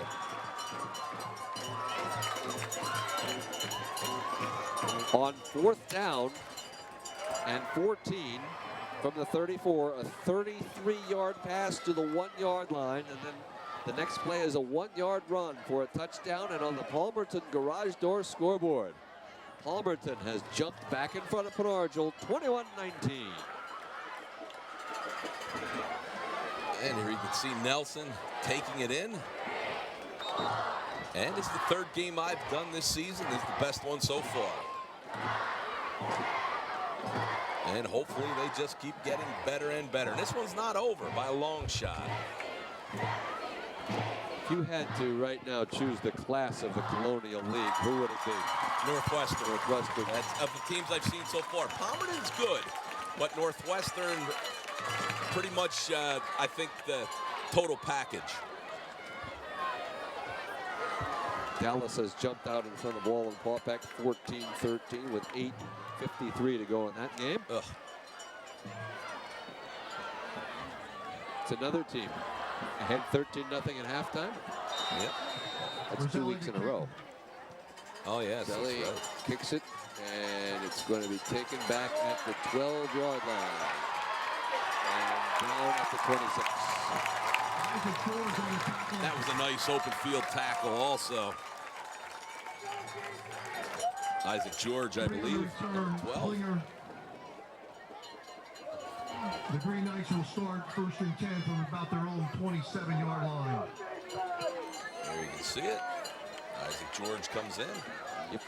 On 4th down and 14 from the 34, a 33-yard pass to the 1-yard line, and then the next play is a 1-yard run for a touchdown, and on the Palmerton garage door scoreboard, Palmerton has jumped back in front of Penargyl, 21-19. And here you can see Nelson taking it in. And it's the 3rd game I've done this season. It's the best one so far. And hopefully they just keep getting better and better. And this one's not over by a long shot. If you had to right now choose the class of the Colonial League, who would it be? Northwestern. Northwestern. That's of the teams I've seen so far. Palmerton's good, but Northwestern pretty much, I think, the total package. Dallas has jumped out in front of Wall and Paupack 14-13 with 8:53 to go in that game. Ugh. It's another team ahead 13-0 at halftime. Yep. That's 2 weeks in a row. Oh, yes. Selly Right. kicks it, and it's going to be taken back at the 12-yard line. And down at the 26. That was a nice open field tackle also. Isaac George, I believe, number 12. The Green Knights will start 1st and 10 from about their own 27-yard line. There you can see it. Isaac George comes in. Yep.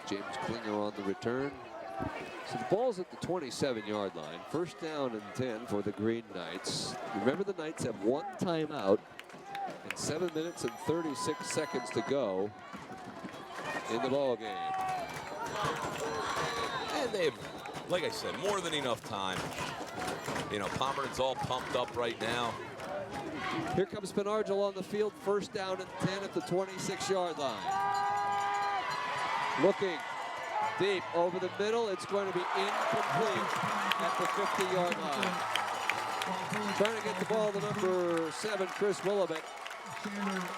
James Klinger on the return. So the ball's at the 27-yard line. 1st down and 10 for the Green Knights. Remember, the Knights have 1 timeout and 7 minutes and 36 seconds to go in the ball game. And they've, like I said, more than enough time. You know, Palmerton's all pumped up right now. Here comes Penargyl on the field. 1st down and 10 at the 26-yard line. Looking deep over the middle. It's going to be incomplete at the 50-yard line. Trying to get the ball to number 7, Chris Willoughby.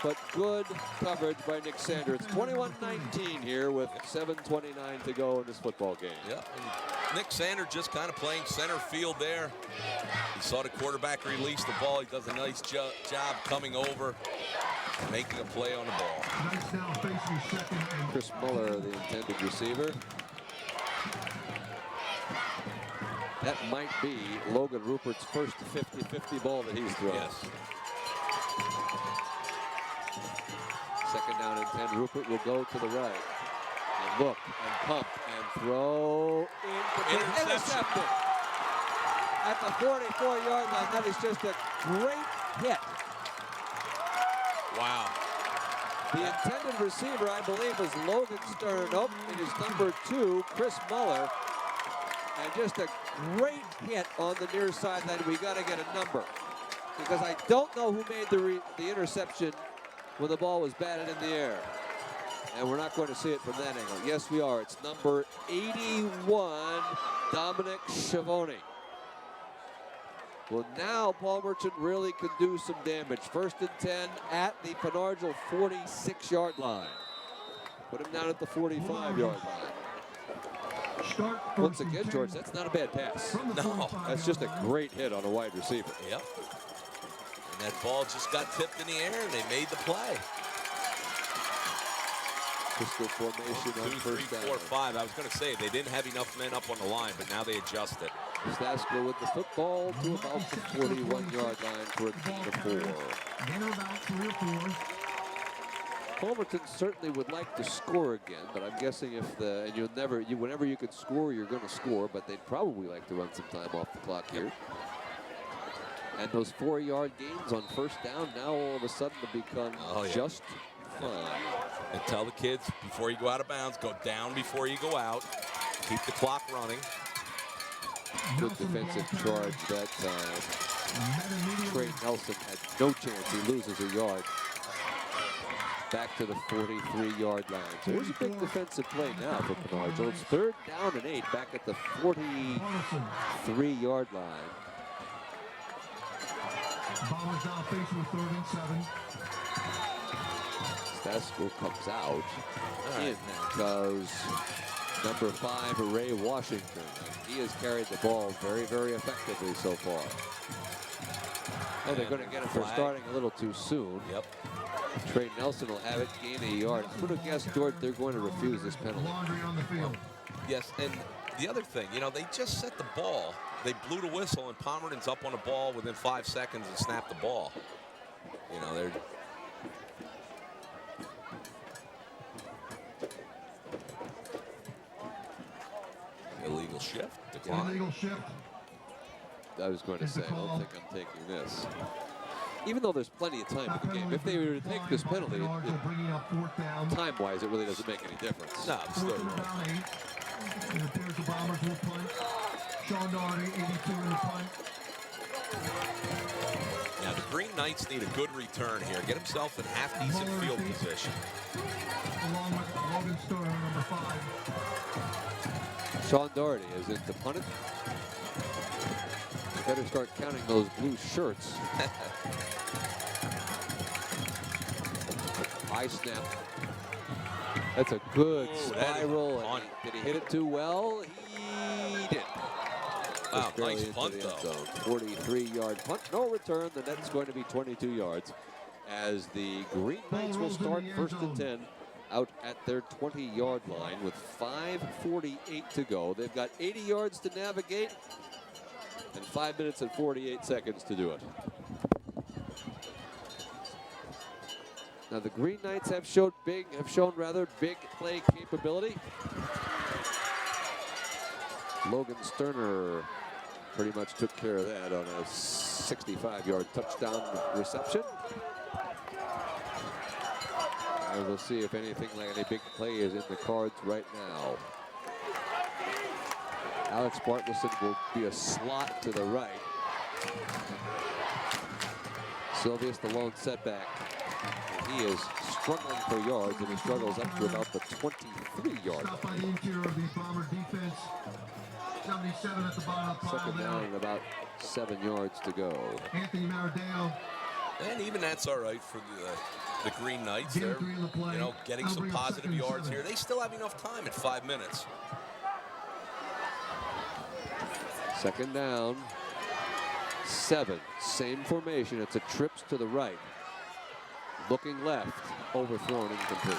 But good coverage by Nick Sander. It's 21-19 here with 7:29 to go in this football game. Yep. And Nick Sander just kind of playing center field there. He saw the quarterback release the ball. He does a nice job coming over, making a play on the ball. Chris Muller, the intended receiver. That might be Logan Rupert's first 50-50 ball that he's thrown. Yes. 2nd down and 10. Rupert will go to the right and look and pump and throw. Intercepted at the 44-yard line. That is just a great hit. Wow. The intended receiver, I believe, is Logan Stern. Nope, it is number 2, Chris Muller. And just a great hit on the near sideline. We got to get a number, because I don't know who made the interception when the ball was batted in the air. And we're not going to see it from that angle. Yes, we are. It's number 81, Dominic Schiavone. Well, now Palmerton really can do some damage. 1st and 10 at the Penargil 46-yard line. Put him down at the 45-yard line. Once again, George, that's not a bad pass. No. That's just a great hit on a wide receiver. Yep. And that ball just got tipped in the air, and they made the play. Pistol formation on 2, 1st 3, down. 4, 5. I was going to say, they didn't have enough men up on the line, but now they adjust it. Stasko with the football to about the 41-yard line for a gain of 4. About 3 or 4. Palmerton certainly would like to score again, but I'm guessing if whenever you can score, you're going to score, but they'd probably like to run some time off the clock here. And those 4-yard gains on 1st down now all of a sudden have become just fine. And tell the kids, before you go out of bounds, go down before you go out. Keep the clock running. Good defensive charge that time. Trey Nelson had no chance. He loses a yard. Back to the 43-yard line. So here's a big defensive play now for Penargil. It's 3rd down and 8 back at the 43-yard line. Bombers now facing with 3rd and 7. Stasko comes out in because number 5, Ray Washington. He has carried the ball very, very effectively so far. Oh, they're going to get it for starting a little too soon. Yep. Trey Nelson will have it, gain a yard. I would have guessed, George, they're going to refuse this penalty. On the field. Yes, and the other thing, they just set the ball. They blew the whistle, and Palmerton's up on the ball within 5 seconds and snapped the ball. They're... Illegal shift. Decline. Illegal shift. I was going to say, I don't think I'm taking this. Even though there's plenty of time in the game, if they were to take this penalty, time-wise, it really doesn't make any difference. No, it's still It appears the Bombers will punt. Sean Doherty, 82 in the punt. Now, the Green Knights need a good return here. Get himself in half-decent field position. Along with Logan Stern, number 5. Sean Doherty is in to punt it. You better start counting those blue shirts. High snap. That's a good spiral. Did he hit it too well? He did. Wow, nice punt, though. 43-yard punt, no return. The net's going to be 22 yards as the Green Knights will start 1st and 10 out at their 20-yard line with 5:48 to go. They've got 80 yards to navigate and 5 minutes and 48 seconds to do it. Now the Green Knights have shown rather big play capability. Logan Sterner pretty much took care of that on a 65-yard touchdown reception. And we'll see if anything like any big play is in the cards right now. Alex Bartleson will be a slot to the right. Sylvius the lone setback. And he is struggling for yards, and he struggles up to about the 23-yard line. By the interior of the Bomber defense. 77 at the bottom of the pile. Second down and about 7 yards to go. Anthony Maradeo. And even that's all right for the Green Knights. They're, getting some positive yards here. They still have enough time at 5 minutes. Second down, 7. Same formation. It's a trips to the right. Looking left, overthrown, incomplete.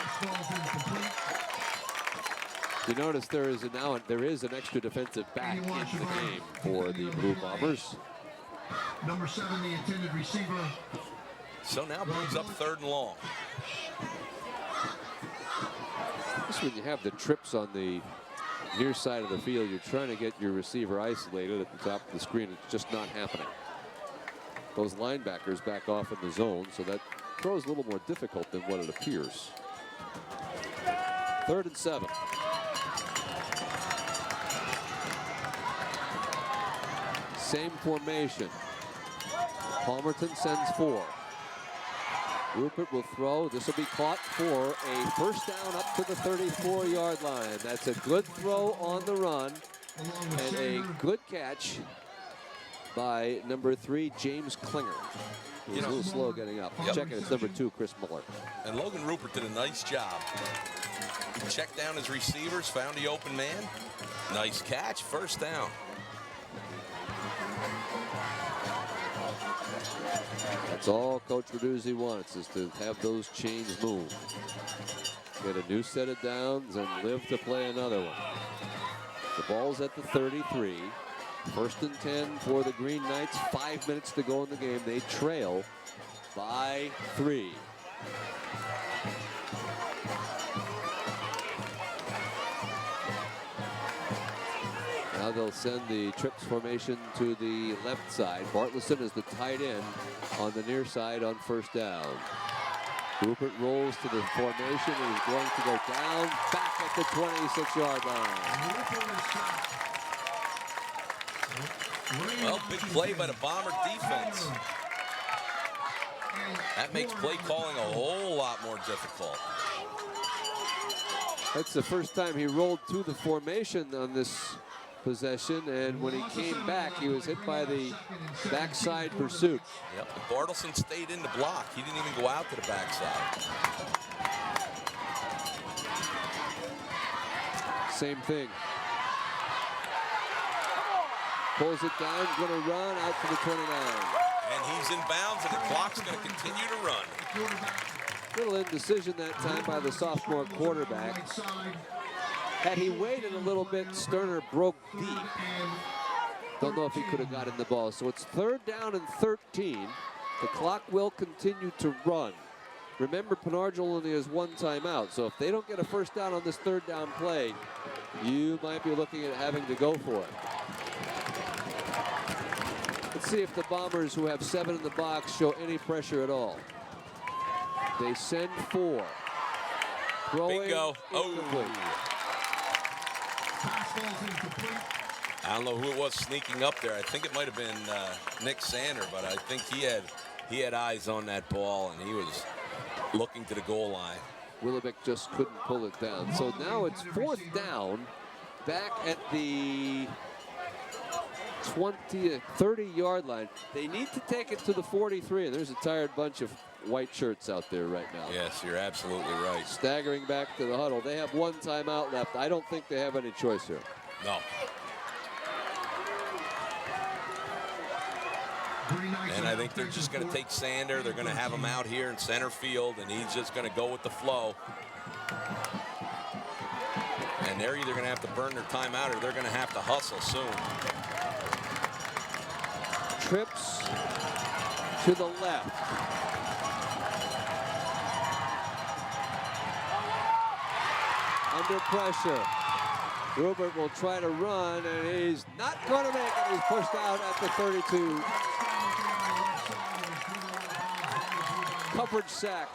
You notice there is an extra defensive back in the game for the Blue Bombers. Number 7, the intended receiver. So now brings up 3rd and long. Just when you have the trips on the near side of the field, you're trying to get your receiver isolated at the top of the screen. It's just not happening. Those linebackers back off in the zone, so that throw is a little more difficult than what it appears. 3rd and 7. Same formation. Palmerton sends 4. Rupert will throw. This will be caught for a first down up to the 34-yard line. That's a good throw on the run and a good catch by number 3, James Klinger. He was a little slow getting up. Check it, it's number 2, Chris Muller. And Logan Rupert did a nice job. He checked down his receivers, found the open man. Nice catch, first down. That's all Coach Verduzzi wants, is to have those chains move. Get a new set of downs and live to play another one. The ball's at the 33. 1st and 10 for the Green Knights. 5 minutes to go in the game. They trail by 3. Now they'll send the trips formation to the left side. Bartleson is the tight end on the near side on first down. Rupert rolls to the formation and is going to go down back at the 26-yard line. Well, big play by the Bomber defense. That makes play calling a whole lot more difficult. That's the first time he rolled to the formation on this possession, and when he came back, he was hit by the backside pursuit. Yep, Bartleson stayed in the block. He didn't even go out to the backside. Same thing. Pulls it down, going to run out to the 29. And he's in bounds, and the clock's going to continue to run. Little indecision that time by the sophomore quarterback. Had he waited a little bit, Sterner broke deep. Don't know if he could have gotten the ball. So it's 3rd down and 13. The clock will continue to run. Remember, Penargil only has 1 timeout. So if they don't get a first down on this 3rd down play, you might be looking at having to go for it. Let's see if the Bombers, who have 7 in the box, show any pressure at all. They send 4. Throwing. Bingo. Oh. I don't know who it was sneaking up there. I think it might have been Nick Sander, but I think he had eyes on that ball, and he was looking to the goal line. Willebek just couldn't pull it down. So now it's 4th down, back at the 30-yard line. They need to take it to the 43, and there's a tired bunch of white shirts out there right now. Yes, you're absolutely right. Staggering back to the huddle. They have 1 timeout left. I don't think they have any choice here. No. And I think they're just going to take Sander. They're going to have him out here in center field, and he's just going to go with the flow. And they're either going to have to burn their timeout or they're going to have to hustle soon. Trips to the left. Under pressure. Rupert will try to run, and he's not going to make it. He's pushed out at the 32. Coverage sack.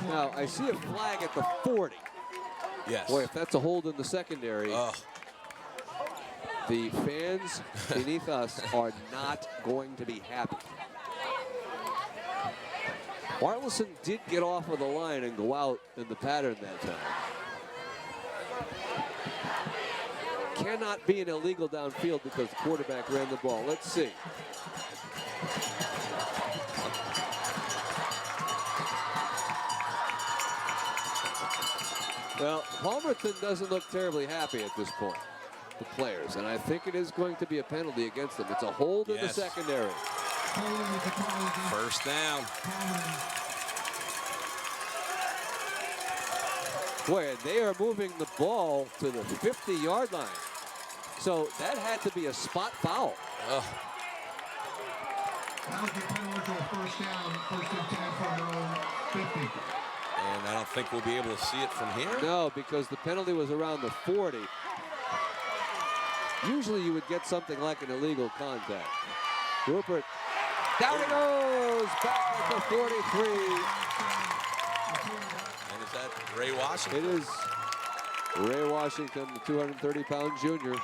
Now, I see a flag at the 40. Yes. Boy, if that's a hold in the secondary, the fans beneath us are not going to be happy. Bartleson did get off of the line and go out in the pattern that time. Cannot be an illegal downfield because the quarterback ran the ball. Let's see. Well, Palmerton doesn't look terribly happy at this point, the players, and I think it is going to be a penalty against them. It's a hold in the secondary. First down. Boy, and they are moving the ball to the 50-yard line. So that had to be a spot foul. That'll get Penargil first down, 1st and 10 from their own 50. And I don't think we'll be able to see it from here. No, because the penalty was around the 40. Usually you would get something like an illegal contact. Rupert Down he goes, back at the 43. And is that Ray Washington? It is Ray Washington, the 230-pound junior.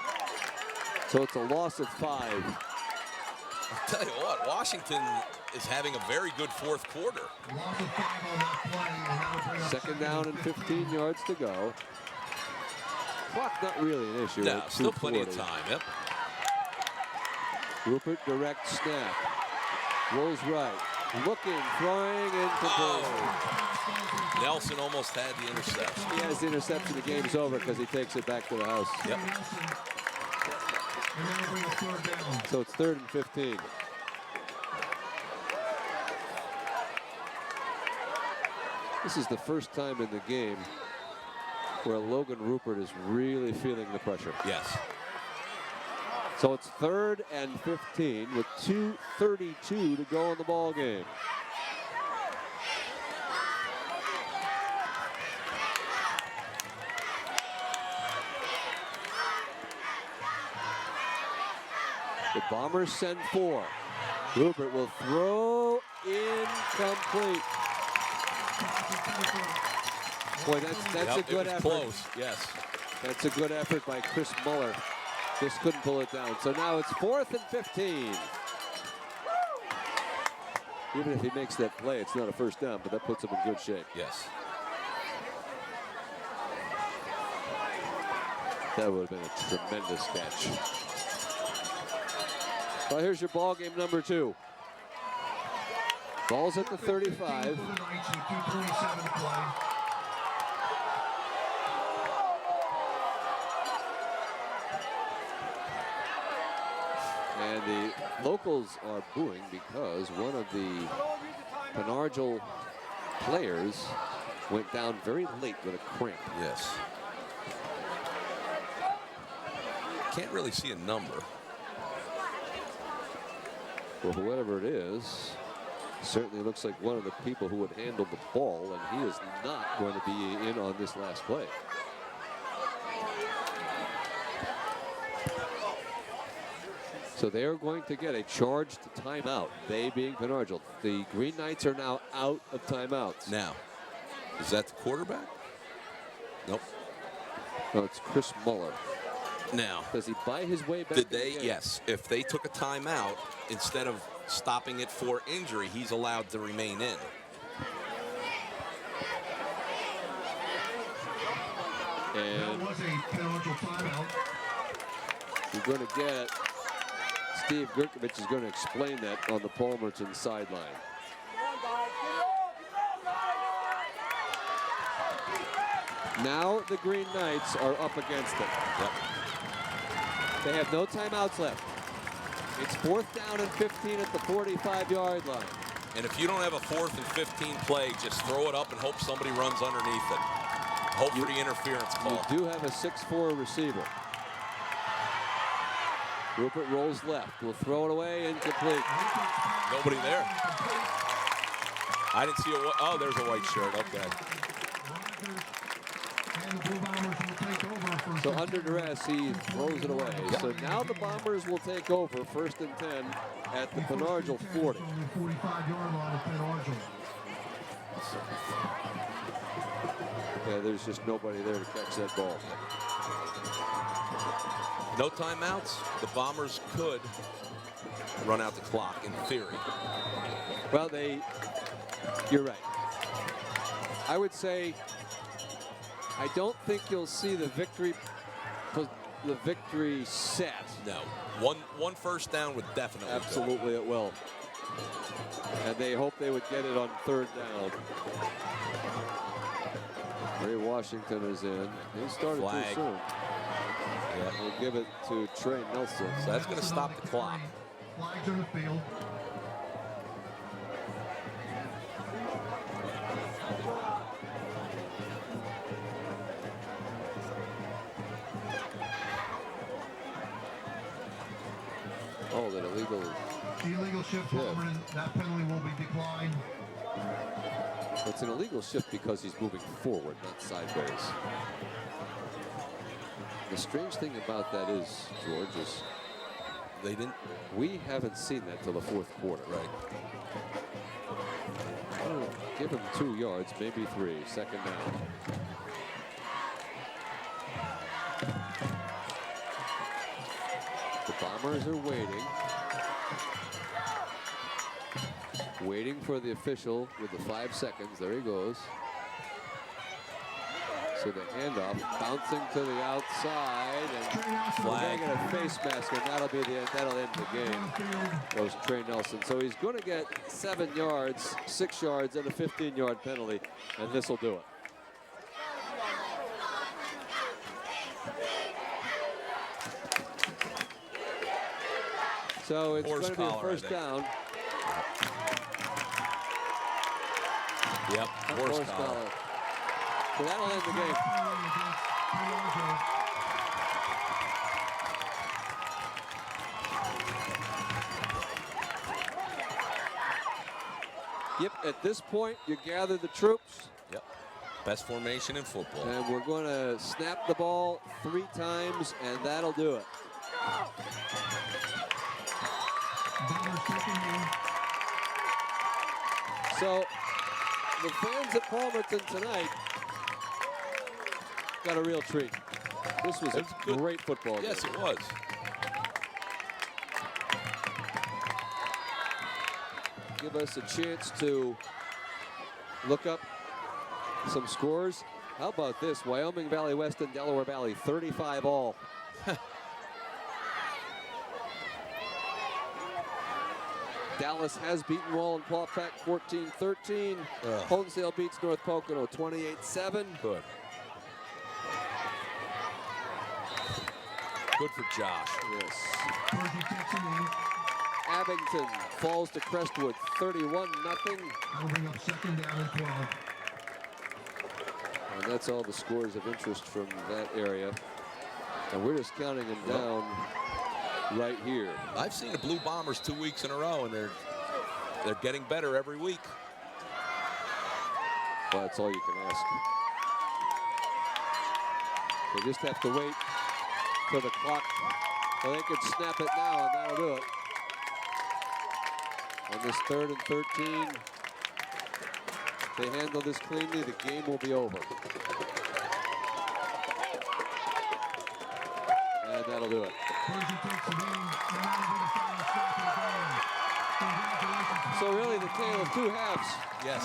So it's a loss of 5. I'll tell you what, Washington is having a very good fourth quarter. Second down and 15 yards to go. Clock not really an issue. No, at still plenty of 2:40. time, yep. Rupert direct snap. Rolls right. Looking, throwing, incomplete. Oh. Nelson almost had the interception. He has the interception. The game's over because he takes it back to the house. Yep. So it's 3rd and 15. This is the first time in the game where Logan Rupert is really feeling the pressure. Yes. So it's 3rd and 15 with 2:32 to go in the ball game. The Bombers send 4. Rupert will throw incomplete. Boy, that's a good effort. Close, yes. That's a good effort by Chris Muller. Just couldn't pull it down. So now it's 4th and 15. Even if he makes that play, it's not a first down, but that puts him in good shape. Yes. That would have been a tremendous catch. Well, here's your ball game number 2. Ball's at the 35. And the locals are booing because one of the Argyl players went down very late with a cramp. Yes. Can't really see a number. Well, whatever it is, certainly looks like one of the people who would handle the ball, and he is not going to be in on this last play. So they are going to get a charged timeout, they being Argyl. The Green Knights are now out of timeouts. Now, is that the quarterback? Nope. No, it's Chris Muller. Now, does he buy his way back? Did they? Yes. If they took a timeout, instead of stopping it for injury, he's allowed to remain in. And that was a Argyl timeout. You're going to get Steve Gurkovich is going to explain that on the Palmerton sideline. Now the Green Knights are up against it. Yep. They have no timeouts left. It's 4th down and 15 at the 45-yard line. And if you don't have a 4th and 15 play, just throw it up and hope somebody runs underneath it. Hope for the interference call. You do have a 6'4" receiver. Rupert rolls left. Will throw it away, incomplete. Nobody there. I didn't see a. Oh, there's a white shirt. Okay. So under duress, he throws it away. Yep. So now the Bombers will take over 1st and 10 at the Argyl 40. Yeah, there's just nobody there to catch that ball. No timeouts. The Bombers could run out the clock in theory. Well, you're right. I would say I don't think you'll see the victory set. No. One first down would definitely. Absolutely it will. And they hope they would get it on 3rd down. Ray Washington is in. He started Flag. too soon. Yeah. We'll give it to Trey Nelson. So that's going to stop the clock. Flags on the field. Oh, that illegal. Illegal shift, Palmerton. That penalty will be declined. It's an illegal shift because he's moving forward, not sideways. The strange thing about that is, George, is They didn't. We haven't seen that till the fourth quarter. Right. Oh, give him 2 yards, maybe 3. Second down. The Bombers are waiting for the official with the 5 seconds. There he goes. So the handoff bouncing to the outside, and flag and a face mask, and that'll end the game. Goes Trey Nelson. So he's going to get 7 yards, 6 yards, and a 15-yard penalty, and this will do it. So it's going to be a first down. Yep, horse collar. So that'll end the game. Yep, at this point, you gather the troops. Yep, best formation in football. And we're going to snap the ball 3 times, and that'll do it. So the fans at Palmerton tonight got a real treat. This was a great football game. Yes, it was. Give us a chance to look up some scores. How about this? Wyoming Valley West and Delaware Valley, 35 all. Dallas has beaten Wallenpaupack 14-13. Honesdale beats North Pocono 28-7. Good. Good for Josh. Yes. Abington falls to Crestwood 31-0. Moving up second down and 12. And that's all the scores of interest from that area. And we're just counting them down right here. I've seen the Blue Bombers 2 weeks in a row, and they're getting better every week. Well, that's all you can ask. They just have to wait for the clock. Well, they could snap it now, and that'll do it. On this 3rd and 13, if they handle this cleanly, the game will be over. And that'll do it. So really the tale of 2 halves. Yes.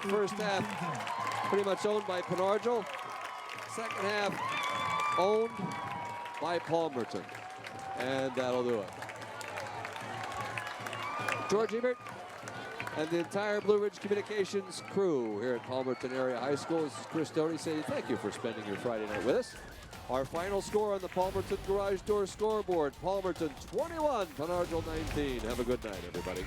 First half pretty much owned by Argyl. Second half owned by Palmerton. And that'll do it. George Ebert and the entire Blue Ridge Communications crew here at Palmerton Area High School. This is Chris Stoney saying thank you for spending your Friday night with us. Our final score on the Palmerton Garage Door scoreboard, Palmerton 21, Argyl 19. Have a good night, everybody.